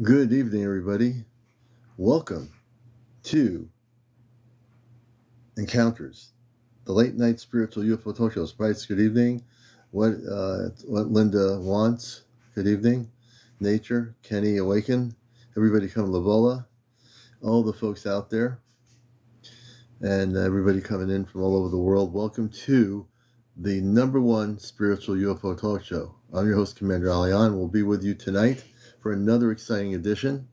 Good evening, everybody. Welcome to Encounters, the late night spiritual UFO talk show. Sprites, good evening. What Linda wants, good evening. Nature, Kenny Awaken, everybody come Lavola, all the folks out there, and everybody coming in from all over the world. Welcome to the #1 spiritual UFO talk show. I'm your host, CmdrAleon. We'll be with you tonight for another exciting edition.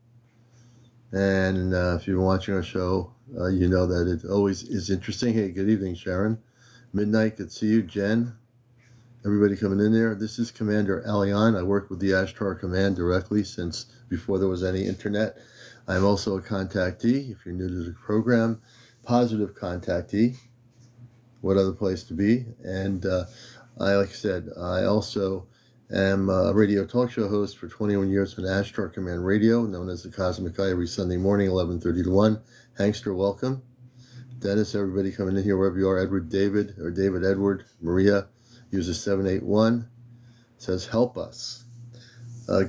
And if you've been watching our show, you know that it always is interesting. Hey, good evening, Sharon. Midnight, good to see you. Jen, everybody coming in there. This is CmdrAleon. I work with the Ashtar Command directly since before there was any internet. I'm also a contactee. If you're new to the program, positive contactee. What other place to be? And like I said, I also am a radio talk show host for 21 years for the Ashtar Command Radio, known as the Cosmic Eye, every Sunday morning, 11:30 to 1. Hankster, welcome. Dennis, everybody coming in here, wherever you are. Edward, David, or David Edward, Maria, user 781, says, help us.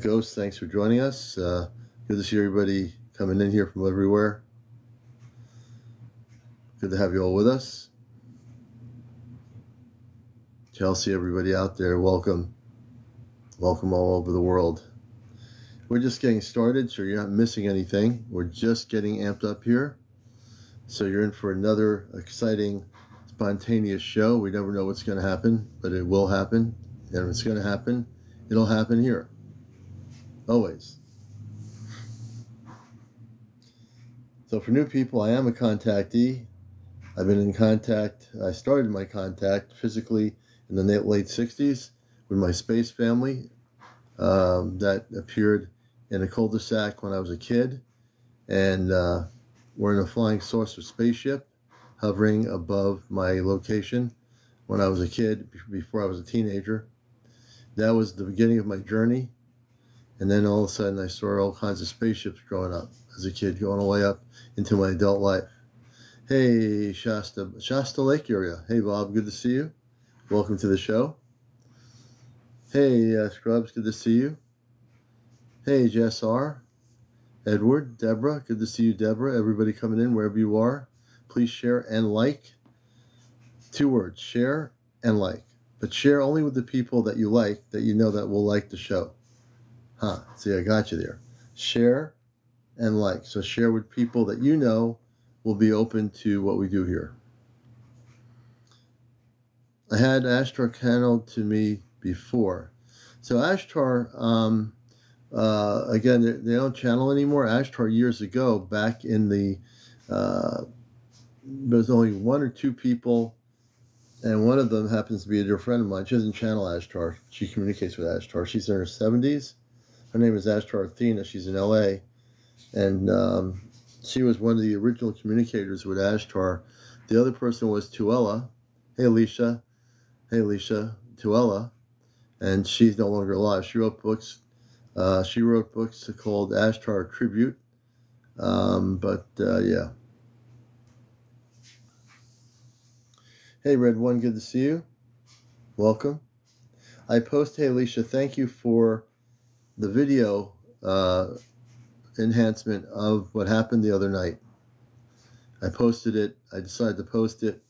Ghost, thanks for joining us. Good to see everybody coming in here from everywhere. Good to have you all with us. Chelsea, everybody out there, welcome. Welcome all over the world. We're just getting started, so you're not missing anything. We're just getting amped up here. So you're in for another exciting, spontaneous show. We never know what's going to happen, but it will happen. And if it's going to happen, it'll happen here. Always. So for new people, I am a contactee. I've been in contact. I started my contact physically in the late 60s with my space family that appeared in a cul-de-sac when I was a kid. And we're in a flying saucer spaceship hovering above my location when I was a kid, before I was a teenager. That was the beginning of my journey. And then all of a sudden I saw all kinds of spaceships growing up as a kid, going all the way up into my adult life. Hey, Shasta Lake area. Hey, Bob, good to see you. Welcome to the show. Hey, Scrubs, good to see you. Hey, Jess R. Edward, Deborah, good to see you, Deborah. Everybody coming in, wherever you are. Please share and like. 2 words, share and like. But share only with the people that you like, that you know that will like the show. See, I got you there. Share and like. So share with people that you know will be open to what we do here. I had Ashtar channeled to me before. So Ashtar, again, they don't channel anymore. Ashtar years ago, back in the, there's only 1 or 2 people, and one of them happens to be a dear friend of mine. She doesn't channel Ashtar. She communicates with Ashtar. She's in her 70s. Her name is Ashtar Athena. She's in LA. And she was one of the original communicators with Ashtar. The other person was Tuella. Hey, Alicia. Hey, Alicia. Tuella. And she's no longer alive. She wrote books. She wrote books called Ashtar Tribute. Yeah. Hey, Red One, good to see you. Welcome. I post, hey, Alicia, thank you for the video enhancement of what happened the other night. I posted it. I decided to post it.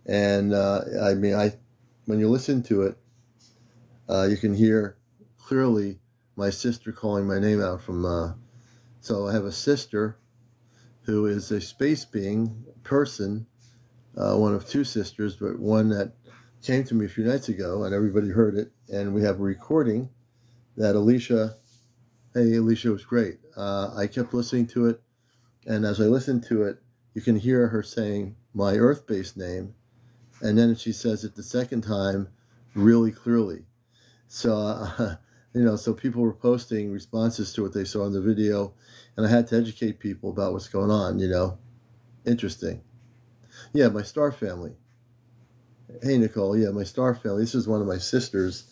And when you listen to it, you can hear clearly my sister calling my name out from, so I have a sister who is a space being person, one of 2 sisters, but one that came to me a few nights ago, and everybody heard it, and we have a recording that Alicia, hey, Alicia was great. I kept listening to it, and as I listened to it, you can hear her saying my Earth-based name, and then she says it the second time really clearly. So, so people were posting responses to what they saw in the video, and I had to educate people about what's going on, Interesting. Yeah, my star family. Hey, Nicole. Yeah, my star family. This is one of my sisters.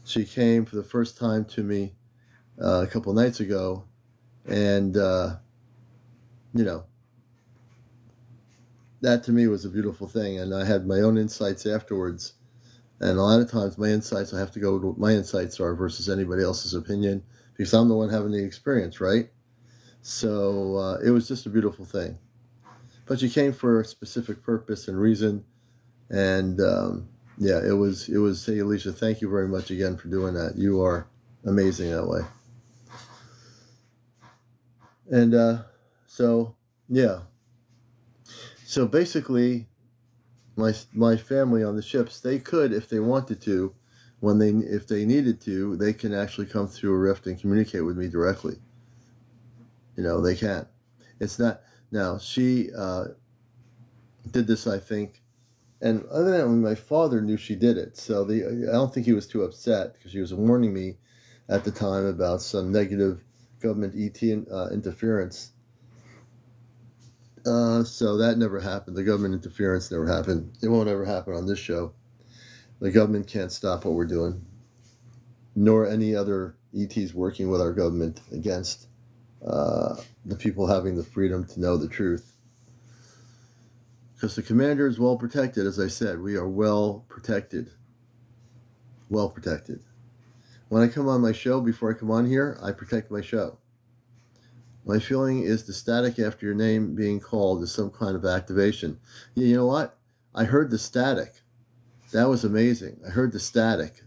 She came for the first time to me a couple nights ago, and, that to me was a beautiful thing, and I had my own insights afterwards. And a lot of times my insights, I have to go with what my insights are versus anybody else's opinion, because I'm the one having the experience, right? So it was just a beautiful thing. But you came for a specific purpose and reason, and yeah, it was. Hey, Alicia, thank you very much again for doing that. You are amazing that way. And so yeah, so basically, my family on the ships, they could, if they wanted to, if they needed to, they can actually come through a rift and communicate with me directly. You know, they can. It's not now. She did this, I think. And evidently, my father knew she did it, so I don't think he was too upset, because she was warning me at the time about some negative government ET interference. So that never happened. The government interference never happened. It won't ever happen on this show. The government can't stop what we're doing, nor any other ETs working with our government against the people having the freedom to know the truth. Because the commander is well protected, as I said. We are well protected. Well protected. When I come on my show, before I come on here, I protect my show. My feeling is the static after your name being called is some kind of activation. Yeah, you know what? I heard the static. That was amazing. I heard the static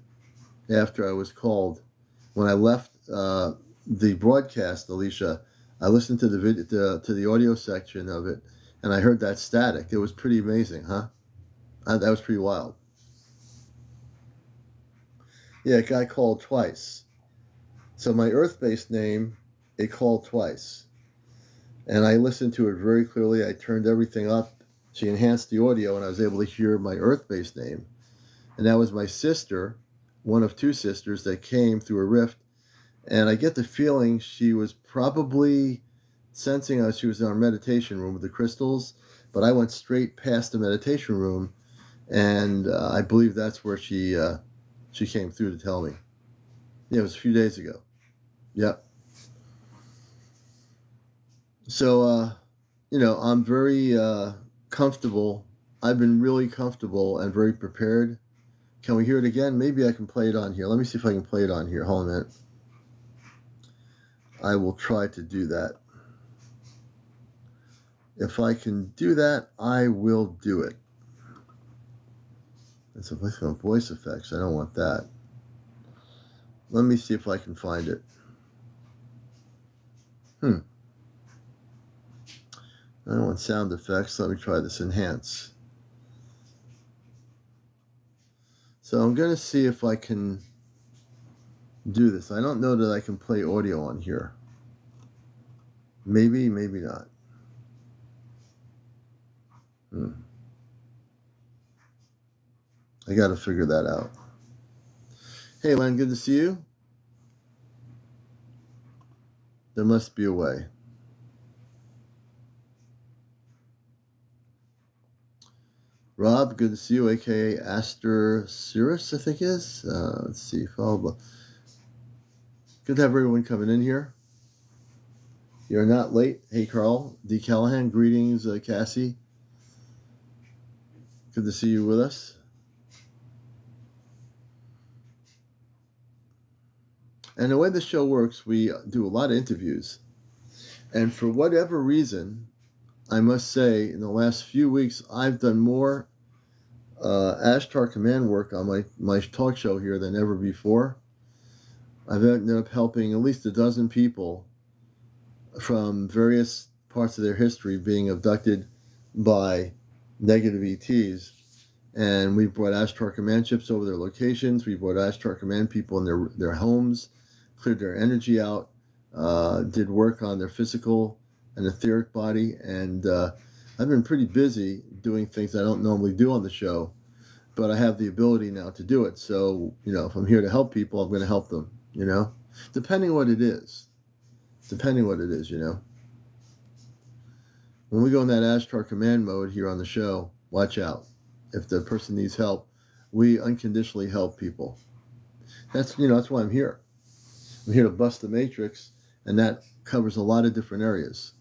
after I was called. When I left the broadcast, Alicia, I listened to the video, to the audio section of it, and I heard that static. It was pretty amazing, huh? That was pretty wild. Yeah, a guy called twice. So my Earth-based name, it called twice. And I listened to it very clearly. I turned everything up. She enhanced the audio, and I was able to hear my Earth-based name. And that was my sister, one of two sisters that came through a rift. And I get the feeling she was probably sensing she was in our meditation room with the crystals, but I went straight past the meditation room, and I believe that's where she came through to tell me. Yeah, it was a few days ago. Yep. So, you know, I'm very comfortable. I've been really comfortable and very prepared. Can we hear it again? Maybe I can play it on here. Let me see if I can play it on here. Hold on a minute. I will try to do that. If I can do that, I will do it. It's a voice effects. I don't want that. Let me see if I can find it. I don't want sound effects. Let me try this enhance. So I'm going to see if I can do this. I don't know that I can play audio on here. Maybe, maybe not. I got to figure that out. Hey, Len, good to see you. There must be a way. Rob, good to see you, a.k.a. Aster Cirrus, I think is. Let's see. Good to have everyone coming in here. You're not late. Hey, Carl. D. Callahan, greetings, Cassie. Good to see you with us. And the way the show works, we do a lot of interviews. And for whatever reason, I must say, in the last few weeks, I've done more Ashtar Command work on my talk show here than ever before. I've ended up helping at least a dozen people from various parts of their history being abducted by negative ETs. And we brought Ashtar Command ships over their locations. We brought Ashtar Command people in their homes, cleared their energy out, did work on their physical and etheric body. And I've been pretty busy doing things I don't normally do on the show, but I have the ability now to do it. So, you know, if I'm here to help people, I'm going to help them, you know, depending what it is. Depending what it is, you know. When we go in that Ashtar Command mode here on the show, watch out. If the person needs help, we unconditionally help people. That's why I'm here. I'm here to bust the matrix, and that covers a lot of different areas.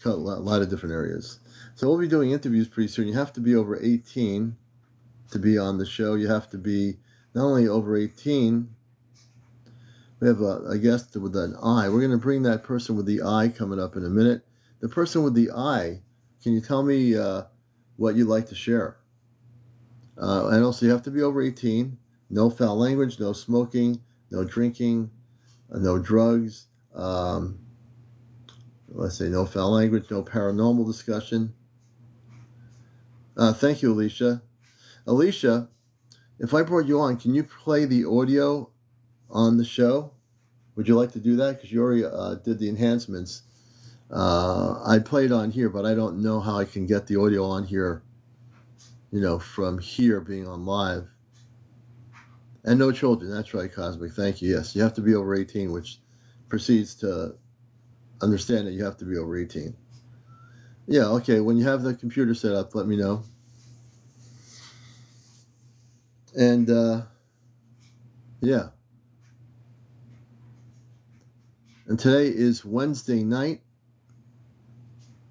A lot of different areas. So we'll be doing interviews pretty soon. You have to be over 18 to be on the show. You have to be not only over 18, We have a guest with an eye. We're going to bring that person with the eye coming up in a minute. The person with the eye, can you tell me what you'd like to share? And also, you have to be over 18. No foul language, no smoking, no drinking, no drugs. Let's say no foul language, no paranormal discussion. Thank you, Alicia. Alicia, if I brought you on, can you play the audio on the show? Would you like to do that? Because you already did the enhancements. I played on here, but I don't know how I can get the audio on here, from here being on live. And no children. That's right, Cosmic. Thank you. Yes, you have to be over 18, which proceeds to understand that you have to be over 18. Yeah, okay. When you have the computer set up, let me know. And, yeah. And today is Wednesday night.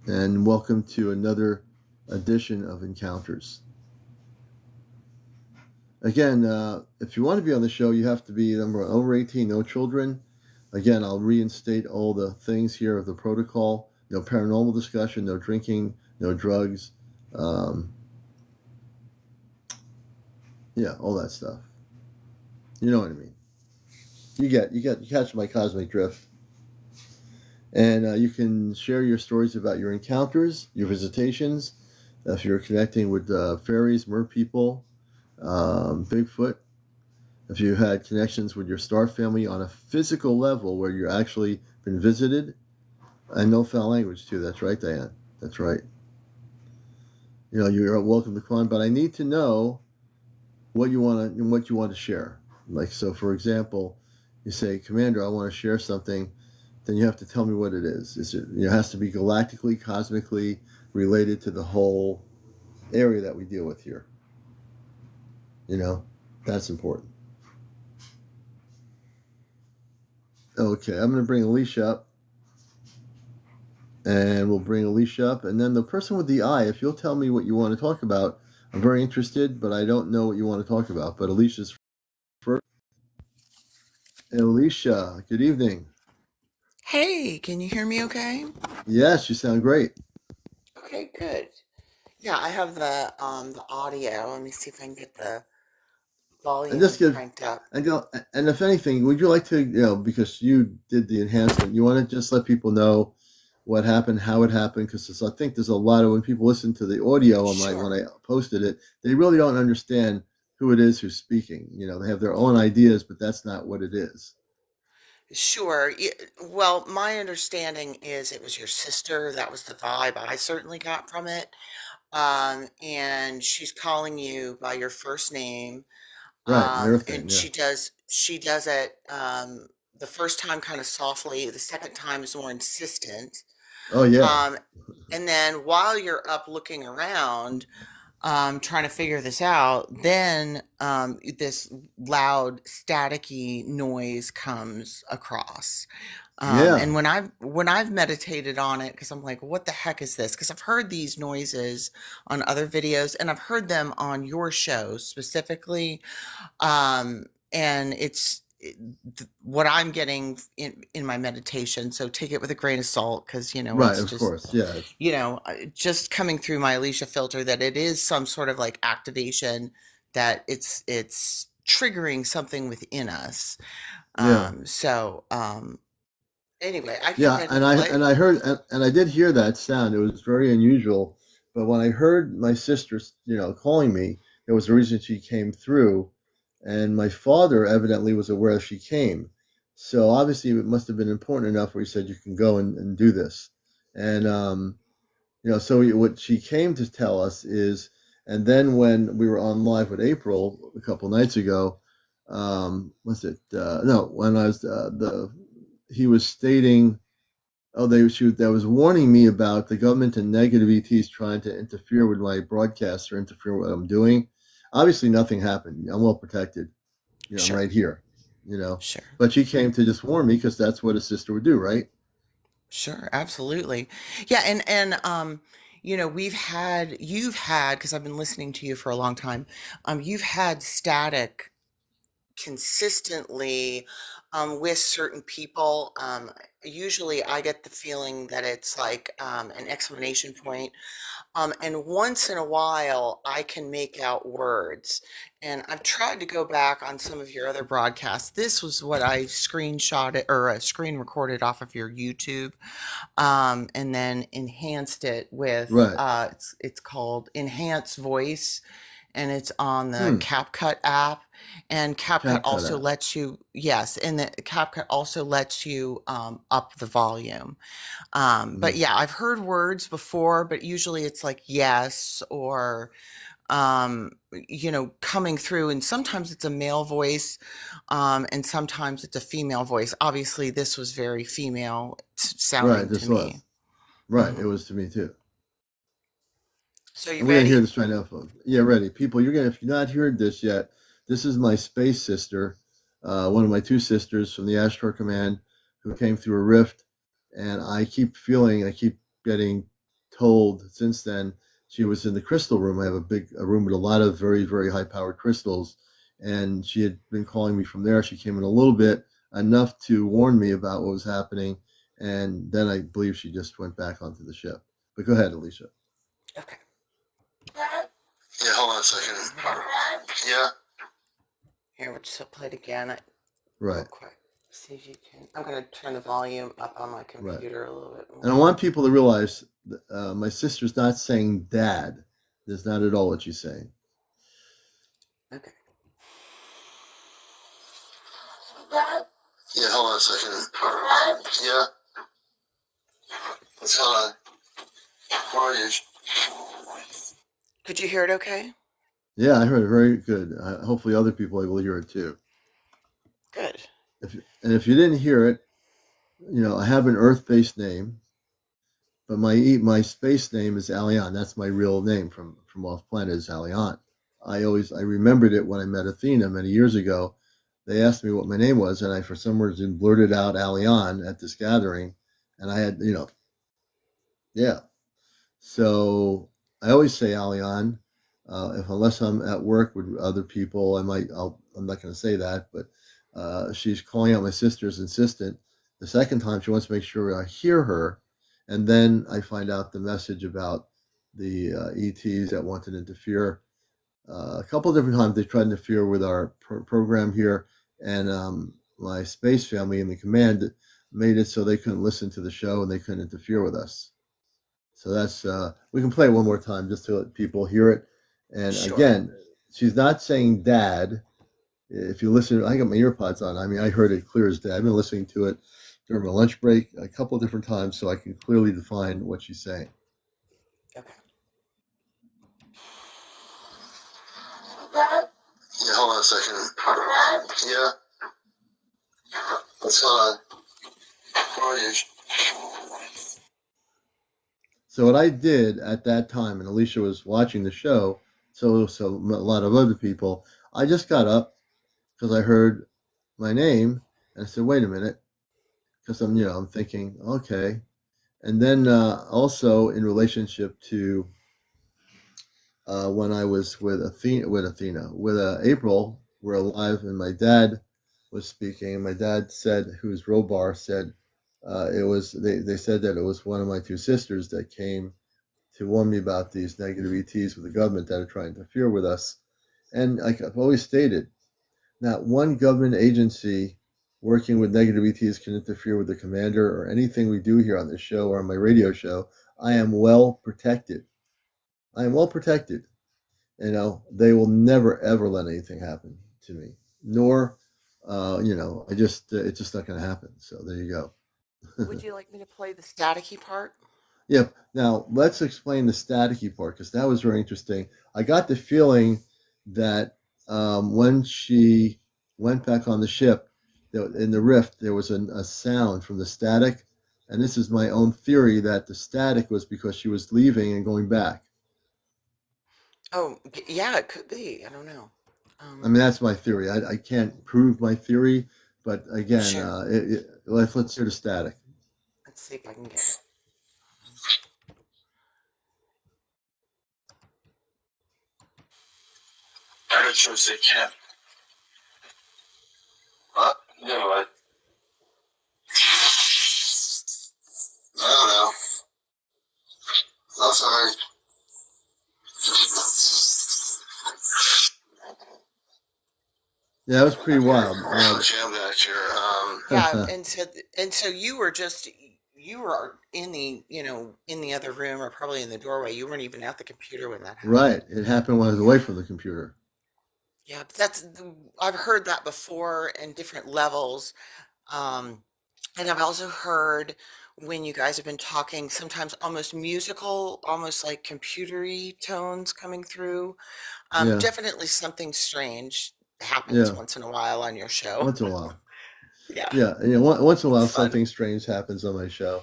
And welcome to another edition of Encounters. Again, if you want to be on the show, you have to be over 18, no children. Again, I'll reinstate all the things here of the protocol. No paranormal discussion, no drinking, no drugs. Yeah, all that stuff. You know what I mean. You catch my cosmic drift. And you can share your stories about your encounters, your visitations, if you're connecting with fairies, mer people, Bigfoot, if you had connections with your star family on a physical level where you're actually been visited, and no foul language too. That's right, Diane. That's right. You're welcome to come on, but I need to know what you want to share. Like, so for example, you say, Commander, I want to share something. Then you have to tell me what it is. It has to be galactically, cosmically related to the whole area that we deal with here. That's important. Okay, I'm going to bring Alicia up. And we'll bring Alicia up. And then the person with the eye, if you'll tell me what you want to talk about, I'm very interested, but I don't know what you want to talk about. But Alicia's first. Alicia, good evening. Hey, can you hear me okay? Yes, you sound great. Okay, good. Yeah, I have the audio. Let me see if I can get the And just volume give cranked up. and if anything, would you like to, because you did the enhancement, you want to just let people know what happened, how it happened, because I think there's a lot of when people listen to the audio on when I posted it, they really don't understand who it is who's speaking. They have their own ideas, but that's not what it is. Sure. Well, my understanding is it was your sister. That was the vibe I certainly got from it. And she's calling you by your first name. Right, an And earthling, yeah. she does it the first time kind of softly, the second time is more insistent. Oh yeah, Um, and then while you're up looking around, trying to figure this out, then this loud staticky noise comes across. yeah, And when I've meditated on it, because I'm like, what the heck is this? Because I've heard these noises on other videos, and I've heard them on your show specifically. And what I'm getting in my meditation. So take it with a grain of salt, because right, it's of just course, yeah, just coming through my Alicia filter that it is some sort of like activation, that it's triggering something within us. yeah. Anyway, I can Yeah, get and it. I heard and I did hear that sound. It was very unusual. But when I heard my sister, calling me, there was a reason she came through, and my father evidently was aware she came. So obviously it must have been important enough where he said you can go and do this. And so what she came to tell us is, and then when we were on live with April a couple nights ago, was it no when I was the he was stating. Oh, that was warning me about the government and negative ETs trying to interfere with my broadcast or interfere with what I'm doing. Obviously, nothing happened. I'm well protected. I'm Sure, right here. sure, But she came to just warn me because that's what a sister would do, right? sure, absolutely. Yeah, and you've had, because I've been listening to you for a long time. You've had static consistently with certain people. Usually I get the feeling that it's like an exclamation point. And once in a while, I can make out words. And I've tried to go back on some of your other broadcasts. This was what I screenshotted or screen recorded off of your YouTube, and then enhanced it with Right. it's called Enhanced Voice, and it's on the Hmm. CapCut app. And CapCut CapCut also app. lets you, yes, and the CapCut also lets you up the volume. But Mm. yeah, I've heard words before, but usually it's like yes or coming through, and sometimes it's a male voice, and sometimes it's a female voice. Obviously, this was very female Right. sounding to This me. was. Right. It hmm was to me too. So you And we're gonna hear ready? this right now, folks. Yeah, ready. People, you're gonna if you're not heard this yet, this is my space sister, one of my two sisters from the Astro Command who came through a rift. And I keep getting told since then she was in the crystal room. I have a room with a lot of very, very high powered crystals. And she had been calling me from there. She came in a little bit, enough to warn me about what was happening. And then I believe she just went back onto the ship. But go ahead, Alicia. Okay. Yeah, hold on a second. Yeah. Here, we'll just play it again real Right, quick. See if you can. I'm going to turn the volume up on my right. computer a little bit And I more. want people to realize that, my sister's not saying dad. That's not at all what she's saying. Okay. Yeah, hold on a second. Yeah, what's going on? How are you? Could you hear it okay? Yeah, I heard it very good. Hopefully, other people will hear it too. Good. If you didn't hear it, I have an Earth-based name, but my space name is Alion. That's my real name from off planet is Alion. I remembered it when I met Athena many years ago. They asked me what my name was, and I for some reason blurted out Alion at this gathering, and I had yeah. So I always say Alion. If unless I'm at work with other people, I'm not going to say that, but she's calling out my sister's insistent. The second time, she wants to make sure I hear her, and then I find out the message about the ETs that want to interfere. A couple of different times they tried to interfere with our program here, and my space family in the command made it so they couldn't listen to the show and they couldn't interfere with us. So that's we can play it one more time just to let people hear it. And Sure. again, she's not saying dad. If you listen, I got my earpods on. I mean, I heard it clear as day. I've been listening to it during my lunch break a couple of different times so I can clearly define what she's saying. Okay. Yeah, hold on a second. Yeah, what's going on? How are you? So what I did at that time, and Alicia was watching the show, so a lot of other people, I just got up because I heard my name, and I said, "Wait a minute," because I'm thinking, okay, and then also in relationship to when I was with April, we're alive, and my dad was speaking, and my dad said, who's Robar, said it was they said that it was one of my two sisters that came to warn me about these negative ETs with the government that are trying to interfere with us. And like I've always stated, not one government agency working with negative ETs can interfere with the commander or anything we do here on this show or on my radio show. I am well protected. I am well protected. They will never ever let anything happen to me. Nor, it's just not going to happen. So there you go. Would you like me to play the staticky part? Yep. Now let's explain the staticky part because that was very interesting. I got the feeling that when she went back on the ship, in the rift, there was a sound from the static, and this is my own theory that the static was because she was leaving and going back. Oh, yeah, it could be. I don't know. I mean, Um, that's my theory. I can't prove my theory, but again, sure. let's hear the static. Let's see if I can get it. I heard you say Ken. Yeah, it was pretty wild. Jim, that yeah, and so you were in the in the other room or probably in the doorway. You weren't even at the computer when that happened. Right. It happened when I was away from the computer. Yeah, but I've heard that before in different levels. Um, and I've also heard when you guys have been talking, sometimes almost musical, almost like computery tones coming through. Yeah. Definitely something strange happens Yeah. once in a while on your show. Once in a while. Yeah, Yeah. Once in a while, it's fun. something strange happens on my show.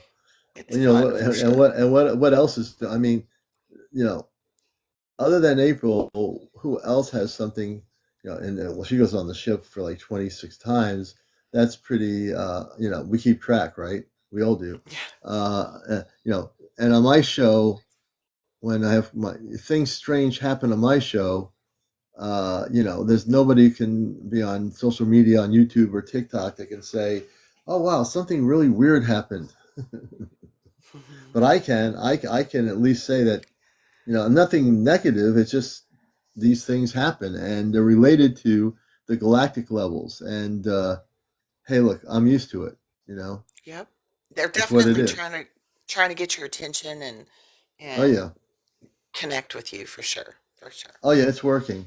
It's You know, fun for and sure. what else is? I mean, you know, other than April, who else has something? You know, and well, she goes on the ship for like 26 times. That's pretty. You know, we keep track, right? We all do. Yeah. You know, and on my show, when I have my things strange happen on my show, you know, there's nobody can be on social media, on YouTube or TikTok that can say, "Oh wow, something really weird happened." But I can at least say that, you know, nothing negative. It's just these things happen, and they're related to the galactic levels. And hey, look, I'm used to it. You know, Yep. They're it's what it definitely is. trying to get your attention Oh and yeah, connect with you for sure. For sure. oh yeah, it's working.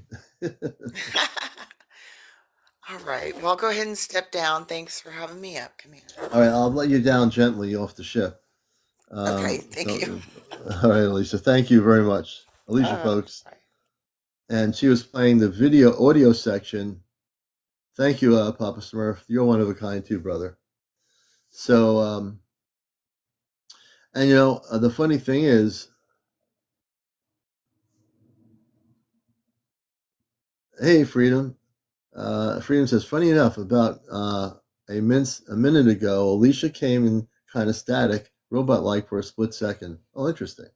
All All right. Well, I'll go ahead and step down. Thanks for having me up. Come here. right, I'll let you down gently off the ship. Okay. Thank you. So, all right, Alicia, thank you very much, Alicia, folks. Bye. And she was playing the video audio section. Thank you, Papa Smurf. You're one of a kind too, brother. So, and you know, the funny thing is, hey, Freedom. Freedom says, funny enough, about a minute ago, Alicia came in kind of static, robot-like for a split second. Oh, interesting.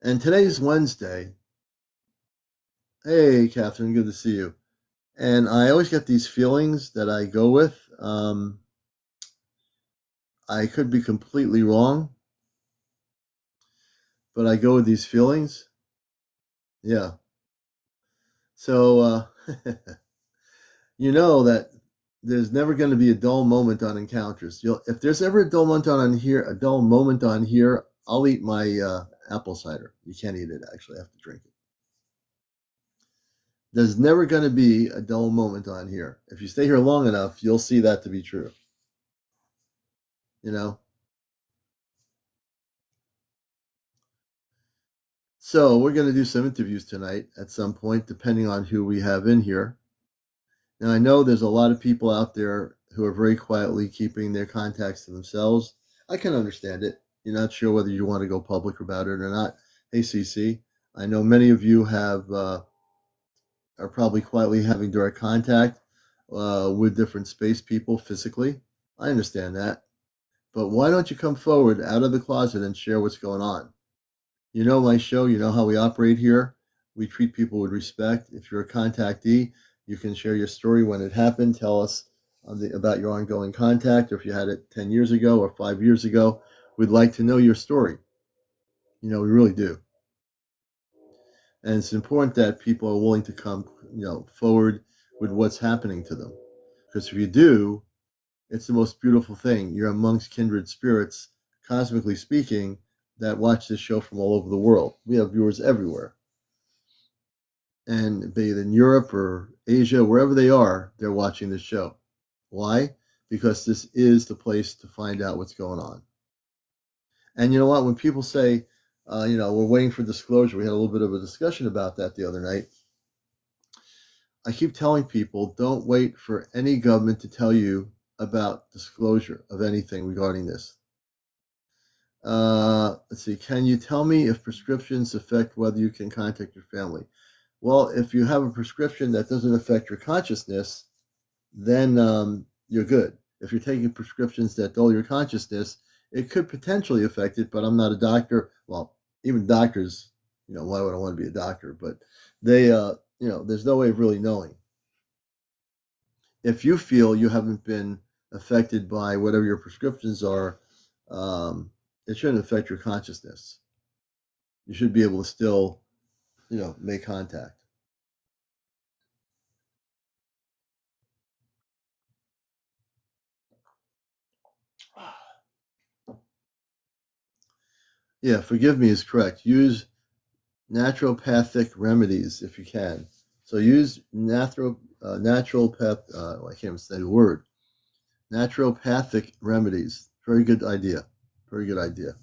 And today's Wednesday. Hey, Catherine, good to see you. And I always get these feelings that I go with. I could be completely wrong, but I go with these feelings. Yeah. So, you know that there's never going to be a dull moment on encounters. If there's ever a dull moment on here, I'll eat my apple cider. You can't eat it, actually. I have to drink it. There's never going to be a dull moment on here. If you stay here long enough, you'll see that to be true. You know? So we're going to do some interviews tonight at some point, depending on who we have in here. Now, I know there's a lot of people out there who are very quietly keeping their contacts to themselves. I can understand it. You're not sure whether you want to go public about it or not. Hey, CC, I know many of you are probably quietly having direct contact with different space people physically. I understand that. But why don't you come forward out of the closet and share what's going on? You know my show. You know how we operate here. We treat people with respect. If you're a contactee, you can share your story when it happened. Tell us about your ongoing contact, or if you had it 10 years ago or 5 years ago. We'd like to know your story. You know, we really do. And it's important that people are willing to come, you know, forward with what's happening to them. Because if you do, it's the most beautiful thing. You're amongst kindred spirits, cosmically speaking, that watch this show from all over the world. We have viewers everywhere. And be it in Europe or Asia, wherever they are, they're watching this show. Why? Because this is the place to find out what's going on. And you know what? When people say, you know, we're waiting for disclosure, we had a little bit of a discussion about that the other night. I keep telling people, don't wait for any government to tell you about disclosure of anything regarding this. Let's see. Can you tell me if prescriptions affect whether you can contact your family? Well, if you have a prescription that doesn't affect your consciousness, then you're good. If you're taking prescriptions that dull your consciousness, it could potentially affect it, but I'm not a doctor. Well, even doctors, you know, why would I want to be a doctor? But they, you know, there's no way of really knowing. If you feel you haven't been affected by whatever your prescriptions are, it shouldn't affect your consciousness. you should be able to still, make contact. Yeah, forgive me is correct. Use naturopathic remedies if you can. So use naturopath. I can't even say the word. Naturopathic remedies. Very good idea. Very good idea.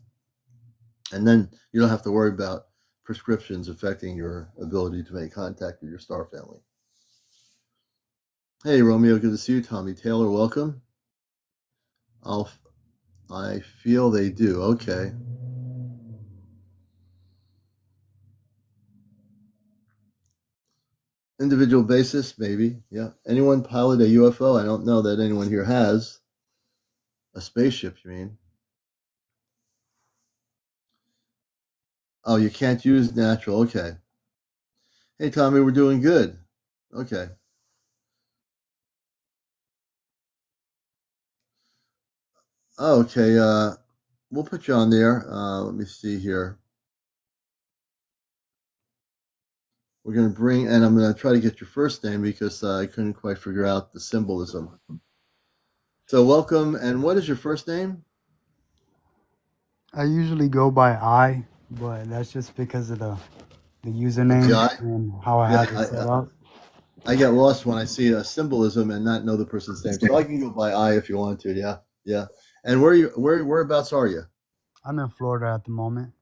And then you don't have to worry about prescriptions affecting your ability to make contact with your star family. Hey, Romeo, good to see you. Tommy Taylor, welcome. I feel they do. Okay. Individual basis, maybe. Yeah. Anyone pilot a UFO? I don't know that anyone here has. A spaceship, you mean? Oh, you can't use natural. Okay. Hey, Tommy, we're doing good. Okay. Okay. We'll put you on there. Let me see here. We're going to bring, and I'm going to try to get your first name because I couldn't quite figure out the symbolism. So, welcome. And what is your first name? I usually go by I, but that's just because of the username and how I have it set up. I get lost when I see a symbolism and not know the person's name. So I can go by I if you want to. Yeah, yeah. And whereabouts are you? I'm in Florida at the moment.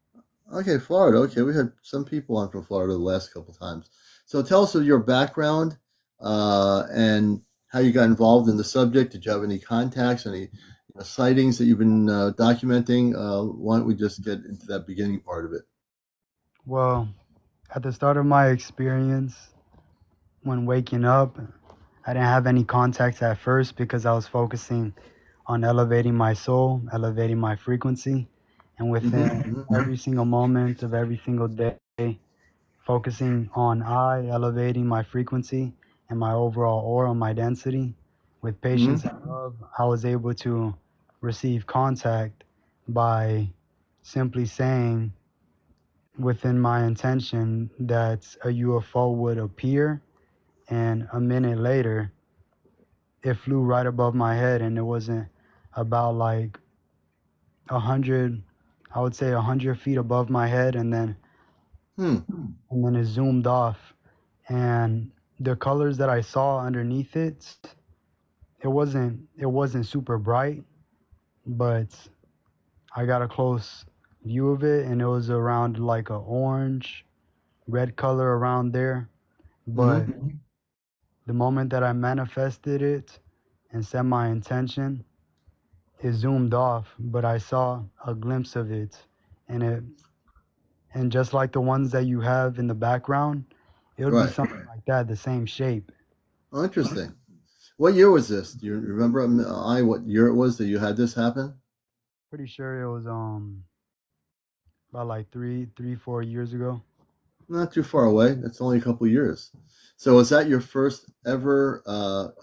Okay, Florida. Okay, we had some people on from Florida the last couple times. So tell us of your background and how you got involved in the subject. Did you have any contacts, any sightings that you've been documenting? Why don't we just get into that beginning part of it? Well, at the start of my experience, when waking up, I didn't have any contacts at first because I was focusing on elevating my soul, elevating my frequency, and within every single moment of every single day, focusing on I, elevating my frequency and my overall aura, my density. With patience and love, I was able to receive contact by simply saying within my intention that a UFO would appear, and a minute later, it flew right above my head, and it wasn't about like 100, I would say 100 feet above my head, and then it zoomed off, and the colors that I saw underneath it wasn't super bright, but I got a close view of it, and it was around like a orange, red color around there. But the moment that I manifested it and set my intention, it zoomed off, but I saw a glimpse of it, and just like the ones that you have in the background, it would be something like that, the same shape. Oh, interesting. What year was this? Do you remember what year it was that you had this happen? Pretty sure it was about like 4 years ago. Not too far away. That's only a couple of years. So was that your first ever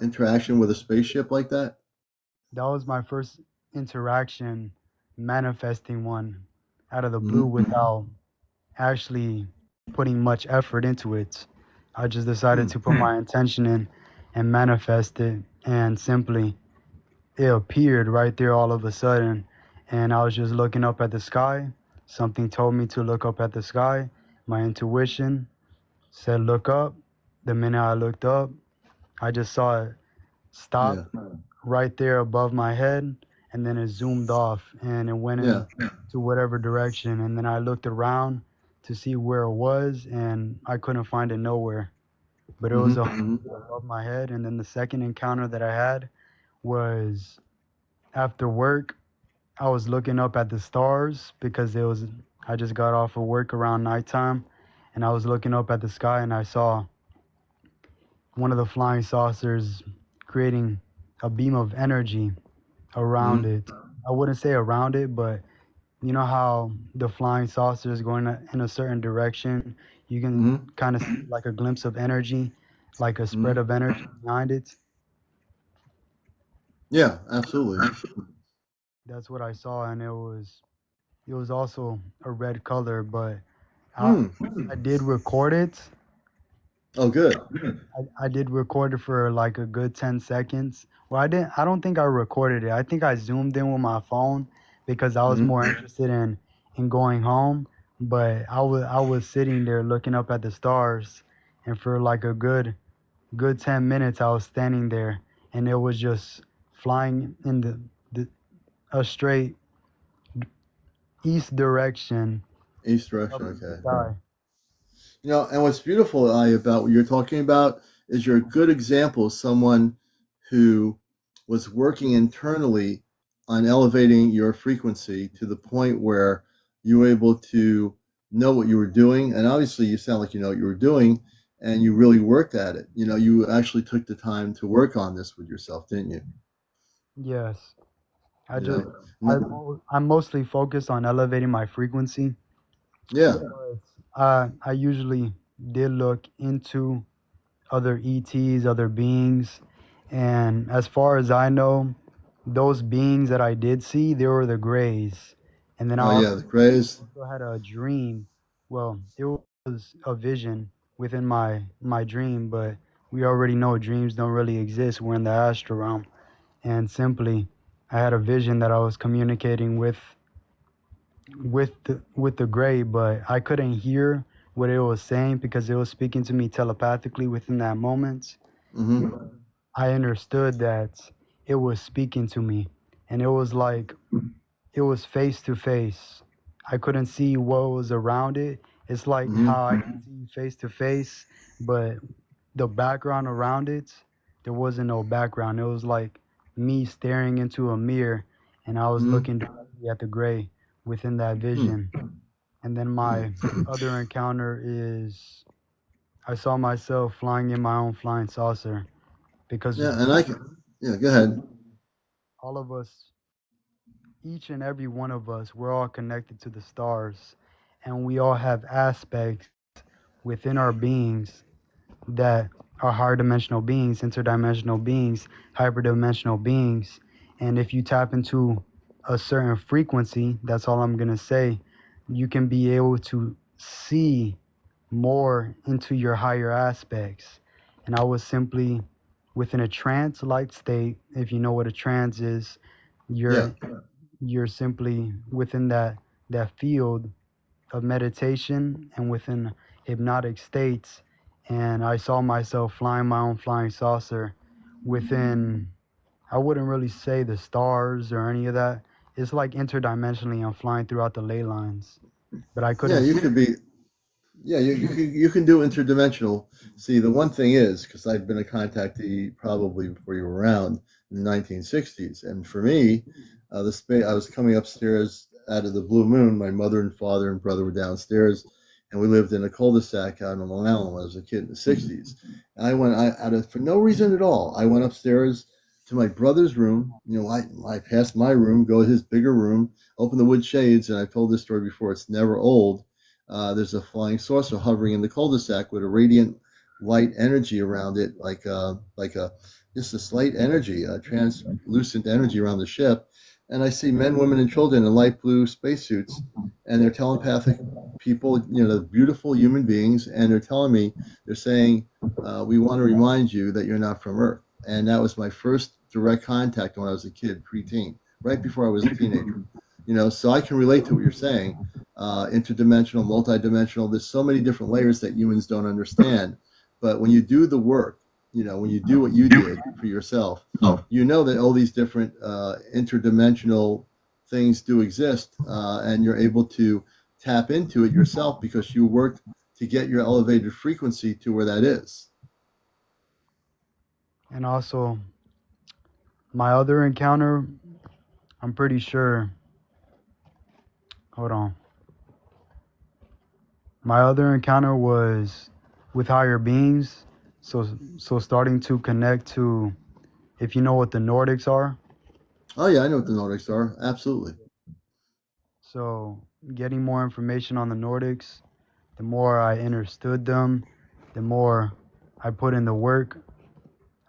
interaction with a spaceship like that? That was my first interaction manifesting one out of the blue without actually putting much effort into it. I just decided to put my intention in and manifest it, and simply it appeared right there all of a sudden. And I was just looking up at the sky. Something told me to look up at the sky. My intuition said, look up. The minute I looked up, I just saw it stop right there above my head, and then it zoomed off and it went in to whatever direction. And then I looked around to see where it was, and I couldn't find it nowhere. But it was above my head. And then the second encounter that I had was after work. I was looking up at the stars because I just got off of work around nighttime, and I was looking up at the sky, and I saw one of the flying saucers creating a beam of energy around it. I wouldn't say around it, but you know how the flying saucer is going in a certain direction. You can kind of see like a glimpse of energy, like a spread of energy behind it. Yeah, absolutely. That's what I saw, and it was also a red color, but I, I did record it. Oh, good. I did record it for like a good 10 seconds. Well, I don't think I recorded it. I think I zoomed in with my phone because I was more interested in going home. But I was sitting there looking up at the stars, and for like a good 10 minutes I was standing there, and it was just flying in the a straight east direction East up direction, in the okay. sky. You know, and what's beautiful, Ali, about what you're talking about is you're a good example of someone who was working internally on elevating your frequency to the point where you were able to know what you were doing. And obviously, you sound like you know what you were doing, and you really worked at it. You know, you actually took the time to work on this with yourself, didn't you? Yes. I You just know, and that, I'm mostly focused on elevating my frequency. yeah. I usually did look into other ETs, other beings, and as far as I know, those beings that I did see, they were the Greys. And then Oh, yeah, the Grays. also had a dream. Well, it was a vision within my dream, but we already know dreams don't really exist. We're in the astral realm, and simply, I had a vision that I was communicating with the gray, but I couldn't hear what it was saying because it was speaking to me telepathically within that moment. Mm-hmm. I understood that it was speaking to me, and it was like it was face to face. I couldn't see what was around it. It's like Mm-hmm. how I can see face to face, but the background around it, there wasn't no background. It was like me staring into a mirror, and I was Mm-hmm. looking directly at the gray within that vision. And then my other encounter is I saw myself flying in my own flying saucer because Yeah, and I can, yeah, go ahead. all of us, each and every one of us, we're all connected to the stars, and we all have aspects within our beings that are higher dimensional beings, interdimensional beings, hyperdimensional beings. And if you tap into a certain frequency, that's all I'm going to say, you can be able to see more into your higher aspects. And I was simply within a trance like state. If you know what a trance is, Yeah. you're simply within that field of meditation and within hypnotic states. And I saw myself flying my own flying saucer within, I wouldn't really say the stars or any of that. It's like interdimensionally, I'm flying throughout the ley lines, but I Yeah, couldn't you see. could be. Yeah, you can do interdimensional. See, the one thing is, because I've been a contactee probably before you were around in the 1960s, and for me, the space I was coming upstairs out of the blue moon. My mother and father and brother were downstairs, and we lived in a cul-de-sac out on Long Island when I was a kid in the 60s. And for no reason at all, I went upstairs to my brother's room. You know, I passed my room, go to his bigger room, open the wood shades, and I've told this story before. It's never old. There's a flying saucer hovering in the cul-de-sac with a radiant light energy around it, like a just a slight energy, a translucent energy around the ship. And I see men, women, and children in light blue spacesuits, and they're telepathic people, you know, they're beautiful human beings, and they're telling me, they're saying, we want to remind you that you're not from Earth. And that was my first direct contact when I was a kid, preteen, right before I was a teenager. You know, so I can relate to what you're saying. Interdimensional, multidimensional. There's so many different layers that humans don't understand. But when you do the work, you know, when you do what you did for yourself, you know that all these different interdimensional things do exist, and you're able to tap into it yourself because you worked to get your elevated frequency to where that is. And also, my other encounter, I'm pretty sure, hold on. My other encounter was with higher beings. So starting to connect to, if you know what the Nordics are. Oh yeah, I know what the Nordics are. Absolutely. So getting more information on the Nordics, the more I understood them, the more I put in the work.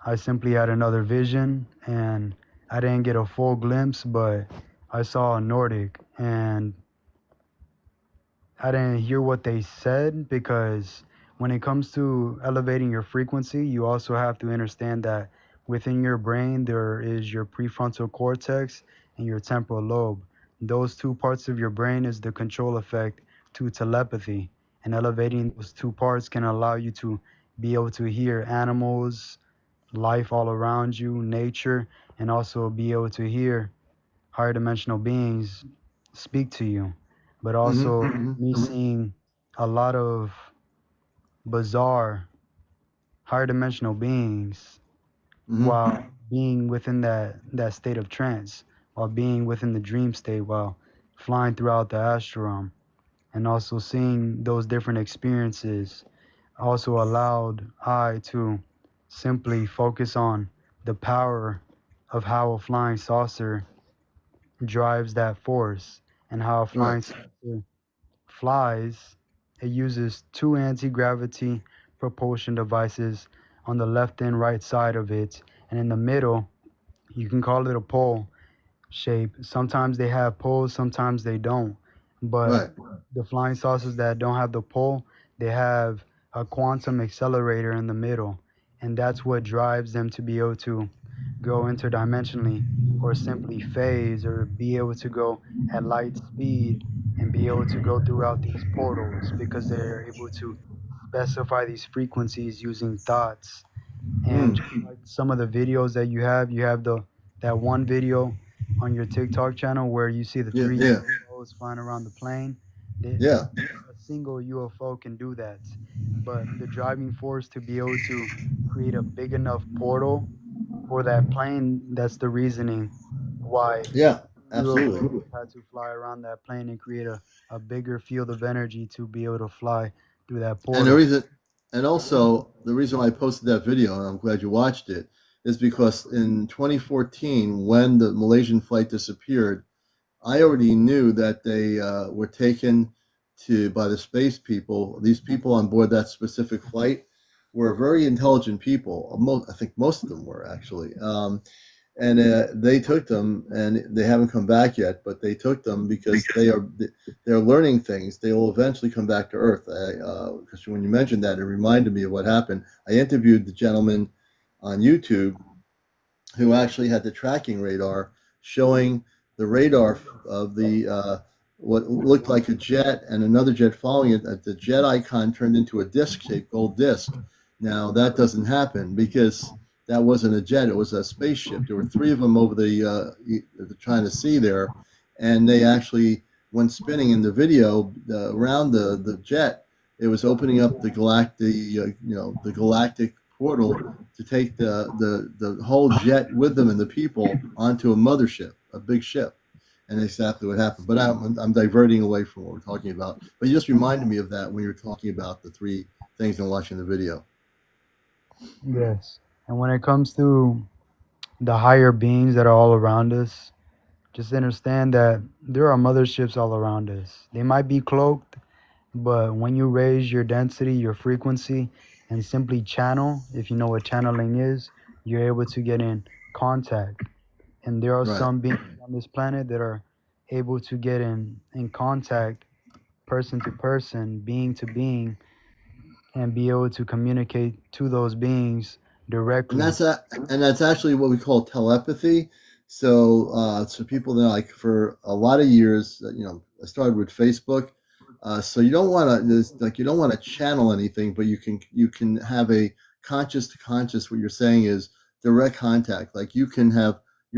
I simply had another vision, and I didn't get a full glimpse, but I saw a Nordic, and I didn't hear what they said, because when it comes to elevating your frequency, you also have to understand that within your brain there is your prefrontal cortex and your temporal lobe. Those two parts of your brain is the control effect to telepathy, and elevating those two parts can allow you to be able to hear animals, life all around you, nature, and also be able to hear higher dimensional beings speak to you. But also me seeing a lot of bizarre higher dimensional beings while being within that state of trance, while being within the dream state, while flying throughout the astral realm, and also seeing those different experiences also allowed I to simply focus on the power of how a flying saucer drives that force, and how a flying Right. saucer flies. It uses two anti-gravity propulsion devices on the left and right side of it, and in the middle, you can call it a pole shape. Sometimes they have poles, sometimes they don't. But Right. the flying saucers that don't have the pole, they have a quantum accelerator in the middle, and that's what drives them to be able to go interdimensionally, or simply phase, or be able to go at light speed and be able to go throughout these portals, because they're able to specify these frequencies using thoughts. And just like some of the videos that you have the that one video on your TikTok channel where you see the Yeah. three Yeah. UFOs flying around the plane. Yeah. A single UFO can do that, but the driving force to be able to create a big enough portal for that plane, that's the reasoning why Yeah. UFOs Absolutely. had to fly around that plane and create a bigger field of energy to be able to fly through that And the portal. reason, and also the reason why I posted that video, and I'm glad you watched it, is because in 2014, when the Malaysian flight disappeared, I already knew that they were taken to by the space people. These people on board that specific flight were very intelligent people. I think most of them were actually. And they took them, and they haven't come back yet. But they took them because they're learning things. They will eventually come back to Earth. Because when you mentioned that, it reminded me of what happened. I interviewed the gentleman on YouTube who actually had the tracking radar showing the radar of the what looked like a jet and another jet following it. The jet icon turned into a disc-shaped gold disc. Now that doesn't happen because that wasn't a jet; it was a spaceship. There were three of them over the trying to see there, and they actually went spinning in the video around the jet. It was opening up the galactic portal to take the whole jet with them and the people onto a mothership, a big ship, and exactly what happened. But I'm diverting away from what we're talking about. But you just reminded me of that when you were talking about the three things and watching the video. Yes. And when it comes to the higher beings that are all around us, just understand that there are motherships all around us. They might be cloaked, but when you raise your density, your frequency, and simply channel, if you know what channeling is, you're able to get in contact. And there are Right. some beings on this planet that are able to get in contact, person to person, being to being, and be able to communicate to those beings and directly. that's a, and that's actually what we call telepathy. So people know, like for a lot of years, I started with Facebook. So you don't want to you don't want to channel anything, but you can have a conscious to conscious. What you're saying is direct contact. Like you're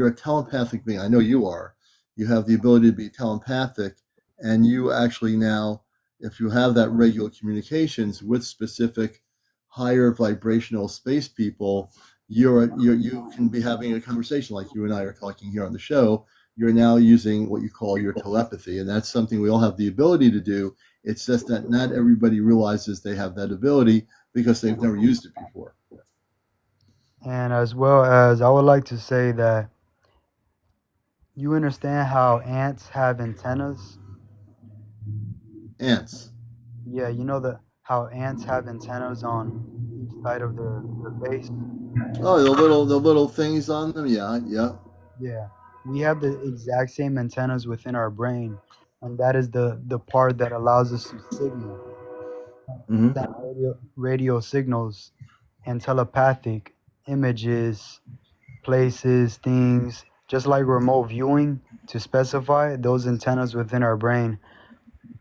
a telepathic being. I know you are. You have the ability to be telepathic, and you actually now, if you have that regular communications with specific higher vibrational space people, you can be having a conversation like you and I are talking here on the show. You're now using what you call your telepathy, and that's something we all have the ability to do. It's just that not everybody realizes they have that ability because they've never used it before. And as well as I would like to say that you understand how ants have antennas. Ants. Yeah, you know how ants have antennas on each side of their face. Oh, the little things on them. Yeah, yeah. Yeah, we have the exact same antennas within our brain. and that is the part that allows us to signal, send radio signals, and telepathic images, places, things, just like remote viewing. To specify those antennas within our brain,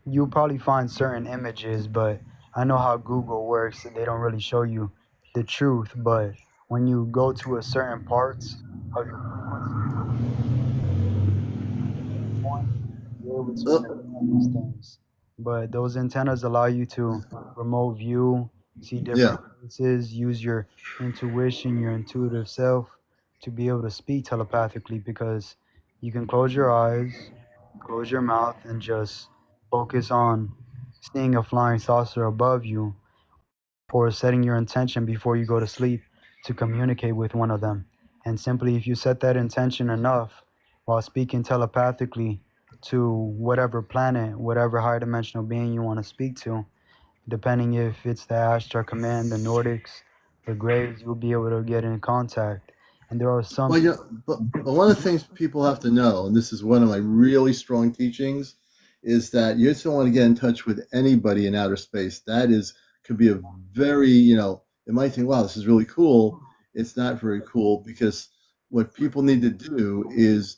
you'll probably find certain images, but I know how Google works. They don't really show you the truth, but when you go to a certain parts of your frequency point, you're able to understand these things. But those antennas allow you to remote view, see different places, use your intuition, your intuitive self to be able to speak telepathically, because you can close your eyes, close your mouth, and just focus on seeing a flying saucer above you, or setting your intention before you go to sleep to communicate with one of them. And simply, if you set that intention enough while speaking telepathically to whatever planet, whatever higher dimensional being you want to speak to, depending if it's the Ashtar Command, the Nordics, the Greys, you'll be able to get in contact. And there are some. Well, but one of the things people have to know, and this is one of my really strong teachings, is that you just don't want to get in touch with anybody in outer space. That could be a very, it might think, wow, this is really cool. It's not very cool, because what people need to do is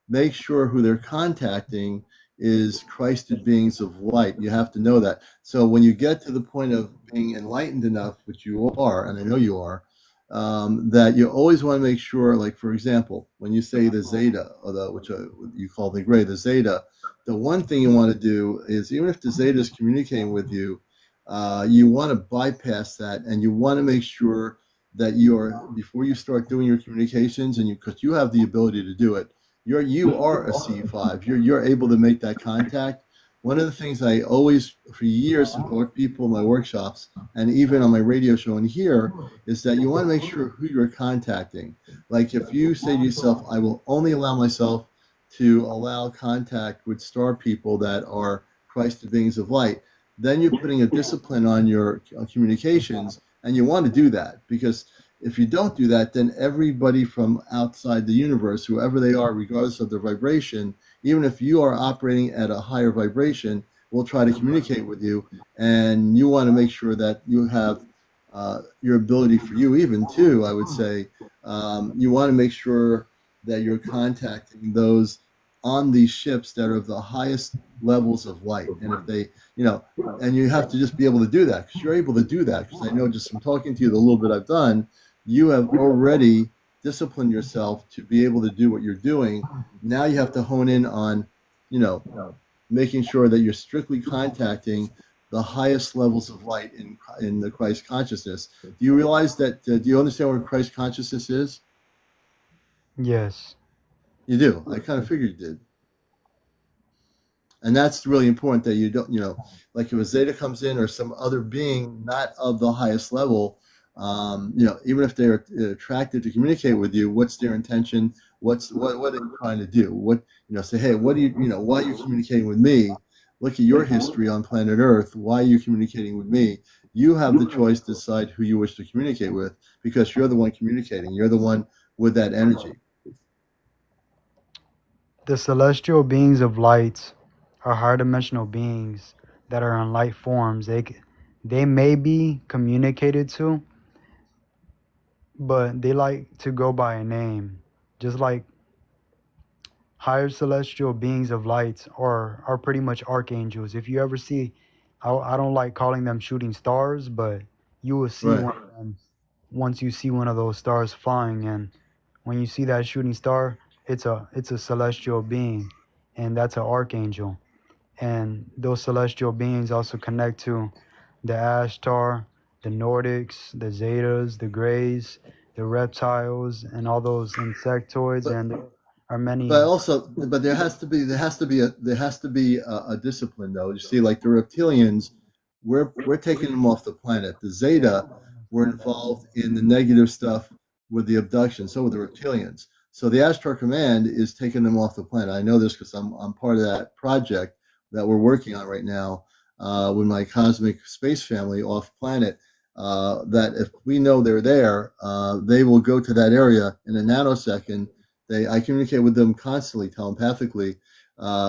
make sure who they're contacting is Christed beings of light. You have to know that. So when you get to the point of being enlightened enough, which you are, and I know you are, that you always want to make sure, like, for example, when you say the Zeta, or which you call the Gray, the Zeta, the one thing you want to do is, even if the Zeta is communicating with you, you want to bypass that, and you want to make sure that before you start doing your communications, and because you have the ability to do it, you are a C5. You're able to make that contact. One of the things I always, for years, have taught people in my workshops, and even on my radio show and here, is that you want to make sure who you're contacting. Like, if you say to yourself, I will only allow myself to allow contact with star people that are Christed beings of light, then you're putting a discipline on your communications, and you want to do that, because if you don't do that, then everybody from outside the universe, whoever they are, regardless of their vibration, even if you are operating at a higher vibration, will try to communicate with you. And you want to make sure that you have your ability, for you even too, I would say, you want to make sure that you're contacting those on these ships that are of the highest levels of light. And if they, and you have to just be able to do that, because you're able to do that. Because I know, just from talking to you, the little bit I've done, you have already disciplined yourself to be able to do what you're doing. Now you have to hone in on, making sure that you're strictly contacting the highest levels of light in the Christ consciousness. Do you realize that? Do you understand what Christ consciousness is? Yes. You do. I kind of figured you did. And that's really important, that you don't, like, if a Zeta comes in, or some other being not of the highest level, even if they're attracted to communicate with you, what's their intention? What are they trying to do? Say, hey, what do why are you communicating with me? Look at your history on planet Earth. Why are you communicating with me? You have the choice to decide who you wish to communicate with, because you're the one communicating. You're the one with that energy. The celestial beings of light are higher dimensional beings that are in light forms. They may be communicated to, but they like to go by a name. Just like higher celestial beings of light are pretty much archangels. If you ever see, I don't like calling them shooting stars, but you will see one of them once you see one of those stars flying. And when you see that shooting star, it's a celestial being, and that's an archangel. And those celestial beings also connect to the Ashtar, the Nordics, the Zetas, the Greys, the reptiles, and all those insectoids. And there are many. But there has to be a discipline, though. You see, like the reptilians, we're taking them off the planet. The Zeta were involved in the negative stuff with the abduction. So were the reptilians. So the Ashtar Command is taking them off the planet. I know this because I'm part of that project that we're working on right now with my cosmic space family off planet. That if we know they're there, they will go to that area in a nanosecond. I communicate with them constantly, telepathically.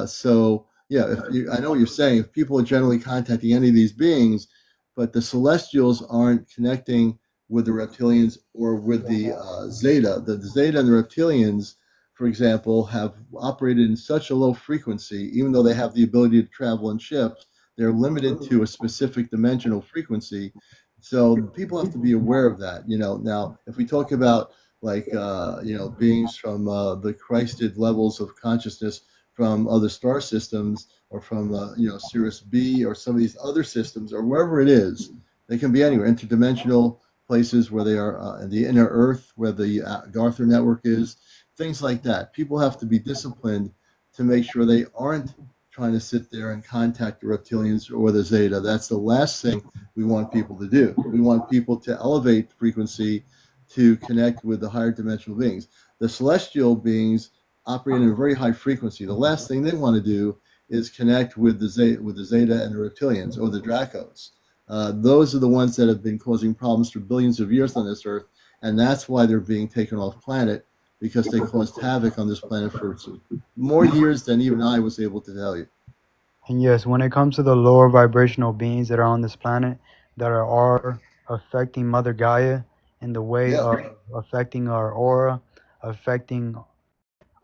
So yeah, I know what you're saying. If people are generally contacting any of these beings, but the celestials aren't connecting with the reptilians or with the Zeta. The Zeta and the reptilians, for example, have operated in such a low frequency, even though they have the ability to travel in ships, they're limited to a specific dimensional frequency. So people have to be aware of that. Now if we talk about like beings from the Christed levels of consciousness from other star systems or from Sirius B or some of these other systems or wherever it is. They can be anywhere, interdimensional places where they are in the inner Earth, where the Garther network is, things like that. People have to be disciplined to make sure they aren't trying to sit there and contact the reptilians or the Zeta. That's the last thing we want people to do. We want people to elevate frequency to connect with the higher dimensional beings. The celestial beings operate in a very high frequency. The last thing they want to do is connect with the Zeta and the reptilians or the Dracos. Those are the ones that have been causing problems for billions of years on this Earth, and that's why they're being taken off planet, because they caused havoc on this planet for more years than even I was able to tell you. And yes, when it comes to the lower vibrational beings that are on this planet that are affecting Mother Gaia in the way of affecting our aura, affecting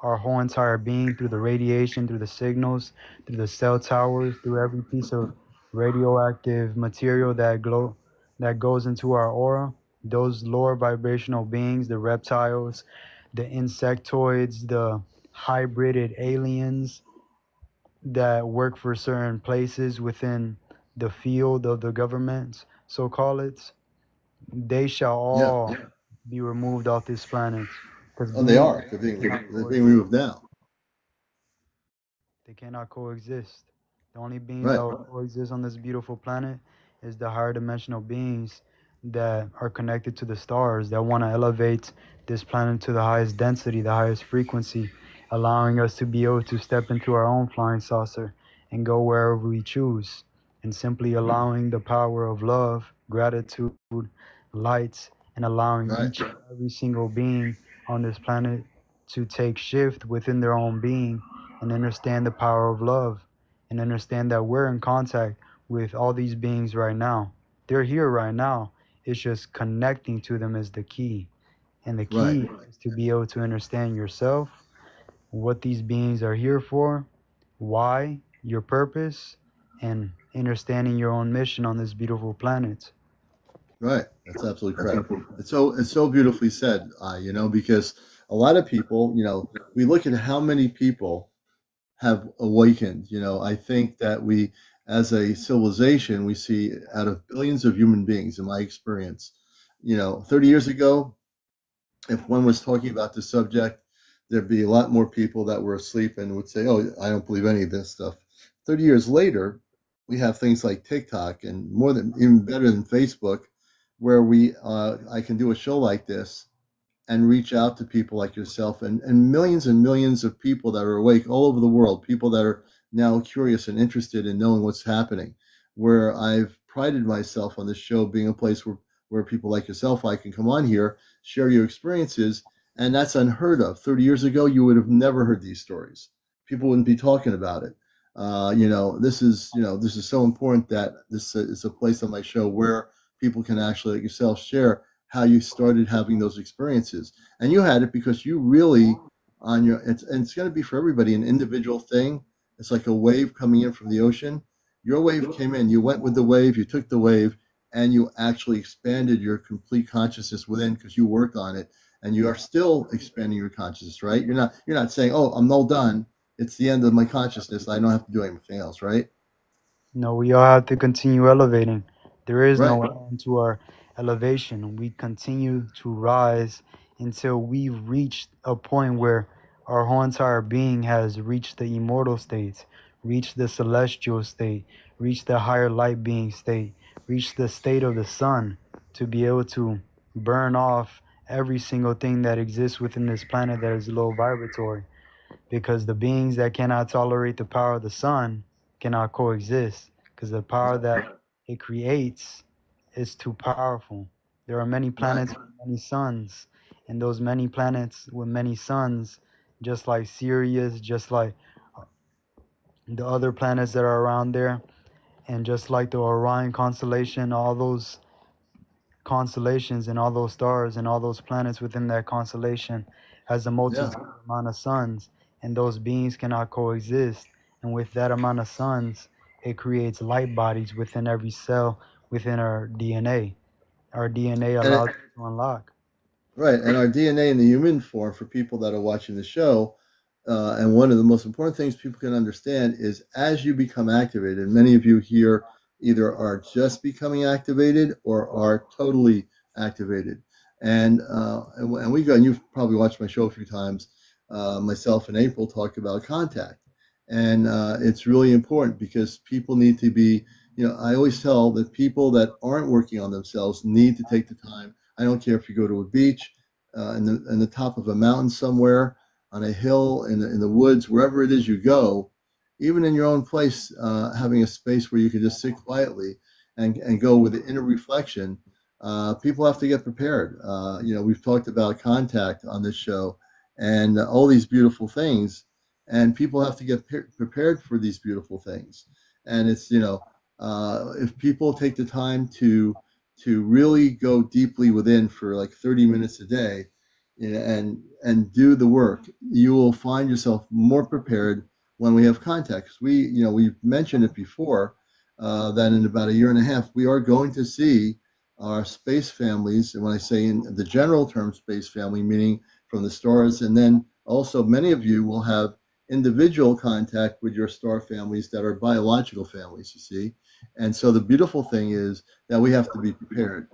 our whole entire being through the radiation, through the signals, through the cell towers, through every piece of radioactive material that goes into our aura. Those lower vibrational beings, the reptiles, the insectoids, the hybrided aliens that work for certain places within the field of the government, so call it, they shall all be removed off this planet. Oh, they are. They're being removed now. They cannot coexist. The only beings that will coexist on this beautiful planet is the higher dimensional beings that are connected to the stars, that want to elevate this planet to the highest density, the highest frequency, allowing us to be able to step into our own flying saucer and go wherever we choose, and simply allowing the power of love, gratitude, light, and allowing each and every single being on this planet to take shift within their own being and understand the power of love and understand that we're in contact with all these beings right now. They're here right now. It's just connecting to them is the key. And the key is to be able to understand yourself, what these beings are here for, why, your purpose, and understanding your own mission on this beautiful planet. Right. That's absolutely correct. It's so beautifully said, because a lot of people, we look at how many people have awakened. I think that we, as a civilization, we see out of billions of human beings, in my experience, 30 years ago, if one was talking about the subject, there'd be a lot more people that were asleep and would say, oh, I don't believe any of this stuff. 30 years later, we have things like TikTok and even better than Facebook, where I can do a show like this and reach out to people like yourself and millions of people that are awake all over the world, people that are now curious and interested in knowing what's happening, where I've prided myself on this show being a place where people like yourself, I can come on here, share your experiences, and that's unheard of. 30 years ago, you would have never heard these stories. People wouldn't be talking about it. This is so important that this is a place on my show where people can actually, like yourself, share how you started having those experiences. And you had it because you really and it's going to be for everybody an individual thing. It's like a wave coming in from the ocean. Your wave came in, you went with the wave, you took the wave, and you actually expanded your complete consciousness within because you worked on it, and you are still expanding your consciousness, right? You're not saying, oh, I'm all done. It's the end of my consciousness. I don't have to do anything else, right? No, we all have to continue elevating. There is no end to our elevation. We continue to rise until we've reached a point where our whole entire being has reached the immortal state, reached the celestial state, reached the higher light being state, reached the state of the sun, to be able to burn off every single thing that exists within this planet that is low vibratory. Because the beings that cannot tolerate the power of the sun cannot coexist, because the power that it creates is too powerful. There are many planets with many suns, and those many planets with many suns, just like Sirius, just like the other planets that are around there. And just like the Orion constellation, all those constellations and all those stars and all those planets within that constellation has a multitude amount of suns, and those beings cannot coexist. And with that amount of suns, it creates light bodies within every cell within our DNA. Our DNA And allows it to unlock. right, and our DNA in the human form, for people that are watching the show, and one of the most important things people can understand is as you become activated, many of you here either are just becoming activated or are totally activated. And we go, and you've probably watched my show a few times. Myself and April talk about contact, and it's really important because people need to be. I always tell that people that aren't working on themselves need to take the time. I don't care if you go to a beach, in the top of a mountain somewhere, on a hill, in the woods, wherever it is you go, even in your own place, having a space where you can just sit quietly and go with the inner reflection. People have to get prepared. We've talked about contact on this show and all these beautiful things, and people have to get prepared for these beautiful things. And it's, if people take the time to really go deeply within for like 30 minutes a day, and do the work, you will find yourself more prepared when we have contact. 'Cause we've mentioned it before, that in about a year and a half, we are going to see our space families. And when I say in the general term space family, meaning from the stars, and then also many of you will have individual contact with your star families that are biological families, you see. And so the beautiful thing is that we have to be prepared,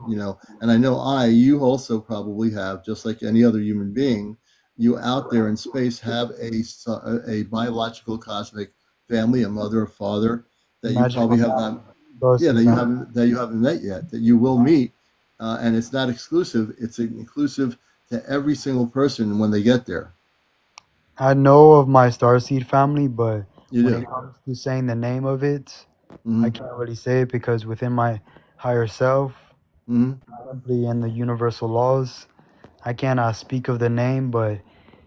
and I know you also probably have, just like any other human being, you out there in space have a biological cosmic family, a mother, a father, that you probably have not, yeah, that you haven't met yet, that you will meet, and it's not exclusive. It's inclusive to every single person when they get there. I know of my starseed family, but You when do. it comes to saying the name of it, Mm-hmm. I can't really say it because within my higher self, Mm-hmm. simply in the universal laws, I cannot speak of the name, but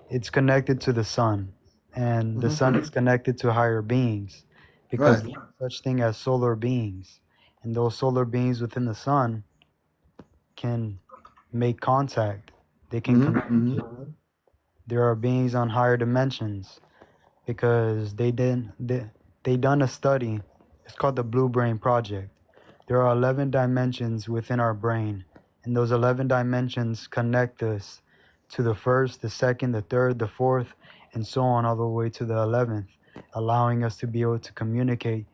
it's connected to the sun, and the Mm-hmm. sun is connected to higher beings because Right. there's such thing as solar beings, and those solar beings within the sun can make contact. They can Mm-hmm. communicate. Mm-hmm. There are beings on higher dimensions because they done a study. It's called the Blue Brain Project. There are 11 dimensions within our brain, and those 11 dimensions connect us to the first, the second, the third, the fourth, and so on all the way to the 11th, allowing us to be able to communicate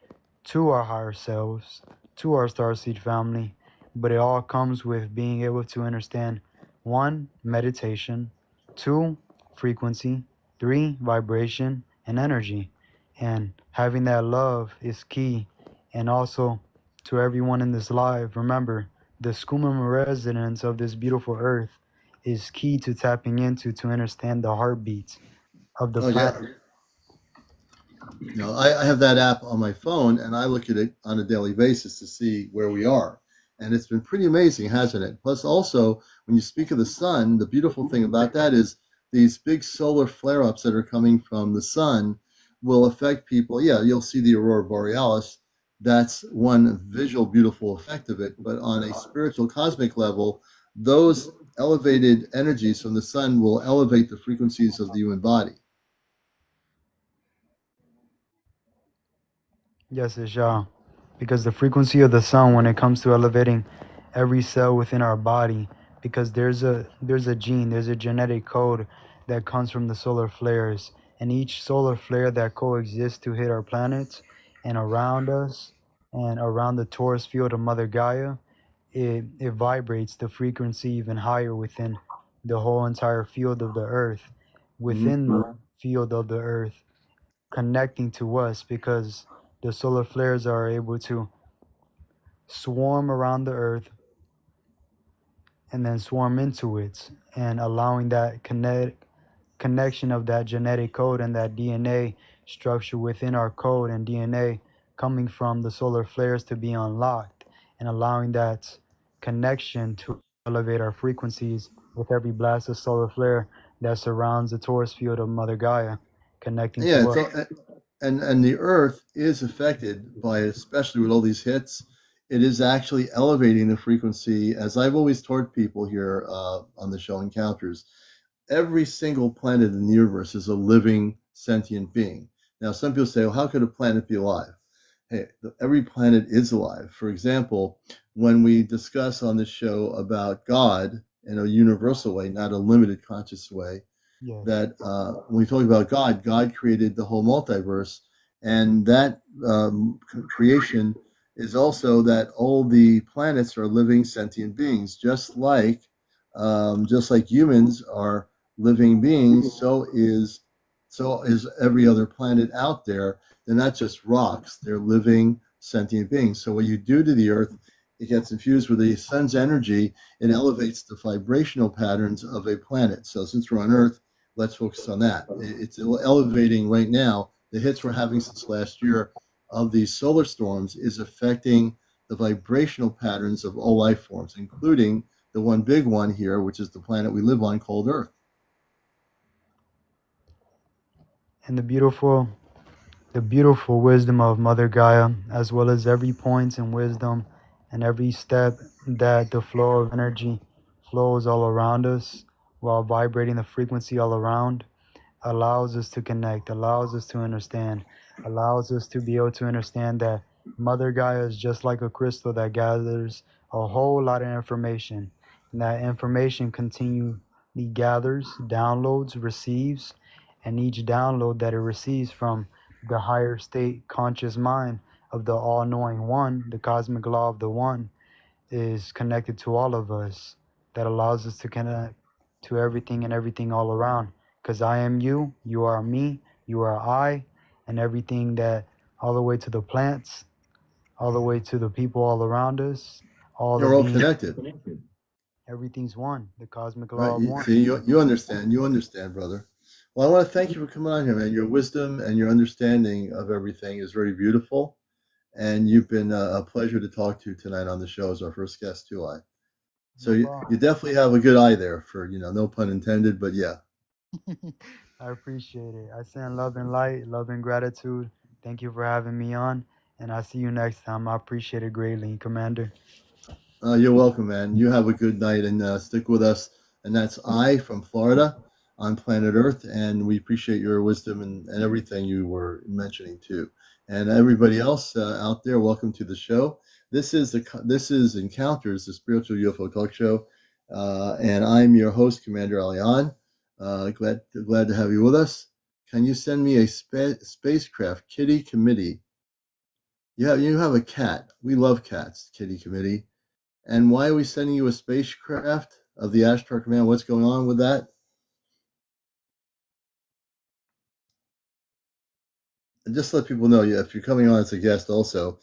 to our higher selves, to our starseed family. But it all comes with being able to understand: one, meditation; two, frequency; three, vibration and energy. And having that love is key. And also, to everyone in this live, remember, the Skumma resonance of this beautiful earth is key to tapping into to understand the heartbeats of the Oh yeah. planet. I have that app on my phone, and I look at it on a daily basis to see where we are. And it's been pretty amazing, hasn't it? Plus, also, when you speak of the sun, the beautiful thing about that is these big solar flare ups that are coming from the sun will affect people. Yeah, you'll see the aurora borealis. That's one visual, beautiful effect of it. But on a spiritual, cosmic level, those elevated energies from the sun will elevate the frequencies of the human body. Yes, Isha. Because the frequency of the sun, when it comes to elevating every cell within our body, because there's a gene, there's a genetic code that comes from the solar flares, and each solar flare that coexists to hit our planets and around us and around the torus field of Mother Gaia, it vibrates the frequency even higher within the whole entire field of the earth, Mm-hmm. within the field of the earth, connecting to us, because the solar flares are able to swarm around the earth and then swarm into it, and allowing that connection of that genetic code and that DNA structure within our code and DNA coming from the solar flares to be unlocked, and allowing that connection to elevate our frequencies with every blast of solar flare that surrounds the torus field of Mother Gaia, connecting Yeah, to us. and the Earth is affected by, especially with all these hits, it is actually elevating the frequency. As I've always told people here on the show Encounters, every single planet in the universe is a living sentient being. Now, some people say, well, how could a planet be alive? Hey, every planet is alive. For example, when we discuss on this show about God in a universal way, not a limited conscious way, Yes. that when we talk about God, God created the whole multiverse, and that creation is also that all the planets are living sentient beings, just like humans are living beings. So is every other planet out there. They're not just rocks; they're living sentient beings. So what you do to the Earth, it gets infused with the sun's energy. It elevates the vibrational patterns of a planet. So since we're on Earth, let's focus on that. It's elevating right now. The hits we're having since last year of these solar storms is affecting the vibrational patterns of all life forms, including the one big one here, which is the planet we live on called Earth. And the beautiful wisdom of Mother Gaia, as well as every point in wisdom and every step that the flow of energy flows all around us while vibrating the frequency all around, allows us to connect, allows us to understand, allows us to be able to understand that Mother Gaia is just like a crystal that gathers a whole lot of information. And that information continually gathers, downloads, receives, and each download that it receives from the higher state conscious mind of the all-knowing one, the cosmic law of the one, is connected to all of us. That allows us to connect to everything and everything all around. Because I am you, you are me, you are I, and everything that, all the way to the plants, all the way to the people all around us, all You're the all beings, connected, everything's one, the cosmic right? law of one. See, you understand, brother. Well, I want to thank you for coming on here, man. Your wisdom and your understanding of everything is very beautiful, and you've been a pleasure to talk to tonight on the show as our first guest too. So you definitely have a good eye there for, no pun intended, but yeah. I appreciate it. I send love and light, love and gratitude. Thank you for having me on, and I'll see you next time. I appreciate it greatly, Commander. You're welcome, man. You have a good night and stick with us. And that's I from Florida on planet Earth. And we appreciate your wisdom and everything you were mentioning too. And everybody else out there, welcome to the show. This is Encounters, the spiritual UFO talk show. And I'm your host, CmdrAleon. Glad to have you with us. Can you send me a spacecraft kitty committee? You have a cat. We love cats, kitty committee. And why are we sending you a spacecraft of the Ashtar Command? What's going on with that? And just let people know, if you're coming on as a guest also,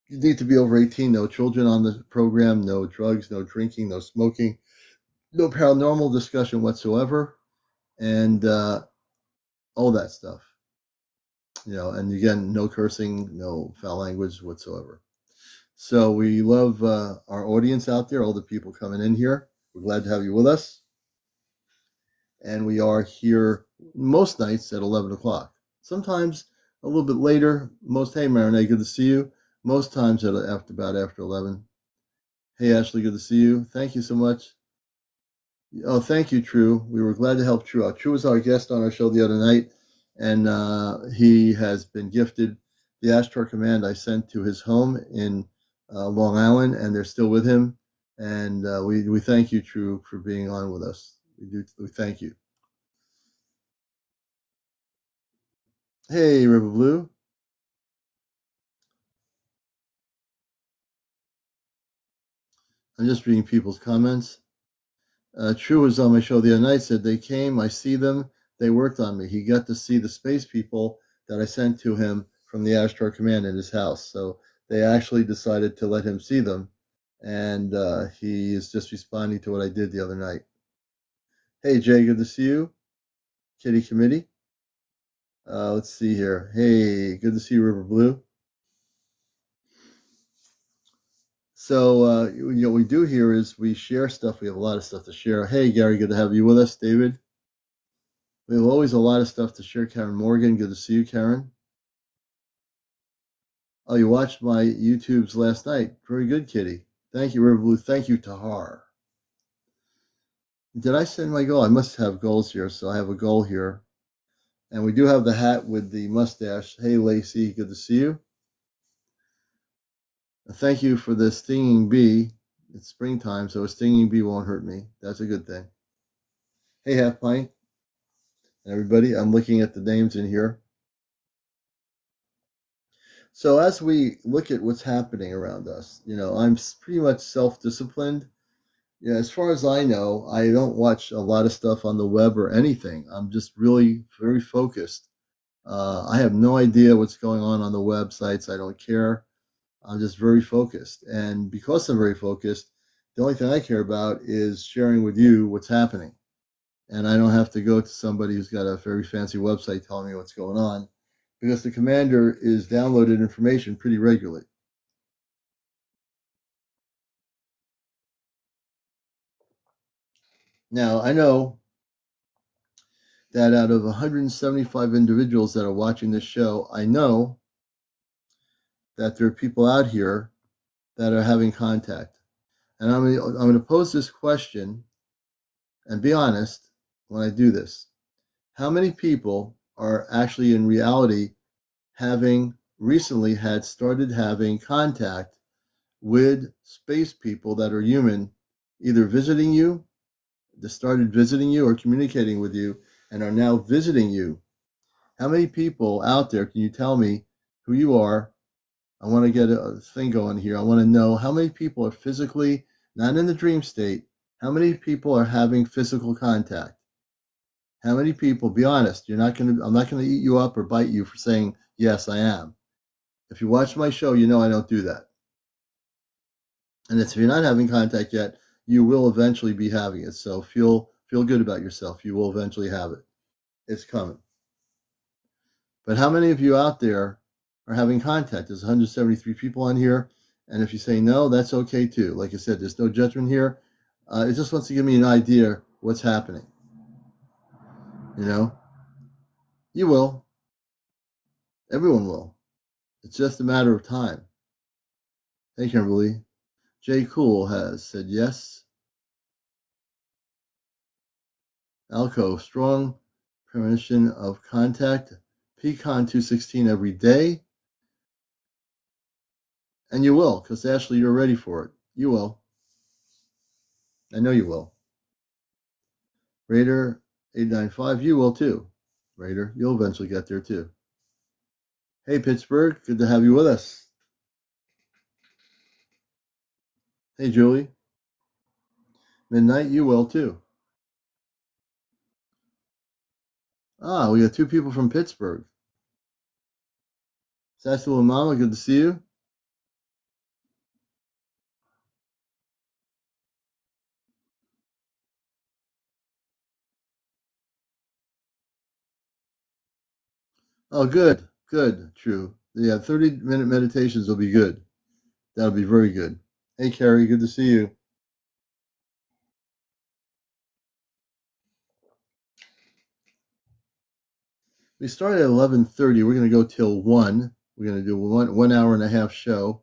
you need to be over 18, no children on the program, no drugs, no drinking, no smoking, no paranormal discussion whatsoever, and all that stuff. And again, no cursing, no foul language whatsoever. So we love our audience out there, all the people coming in here. We're glad to have you with us. And we are here most nights at 11 o'clock. Sometimes a little bit later. Hey, Marinette, good to see you. Most times after 11. Hey, Ashley, good to see you. Thank you so much. Oh, thank you, True. We were glad to help True out. True was our guest on our show the other night, and he has been gifted the Ashtar Command I sent to his home in Long Island, and they're still with him. And we thank you, True, for being on with us. We thank you. Hey, River Blue. I'm just reading people's comments. True was on my show the other night, said they came, I see them, they worked on me. He got to see the space people that I sent to him from the Ashtar Command in his house. So they actually decided to let him see them. And he is just responding to what I did the other night. Hey, Jay, good to see you. Kitty Committee. Let's see here. Hey, good to see you, River Blue. So, what we do here is we share stuff. We have a lot of stuff to share. Hey, Gary, good to have you with us. David. We have always a lot of stuff to share. Karen Morgan, good to see you, Karen. Oh, you watched my YouTubes last night. Very good, Kitty. Thank you, River Blue. Thank you, Tahar. Did I send my goal? I must have goals here, so I have a goal here. And we do have the hat with the mustache. Hey, Lacey, good to see you. Thank you for the stinging bee. It's springtime, so a stinging bee won't hurt me. That's a good thing. Hey, Half Pint. Everybody, I'm looking at the names in here. So as we look at what's happening around us, I'm pretty much self-disciplined. As far as I know, I don't watch a lot of stuff on the web or anything. I'm just really very focused. I have no idea what's going on the websites. I don't care. I'm just very focused. And because I'm very focused, the only thing I care about is sharing with you what's happening. And I don't have to go to somebody who's got a very fancy website telling me what's going on, because the commander is downloaded information pretty regularly. Now, I know that out of 175 individuals that are watching this show, I know that there are people out here that are having contact. And I'm going to pose this question and be honest when I do this. How many people are actually in reality recently had started having contact with space people that are human, either visiting you, that started visiting you or communicating with you, and are now visiting you? How many people out there, can you tell me who you are? I want to get a thing going here. I want to know how many people are physically, not in the dream state, how many people are having physical contact? How many people, be honest, I'm not going to eat you up or bite you for saying, yes, I am. If you watch my show, you know I don't do that. And if you're not having contact yet, you will eventually be having it. So feel good about yourself. You will eventually have it. It's coming. But how many of you out there are having contact? There's 173 people on here. And if you say no, that's okay too. Like I said, there's no judgment here. It just wants to give me an idea what's happening. You will. Everyone will. It's just a matter of time. Hey, Kimberly. Jay Cool has said yes. Alco, strong premonition of contact. Pecan 216 every day. And you will, because Ashley, you're ready for it. You will. I know you will. Raider 895, you will too. Raider, you'll eventually get there too. Hey, Pittsburgh, good to have you with us. Hey, Julie. Midnight, you will too. Ah, we got two people from Pittsburgh. Sassy Little Mama, good to see you. Oh, good, true. Yeah, 30-minute meditations will be good. That'll be very good. Hey, Carrie, good to see you. We started at 11:30. We're going to go till 1. We're going to do 1 hour and a half show.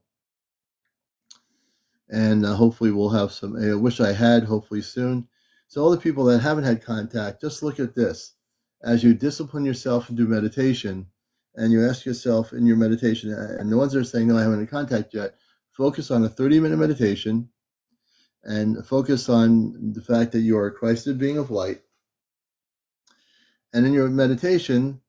And hopefully we'll have some, I wish I had, hopefully soon. So all the people that haven't had contact, just look at this. As you discipline yourself and do meditation, and you ask yourself in your meditation, and the ones that are saying, no, I haven't had contact yet, focus on a 30-minute meditation and focus on the fact that you are a Christed being of light. And in your meditation,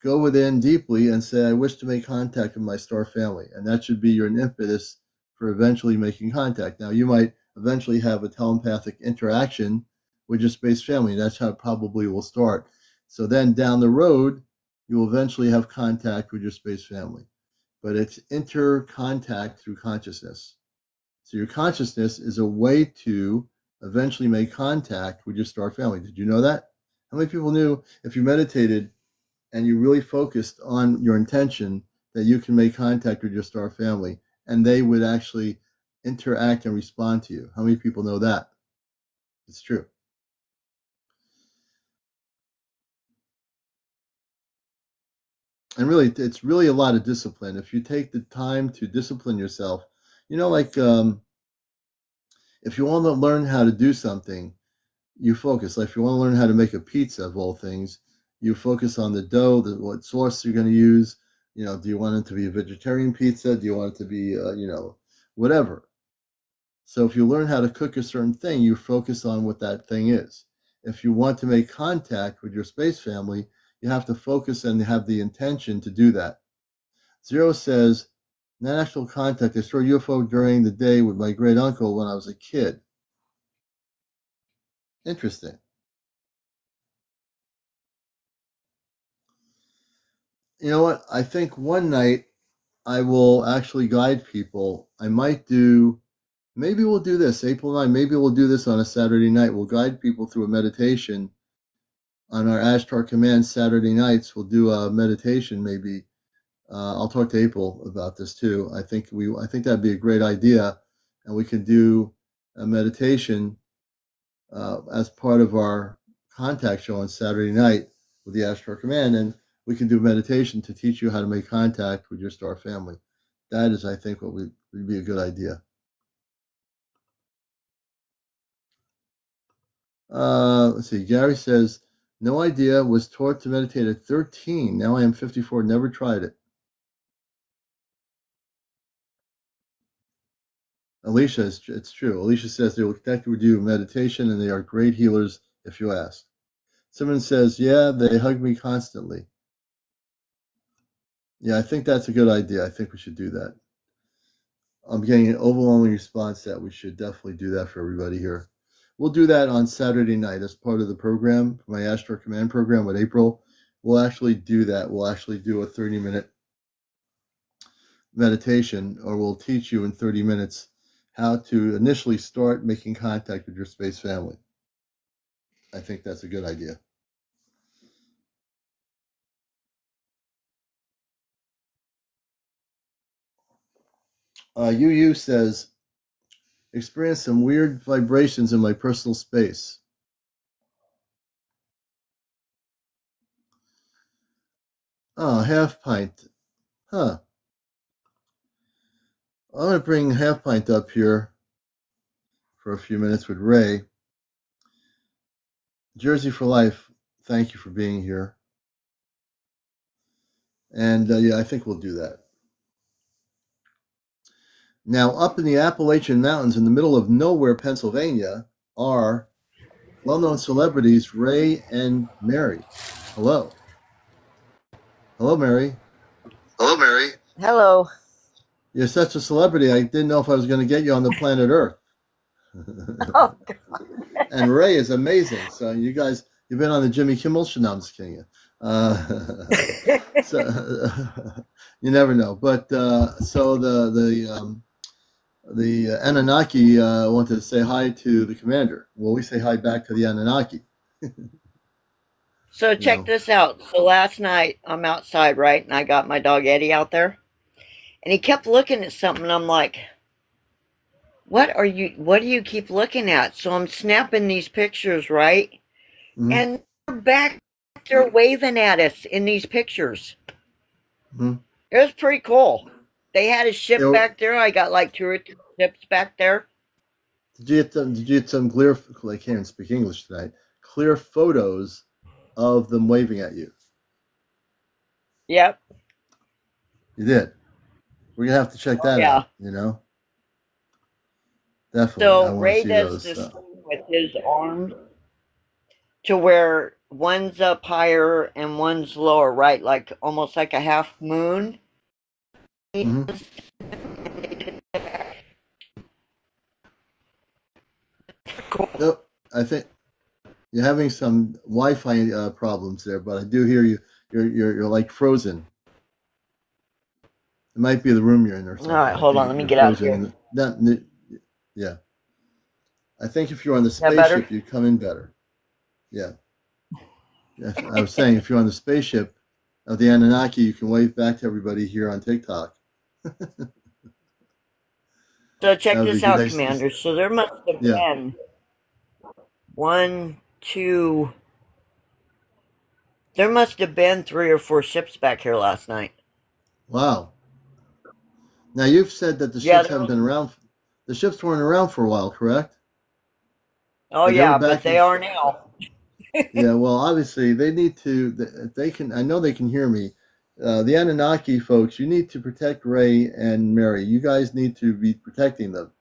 go within deeply and say, I wish to make contact with my star family. And that should be your impetus for eventually making contact. Now, you might eventually have a telepathic interaction with your space family. That's how it probably will start. So then down the road, you will eventually have contact with your space family. But it's inter-contact through consciousness. So your consciousness is a way to eventually make contact with your star family. Did you know that? How many people knew if you meditated and you really focused on your intention that you can make contact with your star family and they would actually interact and respond to you? How many people know that? It's true. And really, it's really a lot of discipline. If you take the time to discipline yourself, like if you want to learn how to do something, you focus. Like if you want to learn how to make a pizza, of all things, you focus on the dough, what sauce you're going to use. Do you want it to be a vegetarian pizza? Do you want it to be, whatever? So if you learn how to cook a certain thing, you focus on what that thing is. If you want to make contact with your space family, you have to focus and have the intention to do that. Zero says, not actual contact. I saw a UFO during the day with my great uncle when I was a kid. Interesting. You know what? I think one night I will actually guide people. Maybe we'll do this, April 9, maybe we'll do this on a Saturday night. We'll guide people through a meditation on our Ashtar Command Saturday nights. We'll do a meditation maybe. I'll talk to April about this too. I think that'd be a great idea, and we could do a meditation as part of our contact show on Saturday night with the Ashtar Command, and we can do meditation to teach you how to make contact with your star family. That is, I think, what would be a good idea. Let's see. Gary says, no idea. Was taught to meditate at 13. Now I am 54. Never tried it. Alicia, it's true. Alicia says they will connect with you in meditation, and they are great healers if you ask. Someone says, yeah, they hug me constantly. Yeah, I think that's a good idea. I think we should do that. I'm getting an overwhelming response that we should definitely do that for everybody here. We'll do that on Saturday night as part of the program, my Ashtar Command program with April. We'll actually do that. We'll actually do a 30-minute meditation, or we'll teach you in 30 minutes how to initially start making contact with your space family. I think that's a good idea. UU says, experienced some weird vibrations in my personal space. Oh, half pint. Huh. I'm going to bring half pint up here for a few minutes with Ray. Jersey for life, thank you for being here. And yeah, I think we'll do that. Now, up in the Appalachian Mountains in the middle of nowhere, Pennsylvania, are well-known celebrities Ray and Mary. Hello. Hello, Mary. Hello, Mary. Hello. You're such a celebrity, I didn't know if I was going to get you on the planet Earth. Oh, and Ray is amazing. So you guys, you've been on the Jimmy Kimmel show. No, I'm just kidding you. So, you never know. But so the Anunnaki wanted to say hi to the commander. Well, we say hi back to the Anunnaki. So check this out. So last night I'm outside, right? And I got my dog Eddie out there. And he kept looking at something. And I'm like, what do you keep looking at? So I'm snapping these pictures, right? Mm-hmm. And they're back there waving at us in these pictures. Mm-hmm. It was pretty cool. They had a ship back there. I got like 2 or 3 ships back there. Did you get some clear, I can't speak English tonight, clear photos of them waving at you? Yep. You did? We're going to have to check that out, Definitely. So Ray does this with his arms to where one's up higher and one's lower, right? Like almost like a half moon. Mm-hmm. Nope. I think you're having some Wi-Fi problems there, but I do hear you. You're like frozen. It might be the room you're in or something. All right, hold on. Let me get out here. Yeah. I think if you're on the spaceship, you come in better. Yeah. I was saying, if you're on the spaceship of the Anunnaki, you can wave back to everybody here on TikTok. So check this out, Commander. So there must have been 1, 2, There must have been 3 or 4 ships back here last night. Wow. Now you've said that the Yeah, ships haven't been around. The ships weren't around for a while, correct? oh Like they were yeah, but back they in. are now. Yeah, well, obviously they need to. They can. I know they can hear me. The Anunnaki folks, you need to protect Ray and Mary. You guys need to be protecting them.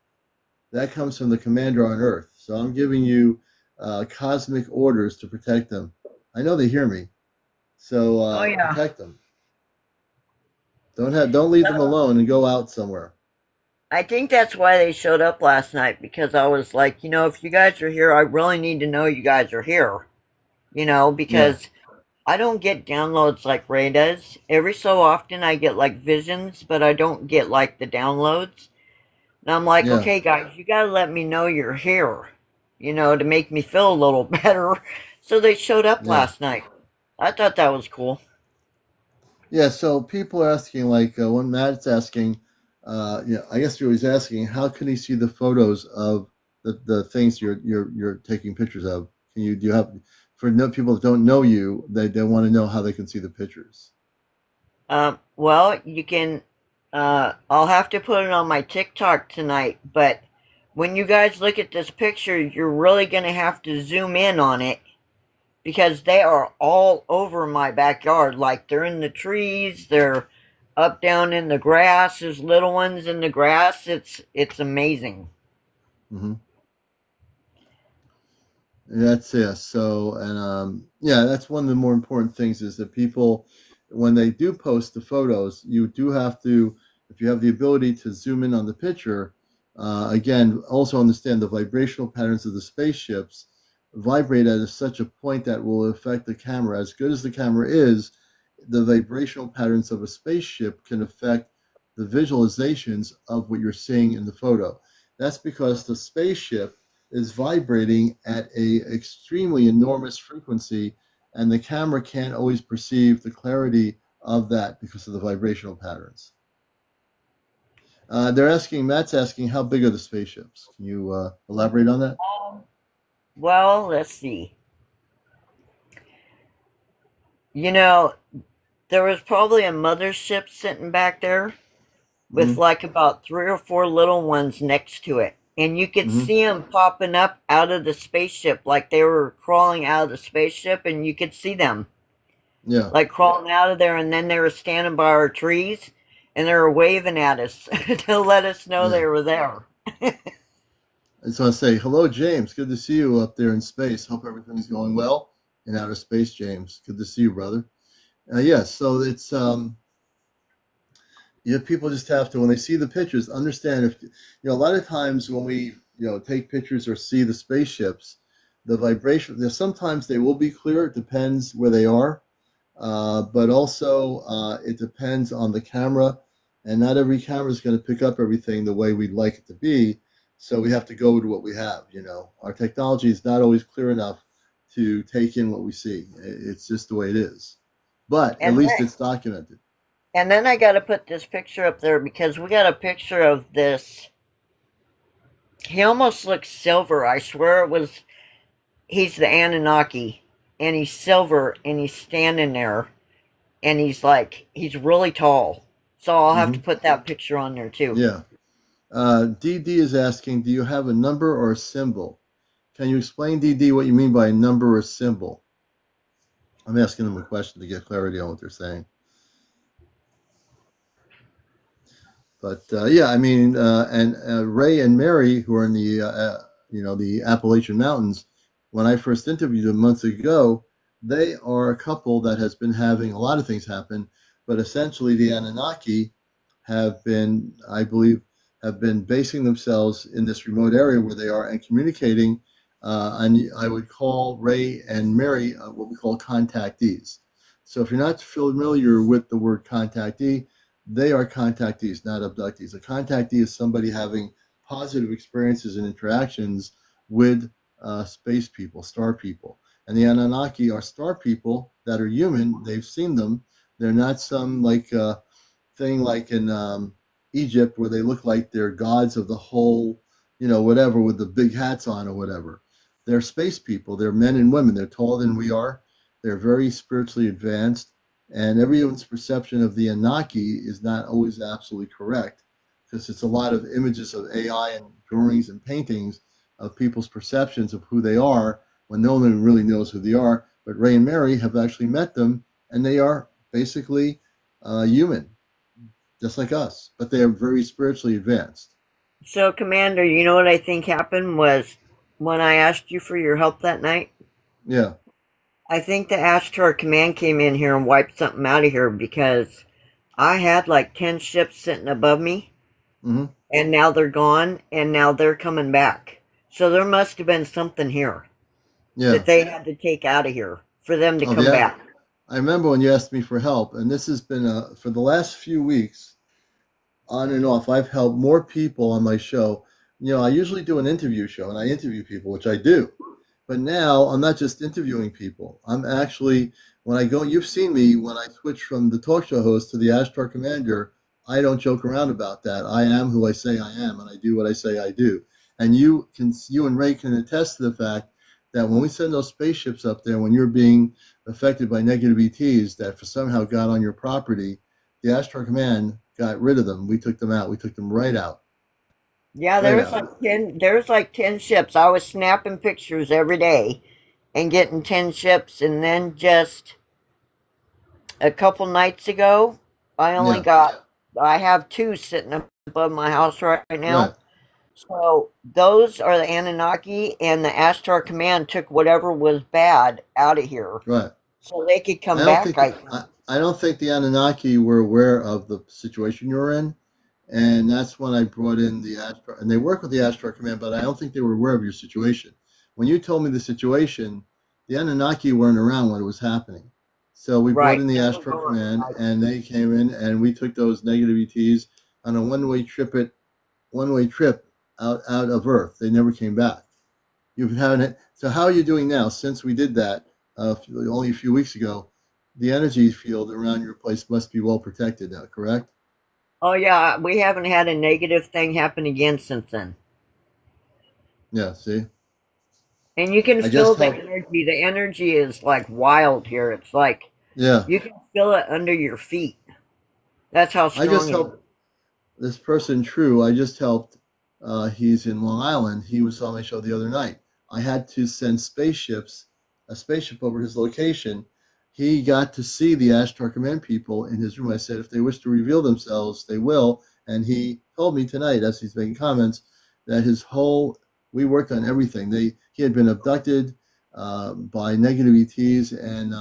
That comes from the commander on Earth. So I'm giving you cosmic orders to protect them. I know they hear me. So Oh yeah. protect them. Don't leave them alone and go out somewhere. I think that's why they showed up last night, because I was like, you know, if you guys are here, I really need to know you guys are here. You know, because I don't get downloads like Ray does. Every so often I get like visions, but I don't get like the downloads. And I'm like, Yeah. okay, guys, you got to let me know you're here, you know, to make me feel a little better. So they showed up last night. I thought that was cool. Yeah, so people are asking, like when Matt's asking, I guess he's asking, how can he see the photos of the things you're taking pictures of? Do you have, for people that don't know you, they want to know how they can see the pictures? Well, you can. I'll have to put it on my TikTok tonight, but when you guys look at this picture, you're really going to have to zoom in on it, because they are all over my backyard. Like, they're in the trees, they're up down in the grass, there's little ones in the grass. It's amazing. Mm-hmm. That's it. So, and that's one of the more important things is that people, when they do post the photos, you do have to, if you have the ability to zoom in on the picture, again, also understand the vibrational patterns of the spaceships vibrate at such a point that will affect the camera. As good as the camera is, the vibrational patterns of a spaceship can affect the visualizations of what you're seeing in the photo. That's because the spaceship is vibrating at a extremely enormous frequency, and the camera can't always perceive the clarity of that because of the vibrational patterns. Matt's asking, how big are the spaceships? Can you elaborate on that? Well, let's see. You know, there was probably a mothership sitting back there with like about 3 or 4 little ones next to it. And you could see them popping up out of the spaceship, like they were crawling out of the spaceship, and you could see them. Yeah. Like crawling out of there, and then they were standing by our trees, and they were waving at us to let us know they were there. I just want to say, hello, James. Good to see you up there in space. Hope everything's going well in outer space, James. Good to see you, brother. Yes, so it's people just have to, when they see the pictures, understand if a lot of times when we take pictures or see the spaceships, the vibration, sometimes they will be clear. It depends where they are, but also it depends on the camera, and not every camera is going to pick up everything the way we'd like it to be. So we have to go to what we have. Our technology is not always clear enough to take in what we see. It's just the way it is. But at least it's documented. And then I got to put this picture up there because we got a picture of this. He almost looks silver. I swear he's the Anunnaki, and he's silver, and he's standing there, and he's really tall. So I'll have to put that picture on there too. Yeah. DD is asking, do you have a number or a symbol? Can you explain, DD, what you mean by a number or symbol? I'm asking them a question to get clarity on what they're saying. But and Ray and Mary, who are in the Appalachian Mountains, when I first interviewed them months ago, they are a couple that has been having a lot of things happen, but essentially the Anunnaki have been, I believe, basing themselves in this remote area where they are and communicating. And I would call Ray and Mary what we call contactees. So if you're not familiar with the word contactee, they are contactees, not abductees. A contactee is somebody having positive experiences and interactions with space people, star people. And the Anunnaki are star people that are human. They've seen them. They're not some thing like in Egypt where they look like they're gods of the whole, whatever, with the big hats on or whatever. They're space people. They're men and women. They're taller than we are. They're very spiritually advanced, and everyone's perception of the Anunnaki is not always absolutely correct, because it's a lot of images of AI and drawings and paintings of people's perceptions of who they are when no one really knows who they are. But Ray and Mary have actually met them, and they are basically human, just like us, but they are very spiritually advanced. So, Commander, you know what I think happened was when I asked you for your help that night? Yeah. I think the Ashtar Command came in here and wiped something out of here, because I had like 10 ships sitting above me, and now they're gone, and now they're coming back. So there must have been something here that they had to take out of here for them to come back. I remember when you asked me for help, and this has been for the last few weeks, on and off, I've helped more people on my show. You know, I usually do an interview show, and I interview people, which I do. But now I'm not just interviewing people. I'm actually, when I go, you've seen me when I switch from the talk show host to the Ashtar Commander, I don't joke around about that. I am who I say I am, and I do what I say I do. And you and Ray can attest to the fact that when we send those spaceships up there, when you're being affected by negative ETs that for somehow got on your property, the Ashtar Command got rid of them. We took them out. We took them right out. Yeah, there's like 10 ships. I was snapping pictures every day and getting 10 ships, and then just a couple nights ago, I only I have 2 sitting above my house right now. Right. So those are the Anunnaki, and the Ashtar Command took whatever was bad out of here. Right. So they could come back. I don't think the Anunnaki were aware of the situation you're in. And that's when I brought in the Ashtar, and they work with the Ashtar Command, but I don't think they were aware of your situation. When you told me the situation, the Anunnaki weren't around when it was happening. So we brought in the Ashtar Command, and they came in, and we took those negative ETs on a one-way trip out of Earth. They never came back. You've had it. So how are you doing now? Since we did that only a few weeks ago, the energy field around your place must be well protected now, correct? Oh, yeah, we haven't had a negative thing happen again since then. Yeah, see? And you can feel the energy. The energy is like wild here. It's like, you can feel it under your feet. That's how strong I just helped this person, True. I just helped. He's in Long Island. He was on my show the other night. I had to send a spaceship over his location. He got to see the Ashtar Command people in his room. I said, if they wish to reveal themselves, they will. And he told me tonight, as he's making comments, that we worked on everything. He had been abducted by negative ETs, and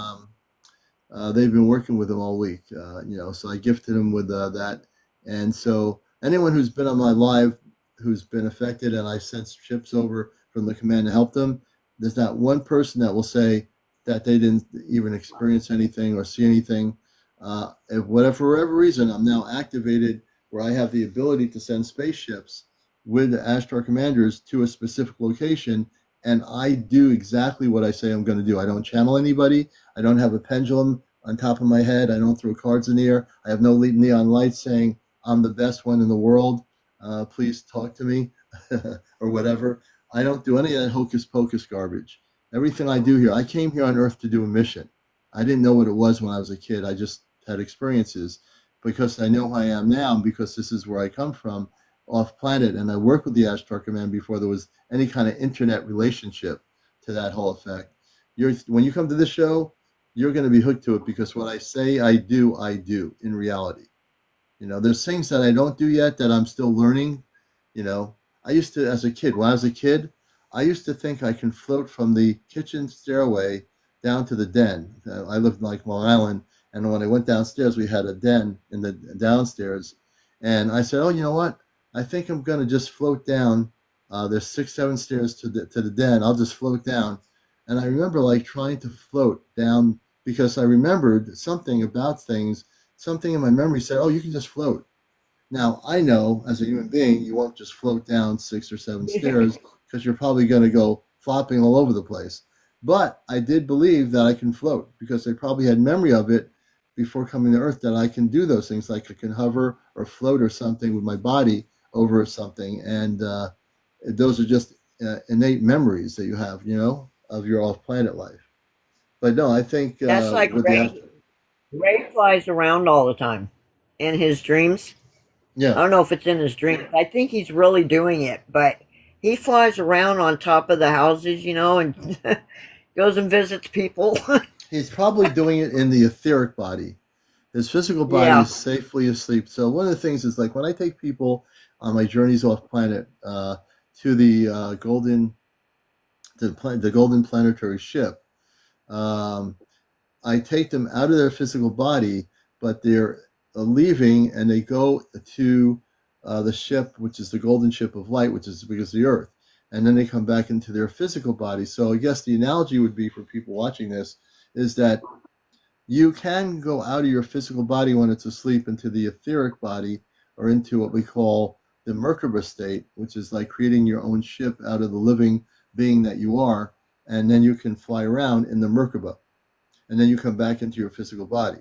they've been working with him all week. So I gifted him with that. And so anyone who's been on my live who's been affected, and I sent ships over from the command to help them, there's not one person that will say that they didn't even experience anything or see anything. For whatever reason, I'm now activated where I have the ability to send spaceships with the Ashtar Commanders to a specific location, and I do exactly what I say I'm going to do. I don't channel anybody. I don't have a pendulum on top of my head. I don't throw cards in the air. I have no neon lights saying I'm the best one in the world. Please talk to me or whatever. I don't do any of that hocus pocus garbage. Everything I do here, I came here on Earth to do a mission. I didn't know what it was when I was a kid. I just had experiences because I know who I am now, and because this is where I come from, off planet, and I worked with the Ashtar Command before there was any kind of internet relationship to that whole effect. When you come to this show, you're going to be hooked to it, because what I say I do in reality. There's things that I don't do yet that I'm still learning. I used to, as a kid, when I was a kid, I used to think I can float from the kitchen stairway down to the den. I lived in Long Island, and when I went downstairs, we had a den in the downstairs. And I said, oh, you know what? I think I'm going to just float down. There's 6, 7 stairs to the den. I'll just float down. And I remember trying to float down, because I remembered something about things. Something in my memory said, oh, you can just float. Now, I know as a human being, you won't just float down 6 or 7 stairs, because you're probably going to go flopping all over the place. But I did believe that I can float, because I probably had memory of it before coming to Earth, that I can do those things, like I can hover or float or something with my body over something. And those are just innate memories that you have, of your off-planet life. But no, I think That's like with the Ray. Ray flies around all the time in his dreams. yeah, I don't know if it's in his dreams. I think he's really doing it, but he flies around on top of the houses, you know, and goes and visits people. he's probably doing it in the etheric body. His physical body Yeah. is safely asleep. So one of the things is like when I take people on my journeys off planet to the the golden planetary ship, I take them out of their physical body, but they're leaving and they go to the ship, which is the golden ship of light, which is because of the earth. And then they come back into their physical body. So I guess the analogy would be for people watching this is that you can go out of your physical body when it's asleep into the etheric body or into what we call the Merkaba state, which is like creating your own ship out of the living being that you are. And then you can fly around in the Merkaba. And then you come back into your physical body.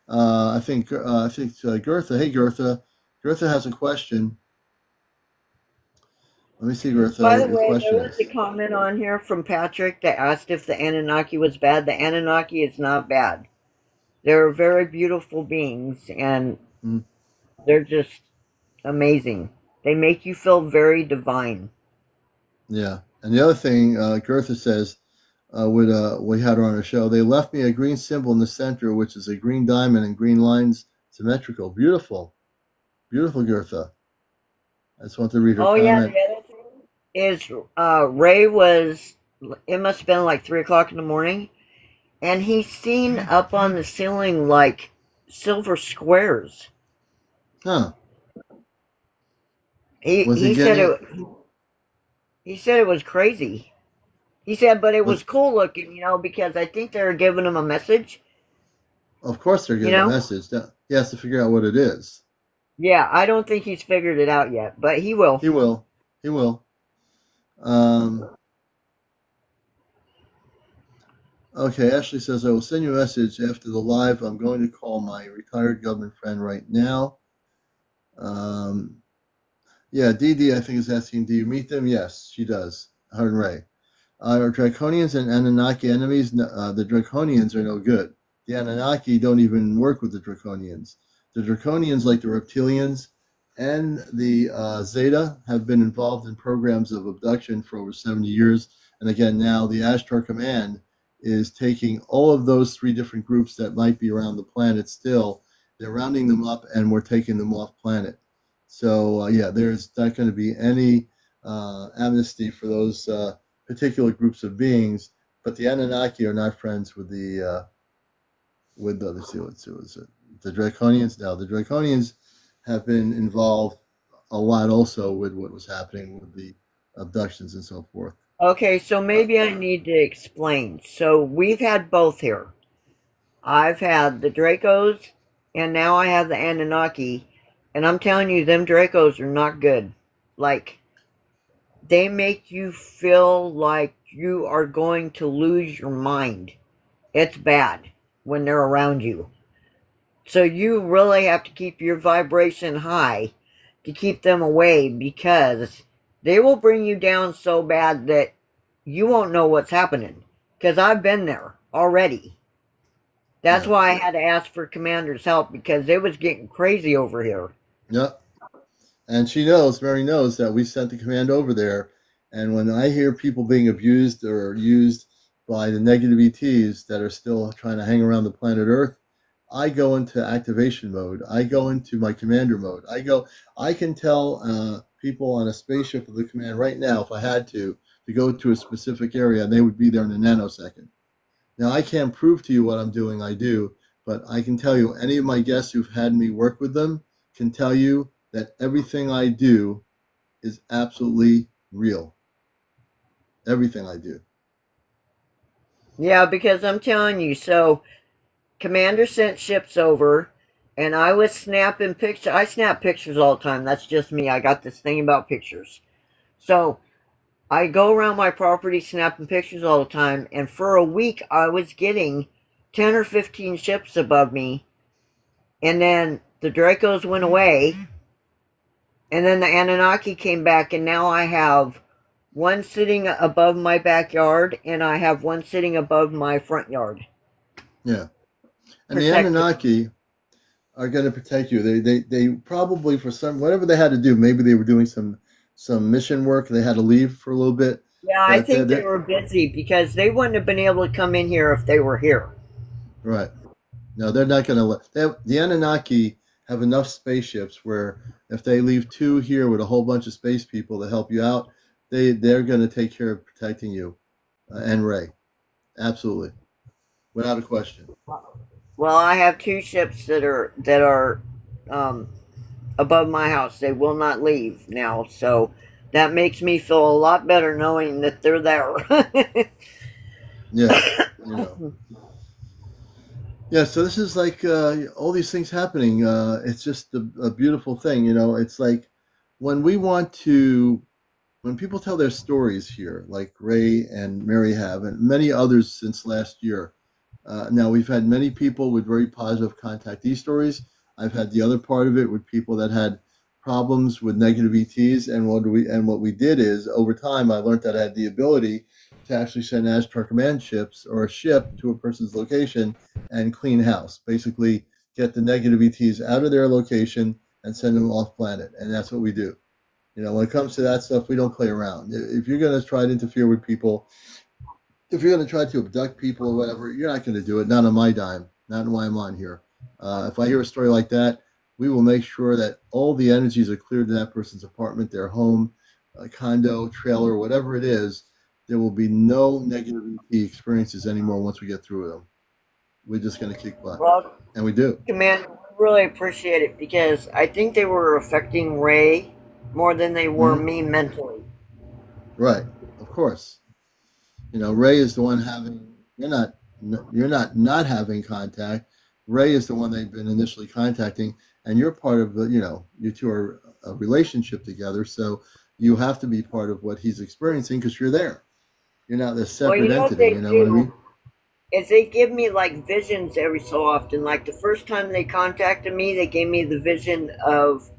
I think Gertha. Hey, Gertha. Gertha has a question. Let me see, Gertha, By the what your way, question there was a is. comment on here from Patrick that asked if the Anunnaki was bad. The Anunnaki is not bad. They're very beautiful beings, and they're just amazing. They make you feel very divine. Yeah. And the other thing, Gertha says, we had her on our show, they left me a green symbol in the center, which is a green diamond and green lines symmetrical. Beautiful. Beautiful, Gertha. I just want to read her Oh, yeah, comment. the other thing is Ray was, it must have been like 3 o'clock in the morning, and he's seen up on the ceiling like silver squares. Huh. He said it was crazy. He said, but it was cool looking, you know, because I think they were giving him a message. Of course they're giving a message. He has to figure out what it is. Yeah, I don't think he's figured it out yet, but he will. He will. He will. Okay, Ashley says, I will send you a message after the live. I'm going to call my retired government friend right now. Yeah, Dee Dee, I think, is asking, do you meet them? Yes, she does. Her and Ray. Are Draconians and Anunnaki enemies? The Draconians are no good. The Anunnaki don't even work with the Draconians. The Draconians, like the Reptilians and the Zeta, have been involved in programs of abduction for over 70 years. And again, now the Ashtar Command is taking all of those 3 different groups that might be around the planet still. They're rounding them up and we're taking them off planet. So, yeah, there's not going to be any amnesty for those particular groups of beings, but the Anunnaki are not friends with the let's see, what was it? The Draconians. Now, the Draconians have been involved a lot also with what was happening with the abductions and so forth. Okay, so maybe I need to explain. So we've had both here. I've had the Dracos, and now I have the Anunnaki, and I'm telling you, them Dracos are not good. Like, they make you feel like you are going to lose your mind. It's bad when they're around you. So you really have to keep your vibration high to keep them away, because they will bring you down so bad that you won't know what's happening. Because I've been there already. That's why I had to ask for Commander's help, because it was getting crazy over here. Yep. And Mary knows that we sent the command over there. And when I hear people being abused or used by the negative ETs that are still trying to hang around the planet Earth, I go into activation mode. I go into my commander mode. I can tell people on a spaceship of the command right now, if I had to go to a specific area, and they would be there in a nanosecond. Now, I can't prove to you what I'm doing, I do, but I can tell you, any of my guests who've had me work with them can tell you that everything I do is absolutely real. Everything I do. Yeah, because I'm telling you, so Commander sent ships over, and I was snapping pictures. I snap pictures all the time. That's just me. I got this thing about pictures. So I go around my property snapping pictures all the time, and for a week I was getting 10 or 15 ships above me, and then the Dracos went away, and then the Anunnaki came back, and now I have one sitting above my backyard, and I have one sitting above my front yard. Yeah. And the Protected. Anunnaki are going to protect you. They probably, for some, whatever they had to do, maybe they were doing some mission work. They had to leave for a little bit. Yeah, I think they were busy because they wouldn't have been able to come in here if they were here. Right. No, they're not going to let. The Anunnaki have enough spaceships where if they leave 2 here with a whole bunch of space people to help you out, they're going to take care of protecting you and Ray. Absolutely, without a question. Well, I have 2 ships that are above my house. They will not leave now, so that makes me feel a lot better knowing that they're there. Yeah, you know. Yeah, so this is like all these things happening. It's just a beautiful thing, you know. It's like when people tell their stories here, like Ray and Mary have, and many others since last year. Now, we've had many people with very positive contactee stories. I've had the other part of it with people that had problems with negative ETs, and what we did is, over time, I learned that I had the ability to actually send Ashtar command ships or a ship to a person's location and clean house. Basically, get the negative ETs out of their location and send them off planet, and that's what we do. You know, when it comes to that stuff, we don't play around. If you're going to try to interfere with people, if you're going to try to abduct people or whatever, you're not going to do it. Not on my dime. Not why I'm on here. If I hear a story like that, we will make sure that all the energies are cleared to that person's apartment, their home, condo, trailer, whatever it is. There will be no negative ET experiences anymore once we get through with them. We're just going to kick butt. Well, and we do. Command, I really appreciate it because I think they were affecting Ray more than they were me mentally. Right. Of course. You know, Ray is the one having, you're not having contact. Ray is the one they've been initially contacting, and you're part of the, you know, you two are a relationship together, so you have to be part of what he's experiencing because you're there. You're not this separate entity, you know what I mean? Is they give me like visions every so often. Like the first time they contacted me, they gave me the vision of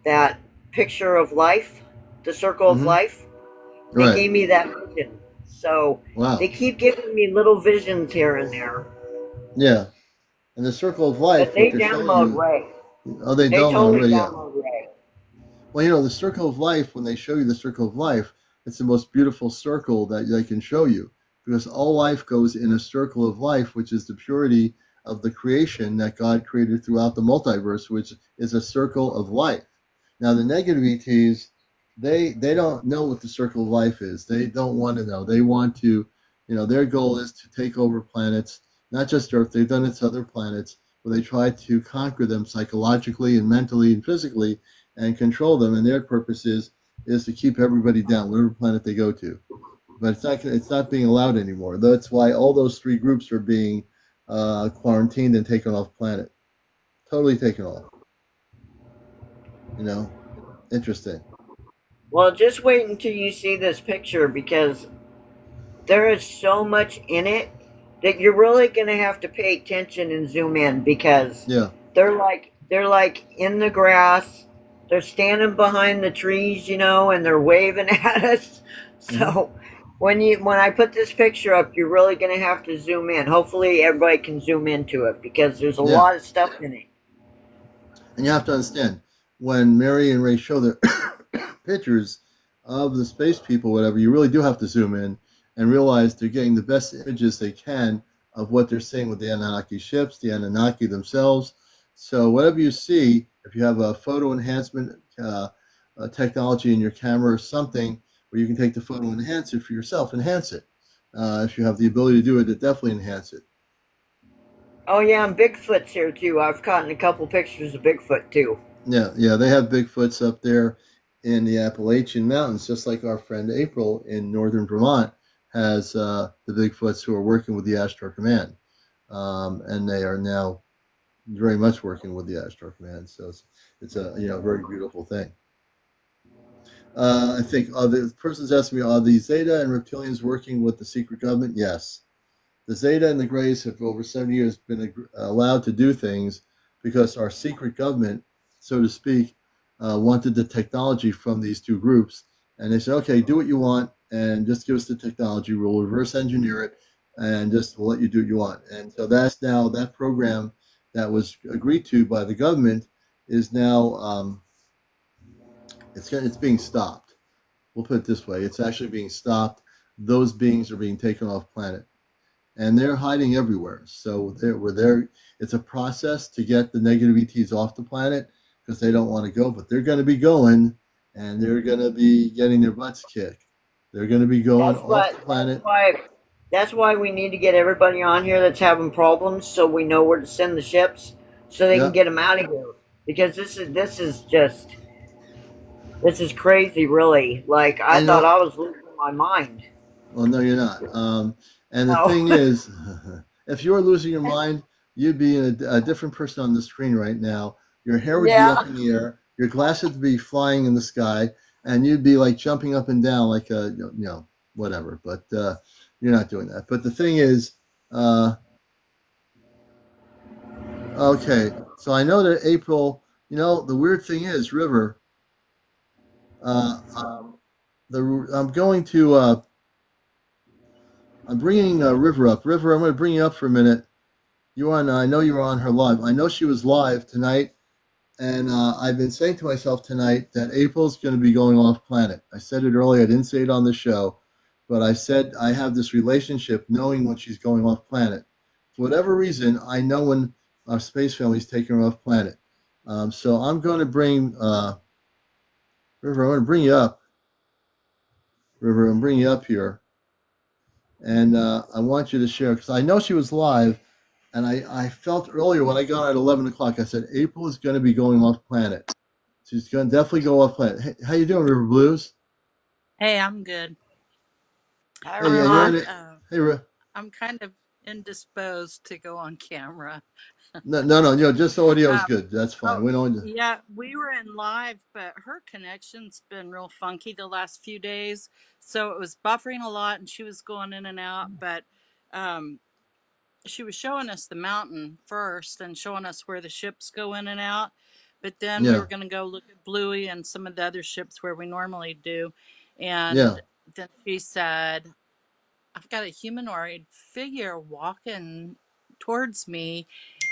that picture of life, the circle of life. They gave me that vision. So they keep giving me little visions here and there. Yeah. And the circle of life. But they download Ray. Oh, they download Ray, download Ray. Well, you know, the circle of life, when they show you the circle of life, it's the most beautiful circle that they can show you. Because all life goes in a circle of life, which is the purity of the creation that God created throughout the multiverse, which is a circle of life. Now, the negative ETs, they don't know what the circle of life is. They don't want to know. They want to, you know, their goal is to take over planets, not just Earth. They've done it to other planets where they try to conquer them psychologically and mentally and physically and control them. And their purpose is to keep everybody down, whatever planet they go to. But it's not being allowed anymore. That's why all those 3 groups are being quarantined and taken off planet. Totally taken off. You know, interesting. Well, just wait until you see this picture because there is so much in it that you're really going to have to pay attention and zoom in because they're like in the grass. They're standing behind the trees, you know, and they're waving at us. So when I put this picture up, you're really going to have to zoom in. Hopefully everybody can zoom into it because there's a lot of stuff in it. And you have to understand, when Mary and Ray show their pictures of the space people, whatever, you really do have to zoom in and realize they're getting the best images they can of what they're seeing with the Anunnaki ships, the Anunnaki themselves. So whatever you see, if you have a photo enhancement technology in your camera or something, where you can take the photo and enhance it for yourself, enhance it. If you have the ability to do it, definitely enhance it. Oh yeah, and Bigfoot's here too. I've gotten a couple pictures of Bigfoot too. Yeah, they have Bigfoots up there in the Appalachian Mountains, just like our friend April in northern Vermont has the Bigfoots who are working with the Ashtar Command. And they are now very much working with the Ashtar Command. So it's a very beautiful thing. I think the person's asking me, are the Zeta and reptilians working with the secret government? Yes. The Zeta and the Greys have over 70 years been allowed to do things because our secret government, so to speak, wanted the technology from these 2 groups, And they said, okay, do what you want and just give us the technology. We'll reverse engineer it and just we'll let you do what you want. And so that's now that program that was agreed to by the government is now it's being stopped. We'll put it this way: it's actually being stopped. Those beings are being taken off planet, and they're hiding everywhere. So we're there. It's a process to get the negative ETs off the planet because they don't want to go, but they're going to be going, and they're going to be getting their butts kicked. They're going to be going off the planet. That's why we need to get everybody on here that's having problems, so we know where to send the ships, so they can get them out of here. Because this is crazy, really. Like I thought I was losing my mind. Well, no, you're not. And the thing is, if you were losing your mind, you'd be a different person on the screen right now. Your hair would be up in the air. Your glasses would be flying in the sky, and you'd be like jumping up and down like a, whatever. But you're not doing that. But the thing is, okay. So I know that April. The weird thing is, River. I'm going to. I'm bringing River up. River, I'm going to bring you up for a minute. I know you were on her live. I know she was live tonight, and I've been saying to myself tonight that April's going to be going off planet. I said it earlier. I didn't say it on the show, but I said I have this relationship knowing when she's going off planet. For whatever reason, I know when our space family's taking her off planet. So I'm going to bring River. I'm going to bring you up. River, I'm bringing you up here. And I want you to share, because I know she was live, and I felt earlier when I got at 11 o'clock, I said, April is going to be going off planet. She's going to definitely go off planet. Hey, how you doing, River Blues? Hey, I'm good. Hey, I'm kind of indisposed to go on camera. No, just the audio is good. That's fine. Yeah, we were in live, but her connection's been real funky the last few days. So it was buffering a lot and she was going in and out, but she was showing us the mountain first and showing us where the ships go in and out. But then we were going to go look at Bluey and some of the other ships where we normally do. And then she said, I've got a humanoid figure walking towards me.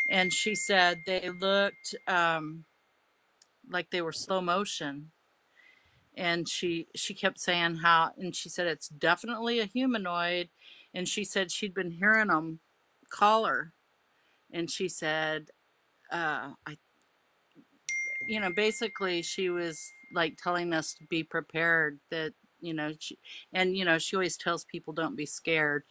And she said they looked like they were slow motion. And she kept saying and she said it's definitely a humanoid. And she said she'd been hearing them call her. And she said, basically she was like telling us to be prepared that, she always tells people don't be scared.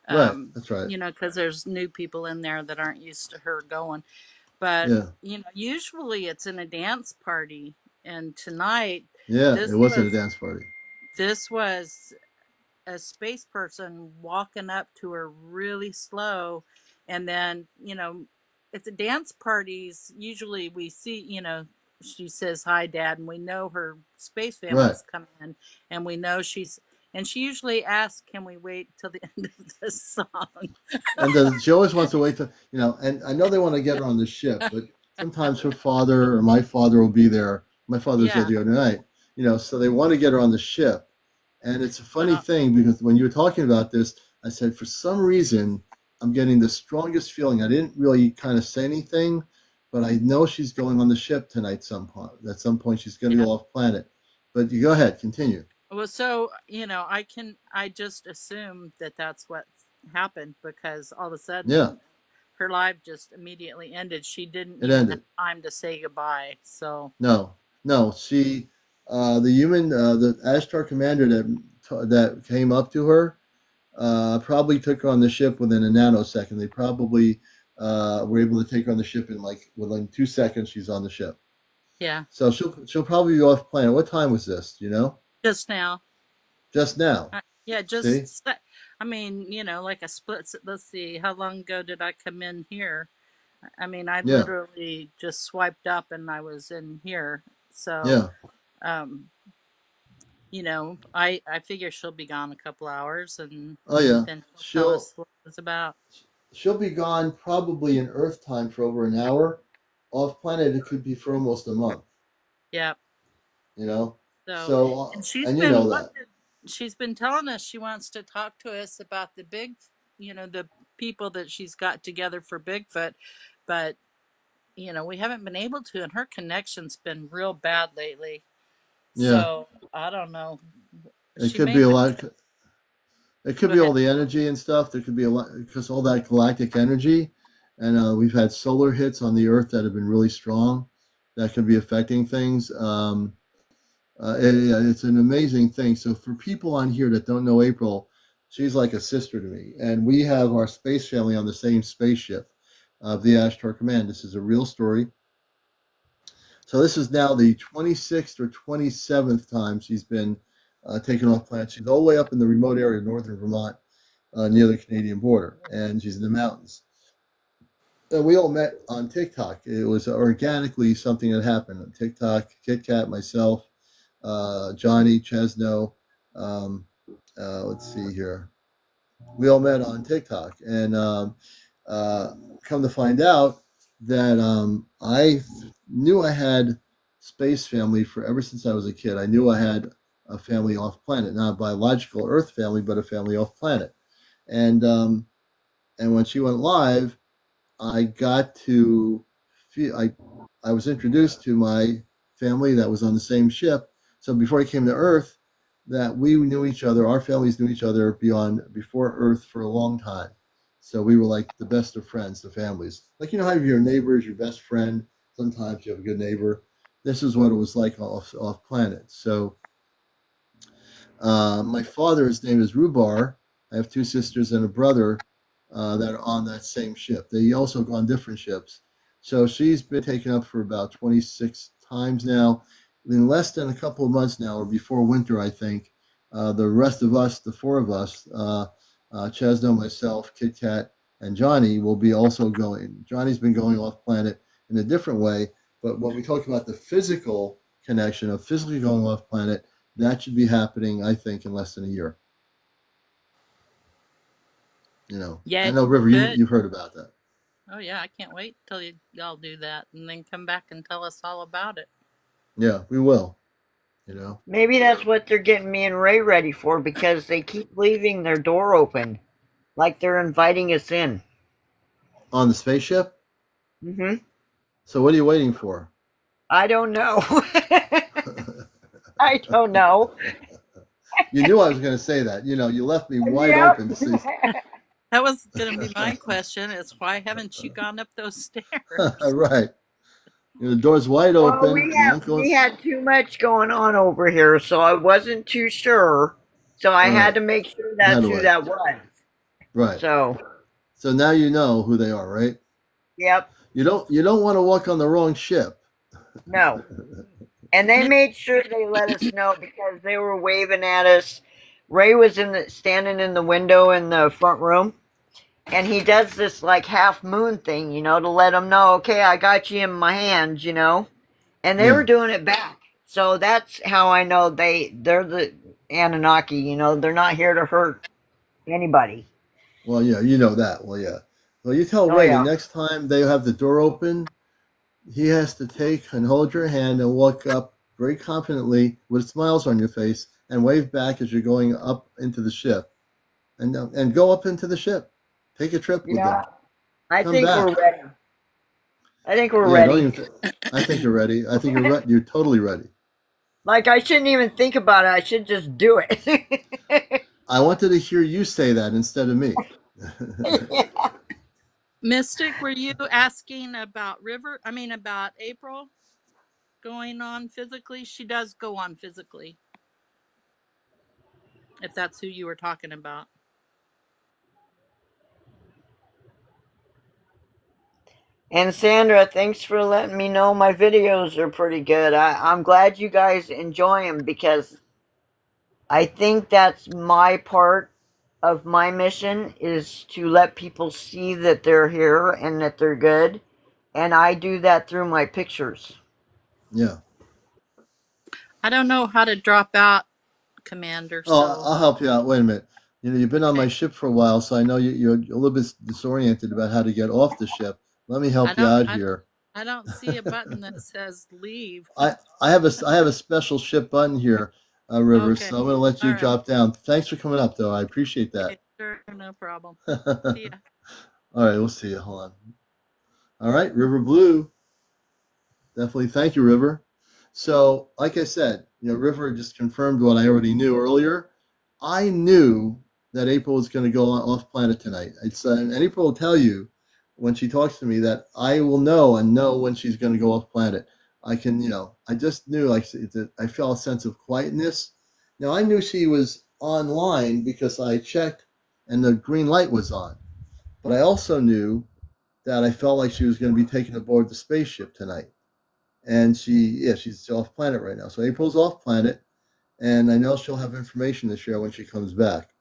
Right, that's right. Because there's new people in there that aren't used to her going. But, usually it's in a dance party. And tonight, it wasn't a dance party. This was a space person walking up to her really slow. And then, at the dance parties, usually we see, she says, hi, Dad. And we know her space family's coming in. And we know she usually asks, can we wait till the end of the song? And she always wants to wait till, and I know they want to get her on the ship, but sometimes her father or my father will be there. My father was there the other night, so they want to get her on the ship. And it's a funny thing because when you were talking about this, I said, for some reason, I'm getting the strongest feeling. I didn't really kind of say anything, but I know she's going on the ship tonight at some point she's going to go off planet. But you go ahead, continue. Well, so, I just assume that that's what happened because all of a sudden her live just immediately ended. She didn't even have time to say goodbye. So no, she, the human, the Ashtar commander that came up to her, probably took her on the ship within a nanosecond. They probably were able to take her on the ship in within 2 seconds. She's on the ship. Yeah. So she'll probably be off planet. What time was this? Just now. Just now. Yeah, just. I mean, like a split. Let's see. How long ago did I come in here? I mean, I literally just swiped up and I was in here. So. I figure she'll be gone a couple hours and then she'll tell us what it's about. She'll be gone probably in Earth time for over an hour. Off planet, it could be for almost a month. Yep. So So, So, and she's and you been know that. wanting, she's been telling us she wants to talk to us about the big, the people that she's got together for Bigfoot, but we haven't been able to, and her connection's been real bad lately. Yeah, So I don't know. it She could may be a have. lot. It could Go be ahead. all the energy and stuff. There could be a lot because all that galactic energy, and we've had solar hits on the Earth that have been really strong. That could be affecting things. It's an amazing thing. So for people on here that don't know April, she's like a sister to me, and we have our space family on the same spaceship of the Ashtar Command. This is a real story. So this is now the 26th or 27th time she's been taken off planet. She's all the way up in the remote area of northern Vermont, near the Canadian border, and she's in the mountains. And we all met on TikTok. It was organically something that happened on TikTok. Kit Kat, myself, Johnny, Chesno. Let's see here. We all met on TikTok, and come to find out that I knew I had space family for ever since I was a kid. I knew I had a family off planet, not a biological Earth family, but a family off planet. And when she went live, I got to feel I was introduced to my family that was on the same ship. So before I came to Earth, that we knew each other, our families knew each other before Earth for a long time. So we were like the best of friends, the families. Like how your neighbor is your best friend. Sometimes you have a good neighbor. This is what it was like off planet. So my father, his name is Rubar. I have two sisters and a brother that are on that same ship. They also go on different ships. So she's been taken up for about 26 times now. In less than a couple of months now, or before winter, I think, the rest of us, the four of us, Chesno, myself, Kit Kat, and Johnny, will be also going. Johnny's been going off planet in a different way. But when we talk about the physical connection of physically going off planet, that should be happening, I think, in less than a year. Yeah, I know, River, you've heard about that. Oh yeah, I can't wait till y'all do that, and then come back and tell us all about it. Yeah, we will. Maybe that's what they're getting me and Ray ready for, because they keep leaving their door open, like they're inviting us in. On the spaceship? Mm-hmm. So what are you waiting for? I don't know. I don't know. You knew I was going to say that. You left me wide open to see. That was going to be my question: is why haven't you gone up those stairs? Right. The door's wide open. Well, we had too much going on over here, so I wasn't too sure. So I had to make sure that's who that was. Right. So now you know who they are, right? Yep. You don't want to walk on the wrong ship. No. And they made sure they let us know, because they were waving at us. Ray was standing in the window in the front room, and he does this like half moon thing, to let them know, okay, I got you in my hands, and they were doing it back. So that's how I know they're the Anunnaki, they're not here to hurt anybody. Well, yeah, you know that. Well, yeah. Well, you tell Ray the next time they have the door open, he has to take and hold your hand and walk up very confidently with smiles on your face and wave back as you're going up into the ship, and go up into the ship. Take a trip with them. I think we're ready. I think we're ready. I think you're ready. I think you're totally ready. Like, I shouldn't even think about it. I should just do it. I wanted to hear you say that instead of me. Mystic, were you asking about about April going on physically? She does go on physically, if that's who you were talking about. And Sandra, thanks for letting me know my videos are pretty good. I'm glad you guys enjoy them, because I think that's my part of my mission, is to let people see that they're here and that they're good. And I do that through my pictures. Yeah. I don't know how to drop out, Commander. So. I'll help you out. Wait a minute. You've been on my ship for a while, so I know you're a little bit disoriented about how to get off the ship. Let me help you out here. I don't see a button that says leave. I have a special ship button here, River. Okay. So I'm going to let you All right. drop down. Thanks for coming up, though. I appreciate that. Okay, sure, no problem. All See ya. right, we'll see you. Hold on. All right, River Blue. Definitely, thank you, River. So, like I said, River just confirmed what I already knew earlier. I knew that April was going to go off planet tonight. And April will tell you when she talks to me that I will know when she's going to go off planet. I can, I just knew, like, I felt a sense of quietness. Now, I knew she was online because I checked and the green light was on. But I also knew that I felt like she was going to be taken aboard the spaceship tonight. And she's off planet right now. So April's off planet, and I know she'll have information to share when she comes back.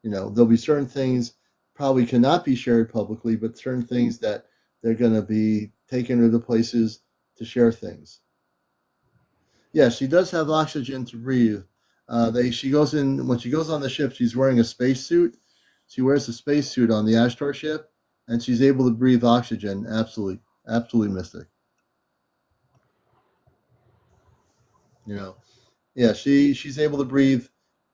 There'll be certain things probably cannot be shared publicly, but certain things that they're going to be taking her to places to share things. Yeah, she does have oxygen to breathe. She goes in when she goes on the ship. She's wearing a spacesuit. She wears a spacesuit on the Ashtar ship, and she's able to breathe oxygen. Absolutely mystic. Yeah, she's able to breathe.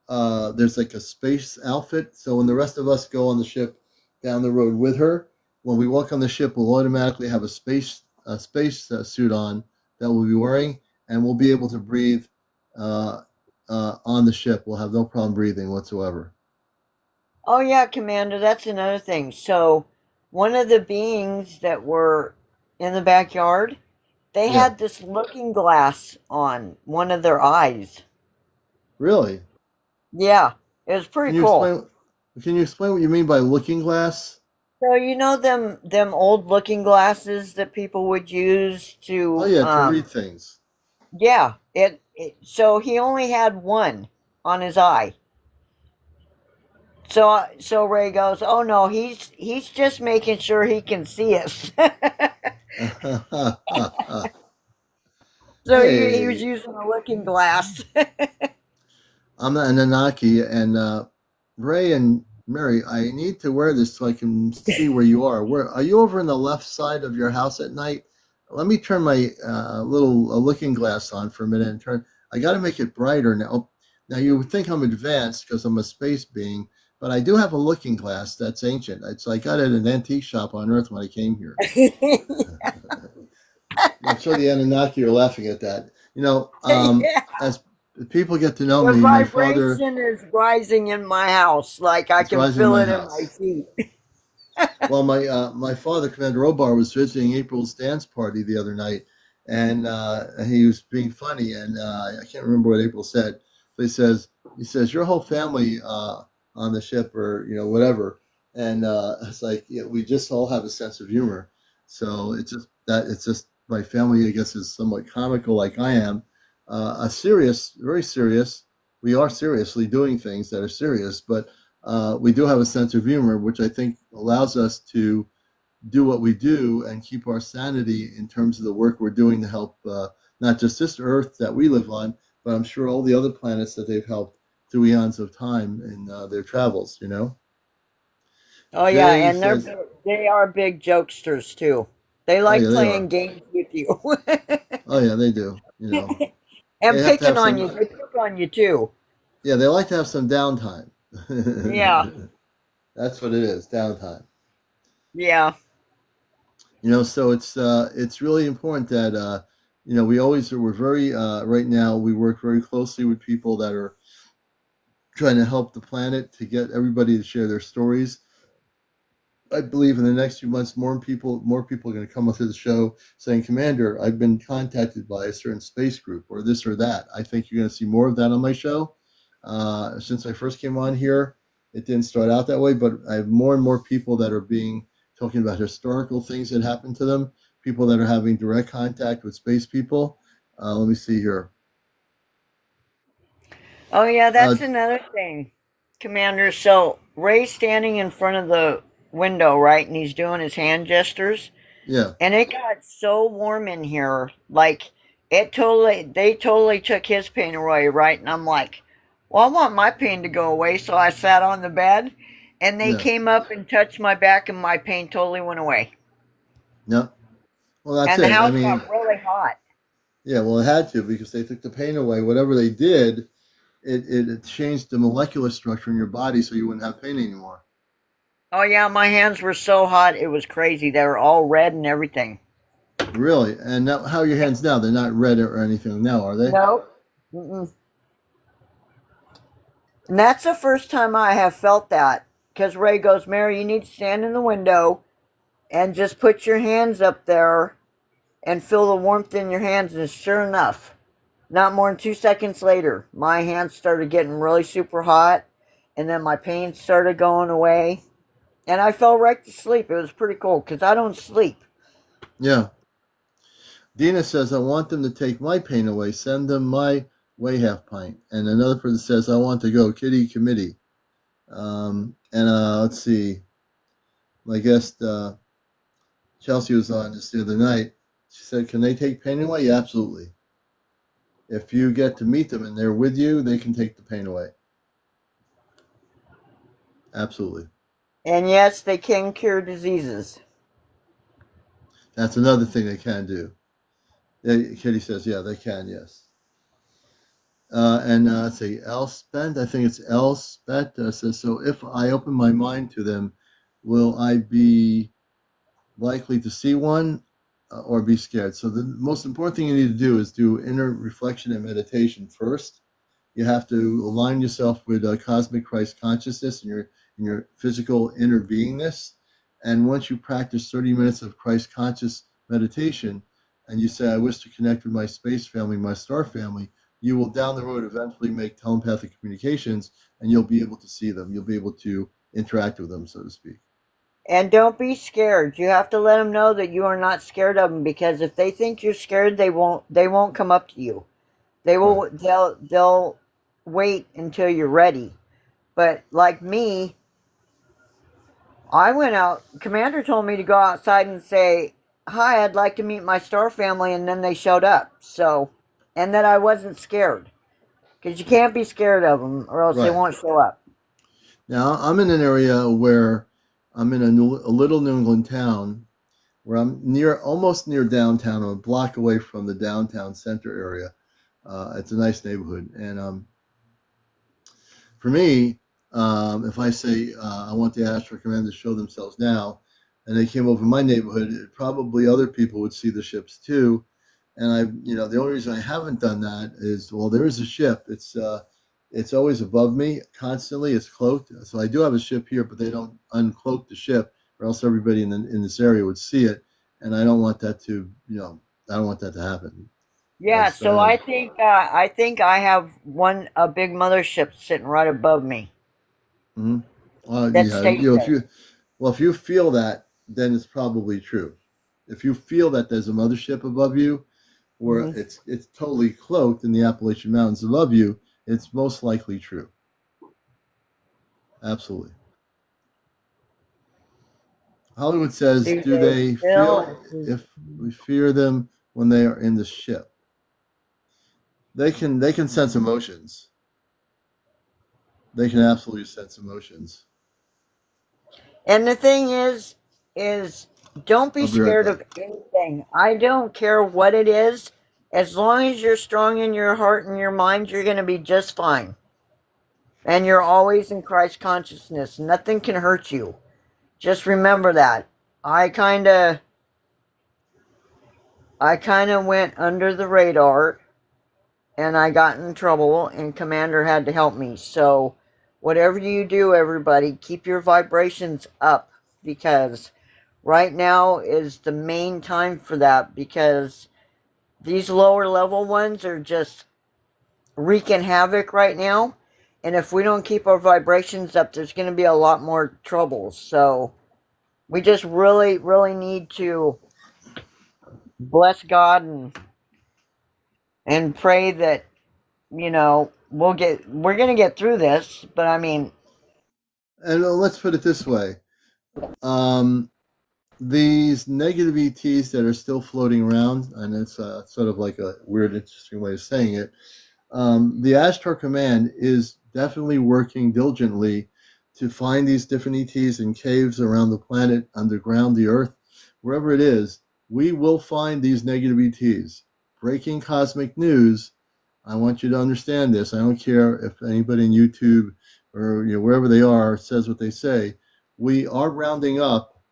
There's like a space outfit. So when the rest of us go on the ship down the road with her, when we walk on the ship, we'll automatically have a space suit on that we'll be wearing, and we'll be able to breathe on the ship. We'll have no problem breathing whatsoever. Oh yeah, Commander, that's another thing. So one of the beings that were in the backyard, they had this looking glass on one of their eyes. Really? Yeah, it was pretty cool. Can you explain what you mean by looking glass? So you know them old looking glasses that people would use to to read things. Yeah, so he only had one on his eye. So Ray goes, "Oh no, he's just making sure he can see us." So he was using a looking glass. I'm an Anunnaki, and Ray and Mary, I need to wear this so I can see where you are. Where are you? Over in the left side of your house at night? Let me turn my little looking glass on for a minute and turn. I got to make it brighter now. Now you would think I'm advanced because I'm a space being, but I do have a looking glass that's ancient. I got it at an antique shop on Earth when I came here. I'm sure the Anunnaki are laughing at that. As people get to know me, my father... The vibration is rising in my house. Like I can feel it in my feet. Well, my father, Commander Obar, was visiting April's dance party the other night, and he was being funny, and I can't remember what April said, but he says, your whole family on the ship, or whatever, and it's like we just all have a sense of humor. So it's just my family, I guess, is somewhat comical, like I am. Very serious. We are seriously doing things that are serious, but we do have a sense of humor, which I think allows us to do what we do and keep our sanity in terms of the work we're doing to help not just this Earth that we live on, but I'm sure all the other planets that they've helped through eons of time in their travels, Oh yeah, and they are big jokesters too. They like playing games with you. Oh yeah, they do. And picking on you. They pick on you too. Yeah, they like to have some downtime. Yeah. That's what it is, downtime. Yeah. So it's really important that we're very right now we work very closely with people that are trying to help the planet, to get everybody to share their stories. I believe in the next few months, more people are going to come onto the show saying, "Commander, I've been contacted by a certain space group," or this or that. I think you're going to see more of that on my show. Since I first came on here, it didn't start out that way, but I have more and more people that are talking about historical things that happened to them, people that are having direct contact with space people. Let me see here. Oh yeah, that's another thing, Commander. So Ray's standing in front of the window, right, and he's doing his hand gestures. Yeah. And it got so warm in here, like they totally took his pain away, right? And I'm like, well, I want my pain to go away, so I sat on the bed, and they came up and touched my back, and my pain totally went away. Yeah. Well, that's And the it. I house mean, got really hot. yeah, well, it had to because they took the pain away. Whatever they did, it changed the molecular structure in your body so you wouldn't have pain anymore. Oh yeah, my hands were so hot, it was crazy. They were all red and everything. Really? And now, how are your hands now? They're not red or anything now, are they? Nope. Mm-mm. And that's the first time I have felt that. Because Ray goes, Mary, you need to stand in the window and just put your hands up there and feel the warmth in your hands. And sure enough, not more than 2 seconds later, my hands started getting really super hot. And then my pain started going away. And I fell right to sleep. It was pretty cool because I don't sleep. Yeah. Dina says, I want them to take my pain away. Send them my way half pint. And another person says, I want to go. Kitty committee. Let's see. My guest, Chelsea, was on this the other night. She said, can they take pain away? Yeah, absolutely. If you get to meet them and they're with you, they can take the pain away. Absolutely. And yes, they can cure diseases. That's another thing they can do. Kitty says, yeah, they can, yes. Let's see, Elspeth, I think it's Elspeth, says, so if I open my mind to them, will I be likely to see one or be scared? So the most important thing you need to do is do inner reflection and meditation first. You have to align yourself with cosmic Christ consciousness and your physical inner beingness. And once you practice 30 minutes of Christ conscious meditation, and you say, I wish to connect with my space family, my star family, you will down the road eventually make telepathic communications, and you'll be able to see them. You'll be able to interact with them, so to speak. And don't be scared. You have to let them know that you are not scared of them, because if they think you're scared, they won't come up to you. They will. Right. They'll wait until you're ready. But like me, I went out. Commander told me to go outside and say, hi, I'd like to meet my star family, and then they showed up. So, and that I wasn't scared, because you can't be scared of them, or else they won't show up. Now, I'm in an area where I'm in a little New England town where I'm almost near downtown. I'm a block away from the downtown center area. It's a nice neighborhood. And for me, if I say I want the Astro Command to show themselves now, and they came over my neighborhood, probably other people would see the ships too. And the only reason I haven't done that is, well, there is a ship. It's always above me constantly. It's cloaked. So I do have a ship here, but they don't uncloak the ship, or else everybody in this area would see it. And I don't want that to, I don't want that to happen. Yeah. So I think I have a big mothership sitting right above me. Mm-hmm. If you feel that, then it's probably true. If you feel that there's a mothership above you, or it's totally cloaked in the Appalachian Mountains above you, it's most likely true. Absolutely. Hollywood says, do they feel if we fear them when they are in the ship? They can sense emotions. They can absolutely sense emotions. And the thing is don't be scared of anything. I don't care what it is. As long as you're strong in your heart and your mind, you're going to be just fine. And you're always in Christ consciousness. Nothing can hurt you. Just remember that. I kind of went under the radar, and I got in trouble, and Commander had to help me. So whatever you do, everybody, keep your vibrations up, because right now is the main time for that, because these lower level ones are just wreaking havoc right now. And if we don't keep our vibrations up, there's going to be a lot more trouble. So we just really, really need to bless God and pray that, we're going to get through this. But I mean, and let's put it this way. These negative ETs that are still floating around, and it's sort of like a weird, interesting way of saying it. The Astro Command is definitely working diligently to find these different ETs in caves around the planet, underground, the Earth, wherever it is. we will find these negative ETs. Breaking cosmic news. I want you to understand this. I don't care if anybody on YouTube or wherever they are says what they say. We are rounding up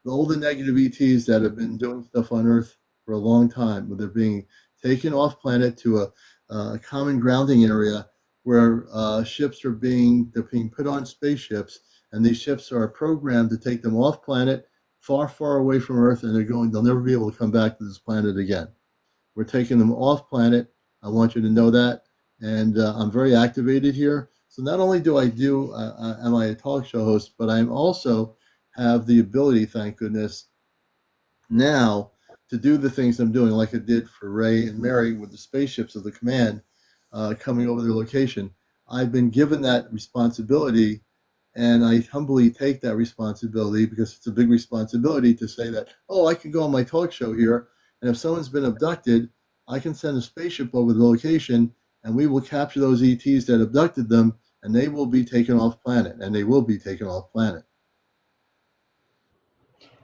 all the negative ETs that have been doing stuff on Earth for a long time, where they're being taken off planet to a common grounding area where ships are being put on spaceships, and these ships are programmed to take them off planet, far, far away from Earth, and they'll never be able to come back to this planet again. We're taking them off planet. I want you to know that, and I'm very activated here. So not only am I a talk show host, but I'm also have the ability, thank goodness, now to do the things I'm doing, like I did for Ray and Mary with the spaceships of the command coming over their location. I've been given that responsibility, and I humbly take that responsibility because it's a big responsibility to say that, oh, I can go on my talk show here, and if someone's been abducted, I can send a spaceship over the location, and we will capture those ETs that abducted them, and they will be taken off planet, and they will be taken off planet.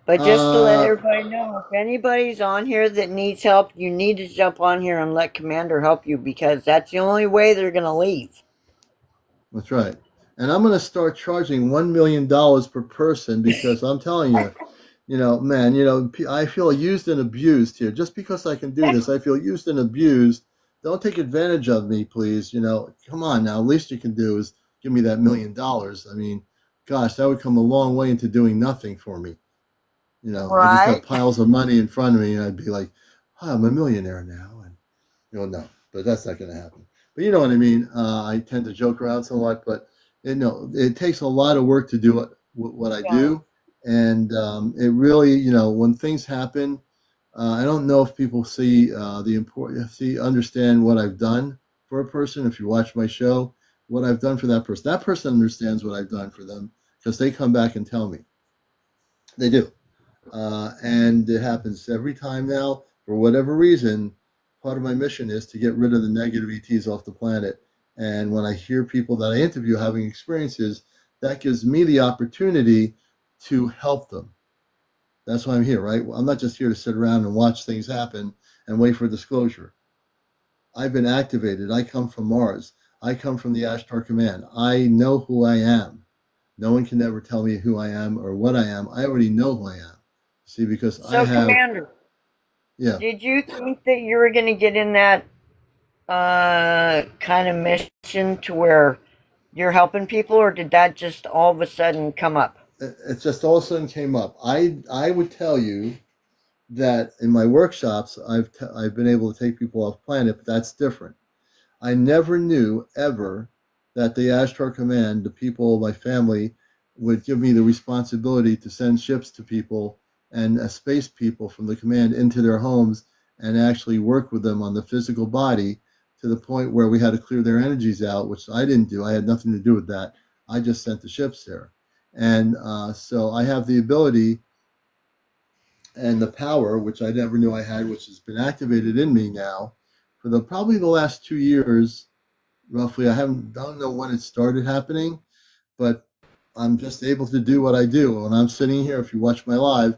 But just to let everybody know, if anybody's on here that needs help, you need to jump on here and let Commander help you, because that's the only way they're going to leave. That's right. And I'm going to start charging $1 million per person, because I'm telling you, man, I feel used and abused here. Just because I can do this, I feel used and abused. Don't take advantage of me, please. Come on now. Least you can do is give me that $1 million. I mean, gosh, that would come a long way into doing nothing for me. Right. I just have piles of money in front of me, and I'd be like, oh, I'm a millionaire now. And no, but that's not going to happen. But you know what I mean? I tend to joke around somewhat, but it takes a lot of work to do what I do. And it really, when things happen, I don't know if people see understand what I've done for a person. If you watch my show, what I've done for that person understands what I've done for them, because they come back and tell me. They do. And it happens every time now. For whatever reason, part of my mission is to get rid of the negative ETs off the planet. And when I hear people that I interview having experiences, that gives me the opportunity to help them. That's why I'm here, right? I'm not just here to sit around and watch things happen and wait for disclosure. I've been activated. I come from Mars. I come from the Ashtar Command. I know who I am. No one can ever tell me who I am or what I am. I already know who I am. See, because I have... Commander, yeah. Did you think that you were going to get in that kind of mission to where you're helping people, or did that just all of a sudden come up? It just all of a sudden came up. I would tell you that in my workshops, I've been able to take people off planet, but that's different. I never knew ever that the Ashtar Command, the people, my family, would give me the responsibility to send ships to people and space people from the command into their homes and actually work with them on the physical body, to the point where we had to clear their energies out, which I didn't do. I had nothing to do with that. I just sent the ships there. And so I have the ability and the power, which I never knew I had, which has been activated in me now for probably the last 2 years, roughly. I don't know when it started happening, but I'm just able to do what I do. When I'm sitting here, if you watch my live,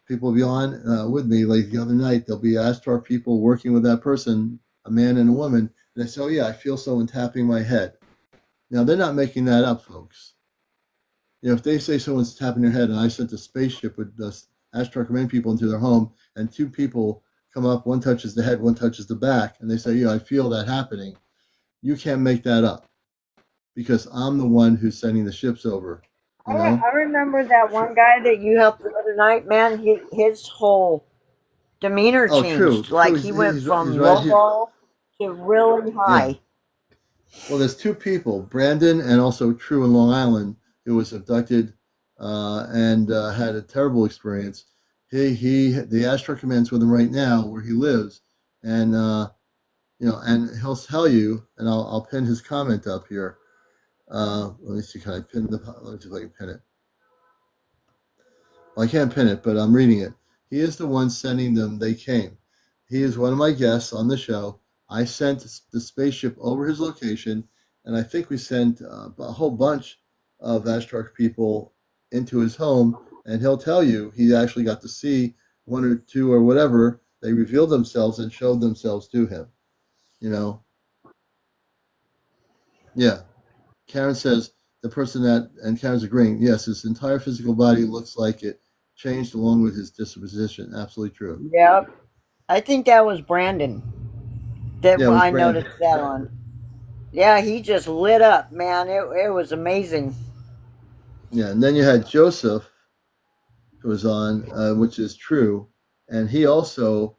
people will be on with me. Like the other night, there'll be Ashtar people working with that person, a man and a woman, and they say, oh yeah, I feel so, and tapping my head. Now, they're not making that up, folks. If they say someone's tapping their head, and I sent a spaceship with Ashtar Command people into their home, and 2 people come up, one touches the head, one touches the back, and they say, yeah, I feel that happening. You can't make that up, because I'm the one who's sending the ships over. I remember that one guy that you helped the other night, man. His whole demeanor changed. True. Like he went from low to really high. Yeah. Well, there's 2 people, Brandon and also True in Long Island, who was abducted and had a terrible experience. The Ashtar Command's with him right now, where he lives, and and he'll tell you, and I'll pin his comment up here. Let me see, can I pin let me see if I can pin it. Well, I can't pin it, but I'm reading it. He is the one sending them. They came. He is one of my guests on the show. I sent the spaceship over his location, and I think we sent a whole bunch of Ashtar people into his home, and he'll tell you he actually got to see one or two or whatever, they revealed themselves and showed themselves to him. You know? Yeah. Karen says the person that, and Karen's agreeing, yes, his entire physical body looks like it changed along with his disposition. Absolutely true. Yep. I think that was Brandon that Yeah, it was I Brandon. noticed that on. Yeah, he just lit up, man. It was amazing. Yeah, and then you had Joseph, who was on, which is true, and he also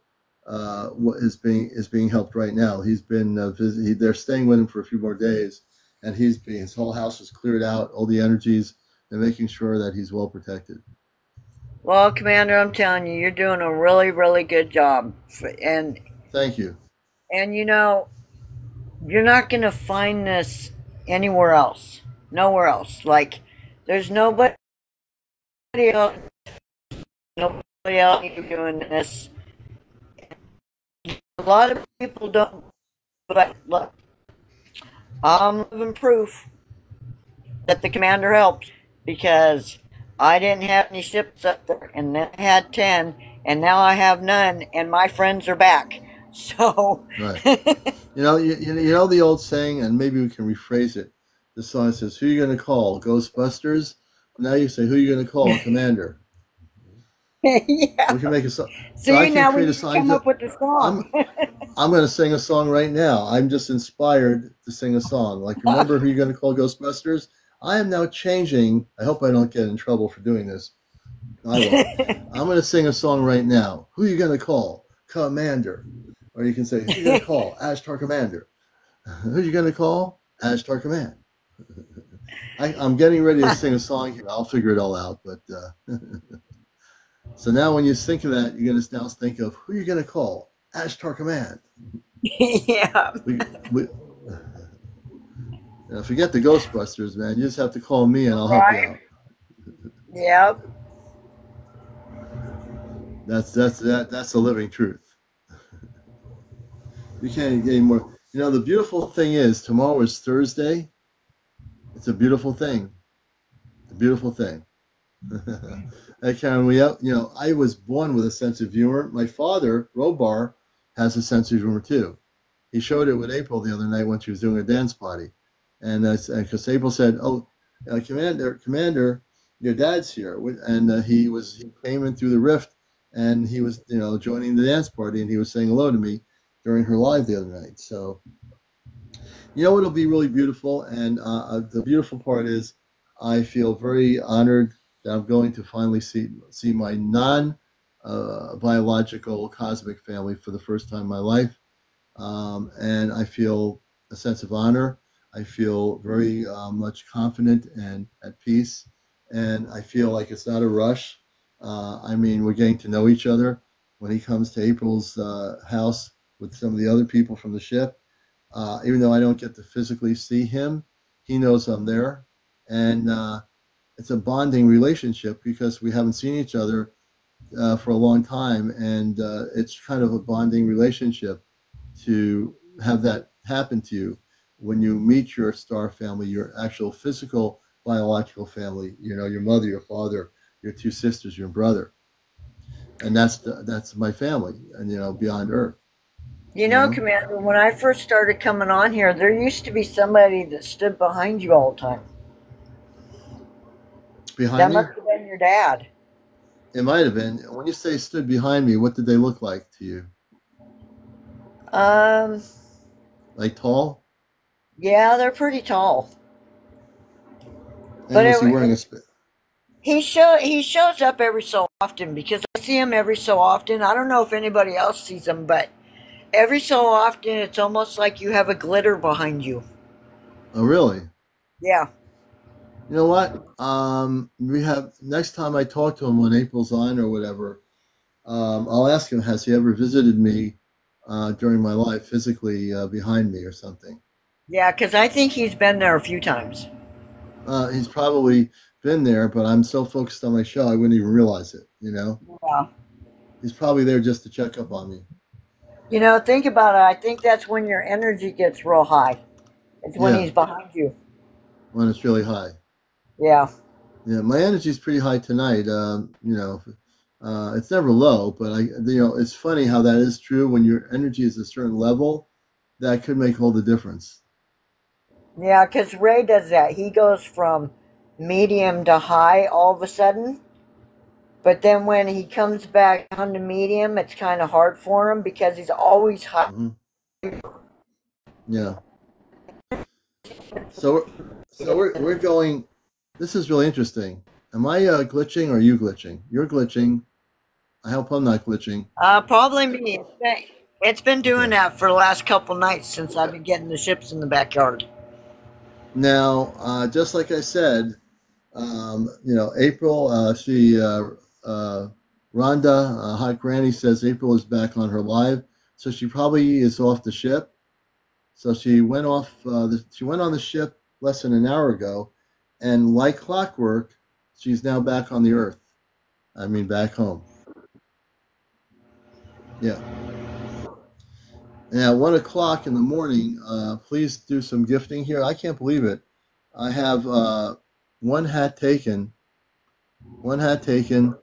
is being helped right now. He's been they're staying with him for a few more days, and his whole house is cleared out, all the energies. They're making sure that he's well protected. Well, Commander, I'm telling you, you're doing a really, really good job, and Thank you. and you know, you're not gonna find this anywhere else, nowhere else. Like, there's nobody else, nobody else doing this. A lot of people don't, but look, I'm living proof that the commander helps, because I didn't have any ships up there, and then I had 10, and now I have none, and my friends are back. So, right. you know the old saying, and maybe we can rephrase it. The song says, "Who are you going to call? Ghostbusters?" Now you say, "Who are you going to call? Commander." yeah. We can make a song. See, so now we come up with the song. I'm going to sing a song right now. I'm just inspired to sing a song. Like, remember who you're going to call Ghostbusters? I am now changing. I hope I don't get in trouble for doing this. I will. I'm going to sing a song right now. Who are you going to call? Commander. Or you can say, who are you going to call? Ashtar Commander. Who are you going to call? Ashtar Command. I'm getting ready to sing a song here. I'll figure it all out. But so now when you think of that, you're going to now think of who you're going to call. Ashtar Command. Yeah. Forget the Ghostbusters, man. You just have to call me and I'll help you out. Yep. That's the living truth. You can't get any more. You know, the beautiful thing is, tomorrow is Thursday. It's a beautiful thing. A beautiful thing. Hey, Karen, I was born with a sense of humor. My father, Robar, has a sense of humor too. He showed it with April the other night when she was doing a dance party. And because April said, "Oh, Commander, your dad's here," and he came in through the rift, and he was joining the dance party, and he was saying hello to me during her live the other night. So, it'll be really beautiful, and the beautiful part is, I feel very honored that I'm going to finally see my non-biological cosmic family for the first time in my life, and I feel a sense of honor. I feel very much confident and at peace, and I feel like it's not a rush. We're getting to know each other. When he comes to April's house with some of the other people from the ship, even though I don't get to physically see him, he knows I'm there, and it's a bonding relationship because we haven't seen each other for a long time, and it's kind of a bonding relationship to have that happen to you when you meet your star family, your actual physical biological family, your mother, your father, your two sisters, your brother. And that's my family, and beyond Earth. Commander, when I first started coming on here, there used to be somebody that stood behind you all the time. Behind that me? Must have been your dad. It might have been. When you say stood behind me, what did they look like to you? Like tall? Yeah, they're pretty tall. And was he wearing a He shows up every so often, because I see him every so often. I don't know if anybody else sees him, but every so often it's almost like you have a glitter behind you. Oh, really? Yeah. You know what? We have, next time I talk to him when April's on or whatever, I'll ask him, has he ever visited me during my life physically behind me or something? Yeah, because I think he's been there a few times. He's probably been there, but I'm so focused on my show, I wouldn't even realize it, Yeah. He's probably there just to check up on me. Think about it. I think that's when your energy gets real high. It's when he's behind you. When it's really high. Yeah. Yeah, my energy's pretty high tonight. It's never low, but it's funny how that is true. When your energy is a certain level, that could make all the difference. Yeah, because Ray does that. He goes from medium to high all of a sudden. But then when he comes back down to medium, it's kind of hard for him because he's always high. Yeah. So we're going. This is really interesting. Am I glitching or are you glitching? You're glitching. I hope I'm not glitching. Probably me. It's been doing that for the last couple nights since I've been getting the ships in the backyard. Now, just like I said, April, Rhonda, Hot Granny says April is back on her live, so she probably is off the ship. So she went off. She went on the ship less than an hour ago, and like clockwork, she's now back on the Earth. I mean, back home. Yeah. And at 1 o'clock in the morning, please do some gifting here. I can't believe it. I have one hat taken. One hat taken.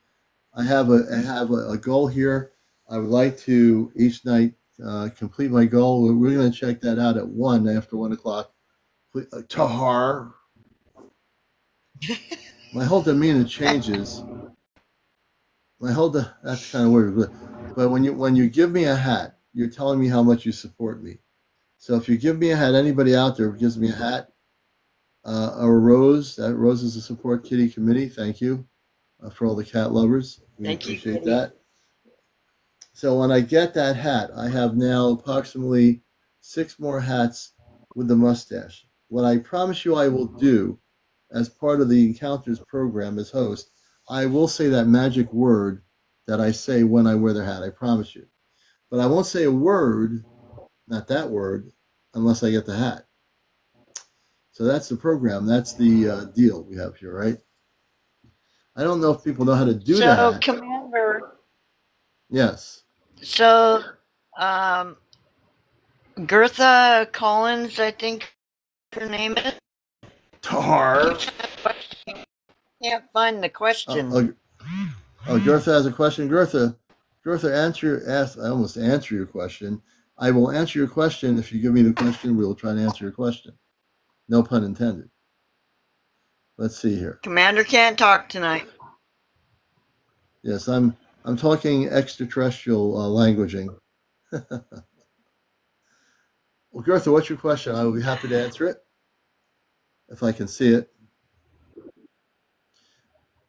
I have a goal here. I would like to each night complete my goal. We're going to check that out at 1 after 1 o'clock. Tahar. My whole demeanor changes. That's kind of weird. But when you give me a hat, you're telling me how much you support me. So if you give me a hat, anybody out there who gives me a hat or a rose, that rose is a support kitty committee. Thank you for all the cat lovers. We appreciate that. So when I get that hat, I have now approximately 6 more hats with the mustache. What I promise you I will do as part of the Encounters program as host, I will say that magic word that I say when I wear the hat. I promise you. But I won't say a word, not that word, unless I get the hat. So that's the program. That's the deal we have here, right? I don't know if people know how to do that. So, Commander. Yes. So, Gertha Collins, I think her name is. Tar. Can't find the question. Gertha has a question. Gertha, I almost answer your question. I will answer your question. If you give me the question, we will try to answer your question. No pun intended. Let's see here. Commander can't talk tonight. Yes, I'm talking extraterrestrial languaging. Well, Gertha, what's your question? I will be happy to answer it if I can see it.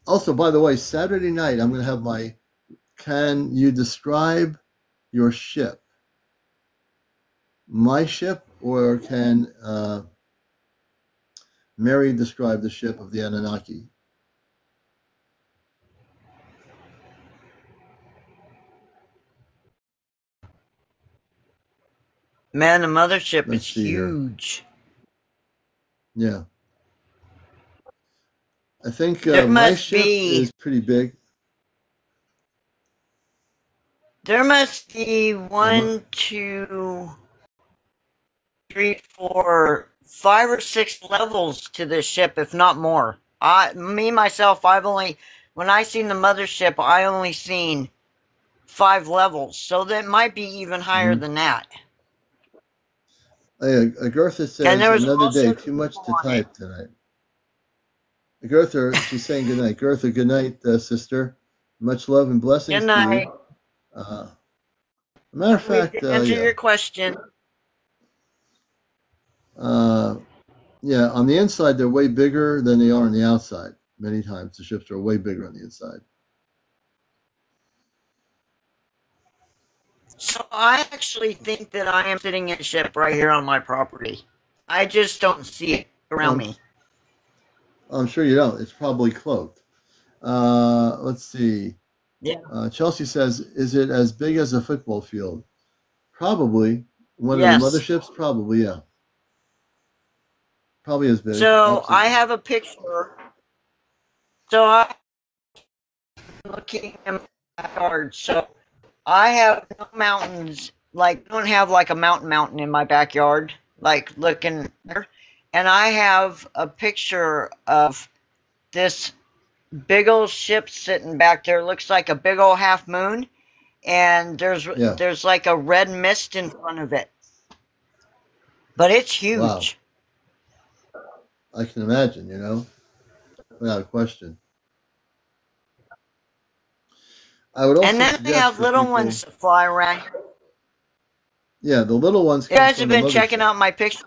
Also, by the way, Saturday night, I'm going to have my, can you describe your ship? My ship, or can Mary describe the ship of the Anunnaki? Man, the mothership is huge. Here. Yeah. I think my ship is pretty big. There must be 1, 2, 3, 4, 5 or 6 levels to this ship, if not more. Myself, when I seen the mothership, I only seen 5 levels. So that might be even higher than that. Gertha says another day, too much to type tonight. Gertha, she's saying good night. Gertha, good night, sister. Much love and blessings good night. To you. Matter of fact, answer your question. Yeah, on the inside, they're way bigger than they are on the outside. Many times the ships are way bigger on the inside. So I actually think that I am sitting in a ship right here on my property. I just don't see it around me. I'm sure you don't. It's probably cloaked. Let's see. Yeah. Chelsea says, is it as big as a football field? Probably. One of the motherships? Probably, yeah. Probably as big. So absolutely. I have a picture. So I'm looking in my backyard. So I have no mountains. Like, don't have like a mountain in my backyard. Like looking there. And I have a picture of this big old ship sitting back there. Looks like a big old half moon, and there's like a red mist in front of it, but it's huge. Wow. I can imagine, without a question. I would also and then they have little ones that fly around. Yeah, the little ones. You guys have been checking out my picture.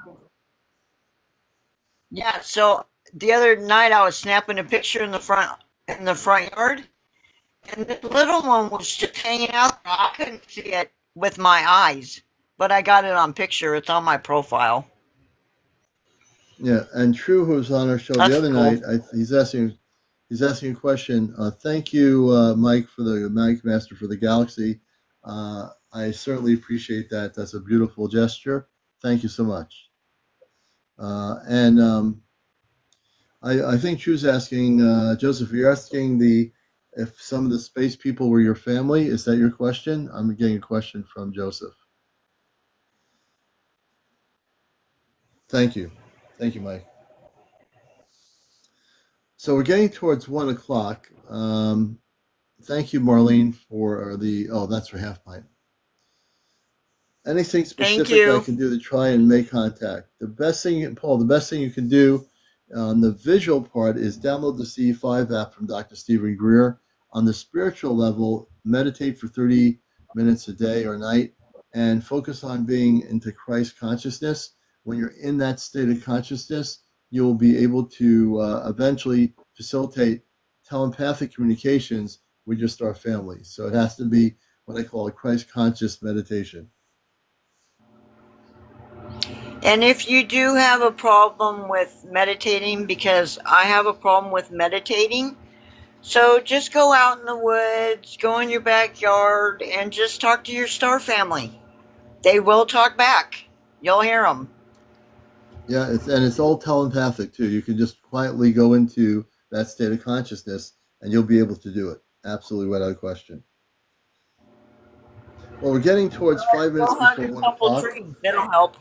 Yeah, so the other night I was snapping a picture in the front yard, and the little one was just hanging out. I couldn't see it with my eyes, but I got it on picture. It's on my profile. Yeah, and True, who was on our show the other night, he's asking a question. Thank you, Mike Master for the Galaxy. I certainly appreciate that. That's a beautiful gesture. Thank you so much. I think True's asking, Joseph, you're asking if some of the space people were your family. Is that your question? I'm getting a question from Joseph. Thank you. Thank you, Mike. So we're getting towards 1 o'clock. Thank you, Marlene, for that's for half pint. Anything specific I can do to try and make contact? The best thing you can do on the visual part is download the CE5 app from Dr. Stephen Greer. On the spiritual level, meditate for 30 minutes a day or night and focus on being into Christ consciousness. When you're in that state of consciousness, you'll be able to eventually facilitate telepathic communications with your star family. So it has to be what I call a Christ conscious meditation. And if you do have a problem with meditating, because I have a problem with meditating, so just go out in the woods, go in your backyard, and just talk to your star family. They will talk back. You'll hear them. Yeah, it's all telepathic too. You can just quietly go into that state of consciousness, and you'll be able to do it. Absolutely, without question. Well, we're getting towards 5 minutes before 1 o'clock. That'll help.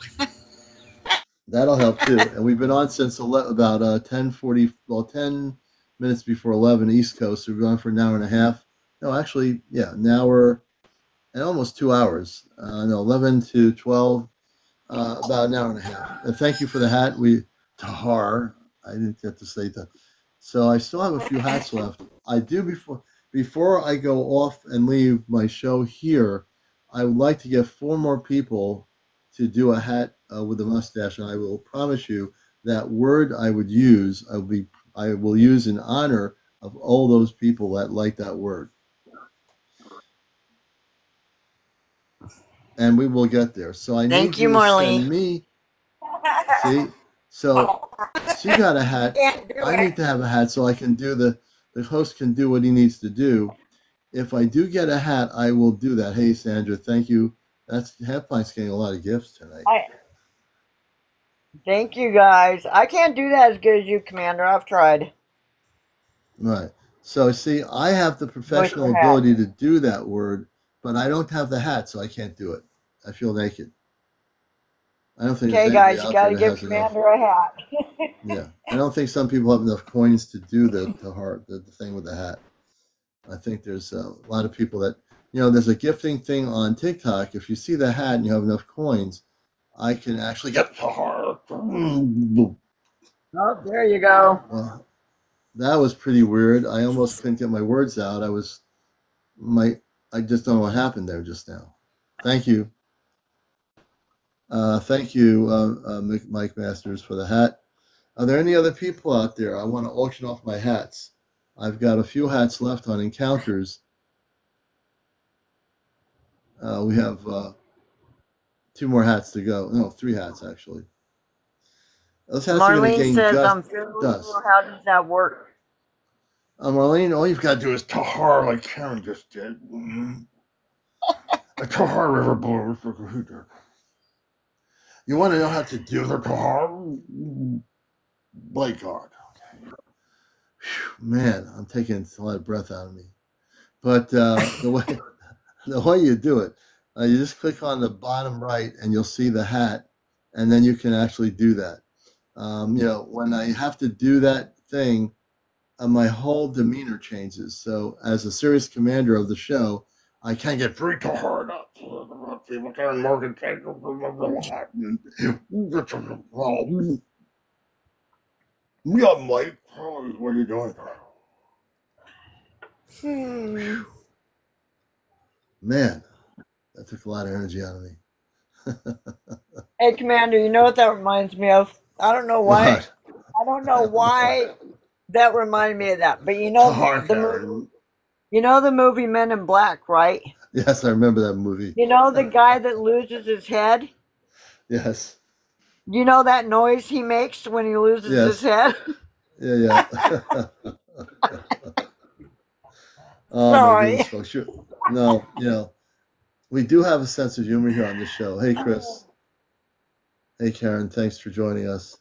That'll help too. And we've been on since about 10 minutes before 11 East Coast. So we've gone for an hour and a half. No, actually, yeah, an hour and almost 2 hours. 11 to 12, about an hour and a half. And thank you for the hat. Tahar. I didn't get to say that. So I still have a few hats left. I do before I go off and leave my show here, I would like to get 4 more people to do a hat with a mustache, and I will promise you that word I will use in honor of all those people that like that word. And we will get there. So I need you to send me. See, so you got a hat. I need to have a hat so I can do the host can do what he needs to do. If I do get a hat, I will do that. Hey, Sandra, thank you. Half Pint's getting a lot of gifts tonight. Thank you, guys. I can't do that as good as you, Commander. I've tried. Right. So, see, I have the professional ability to do that word, but I don't have the hat, so I can't do it. I feel naked. I don't think. Okay, guys, you got to give Commander a hat. Yeah. I don't think some people have enough coins to do the thing with the hat. I think there's a lot of people that, there's a gifting thing on TikTok. If you see the hat and you have enough coins, I can actually get the heart. Oh, there you go. Well, that was pretty weird. I almost couldn't get my words out. I just don't know what happened there just now. Thank you. Thank you, Mike Masters, for the hat. Are there any other people out there? I want to auction off my hats. I've got a few hats left on encounters. We have 2 more hats to go. No, 3 hats actually. Those hats Marlene says, I'm feeling dust. How does that work? Marlene, all you've got to do is Tahar like Karen just did. A Tahar river blue. You want to know how to do the Tahar? By God. Okay. Man, I'm taking a lot of breath out of me. But the way you do it, you just click on the bottom right and you'll see the hat, and then you can actually do that. When I have to do that thing, my whole demeanor changes. So as a serious commander of the show, I can't get very hard up. Yeah, Mike. What are you doing? Man, that took a lot of energy out of me. Hey, Commander, you know what that reminds me of? I don't know why. What? I don't know why that reminded me of that. But you know the movie Men in Black, right? Yes, I remember that movie. You know the guy that loses his head? Yes. You know that noise he makes when he loses his head? Yeah. Oh, Sorry. my goodness, folks. No, we do have a sense of humor here on the show. Hey, Chris. Hey, Karen. Thanks for joining us.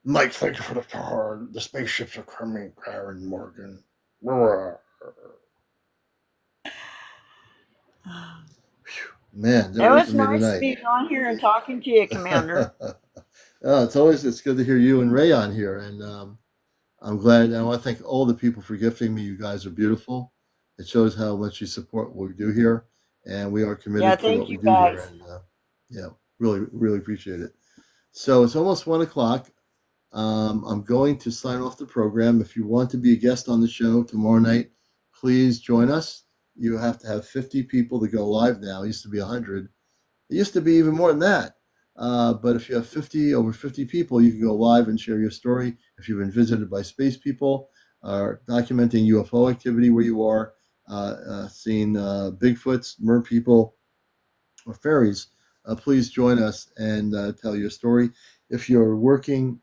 Mike, thank you for the card. The spaceships are coming, Karen Morgan. Man, it was nice being on here and talking to you, Commander. It's good to hear you and Ray on here, and I'm glad. And I want to thank all the people for gifting me. You guys are beautiful. It shows how much you support what we do here, and we are committed to what we do here. And really, really appreciate it. So it's almost 1 o'clock. I'm going to sign off the program. If you want to be a guest on the show tomorrow night, please join us. You have to have 50 people to go live now. It used to be 100. It used to be even more than that. But if you have over 50 people, you can go live and share your story. If you've been visited by space people, documenting UFO activity where you are, seeing Bigfoots, mer people, or fairies, please join us and tell your story. If you're working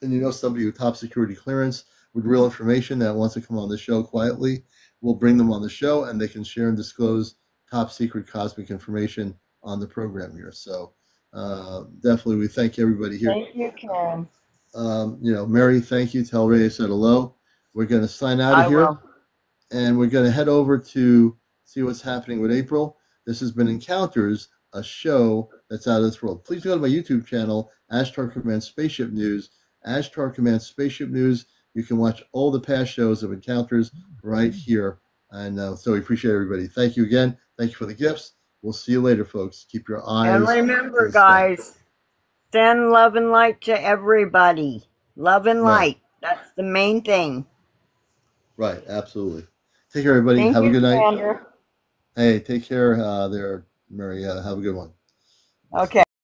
and you know somebody with top security clearance with real information that wants to come on the show quietly, we'll bring them on the show and they can share and disclose top secret cosmic information on the program here. So definitely we thank everybody here. Thank you, Karen. Mary, thank you. Tell Ray I said hello. We're going to sign out of here. Will. And we're going to head over to see what's happening with April. This has been Encounters, a show that's out of this world. Please go to my YouTube channel, Ashtar Command Spaceship News. Ashtar Command Spaceship News. You can watch all the past shows of Encounters right here. And so we appreciate everybody. Thank you again. Thank you for the gifts. We'll see you later, folks. Keep your eyes. And remember, guys, send love and light to everybody. Love and light. That's the main thing. Right. Absolutely. Take care, everybody. Have a good night. Commander. Hey, take care there, Mary. Have a good one. Okay.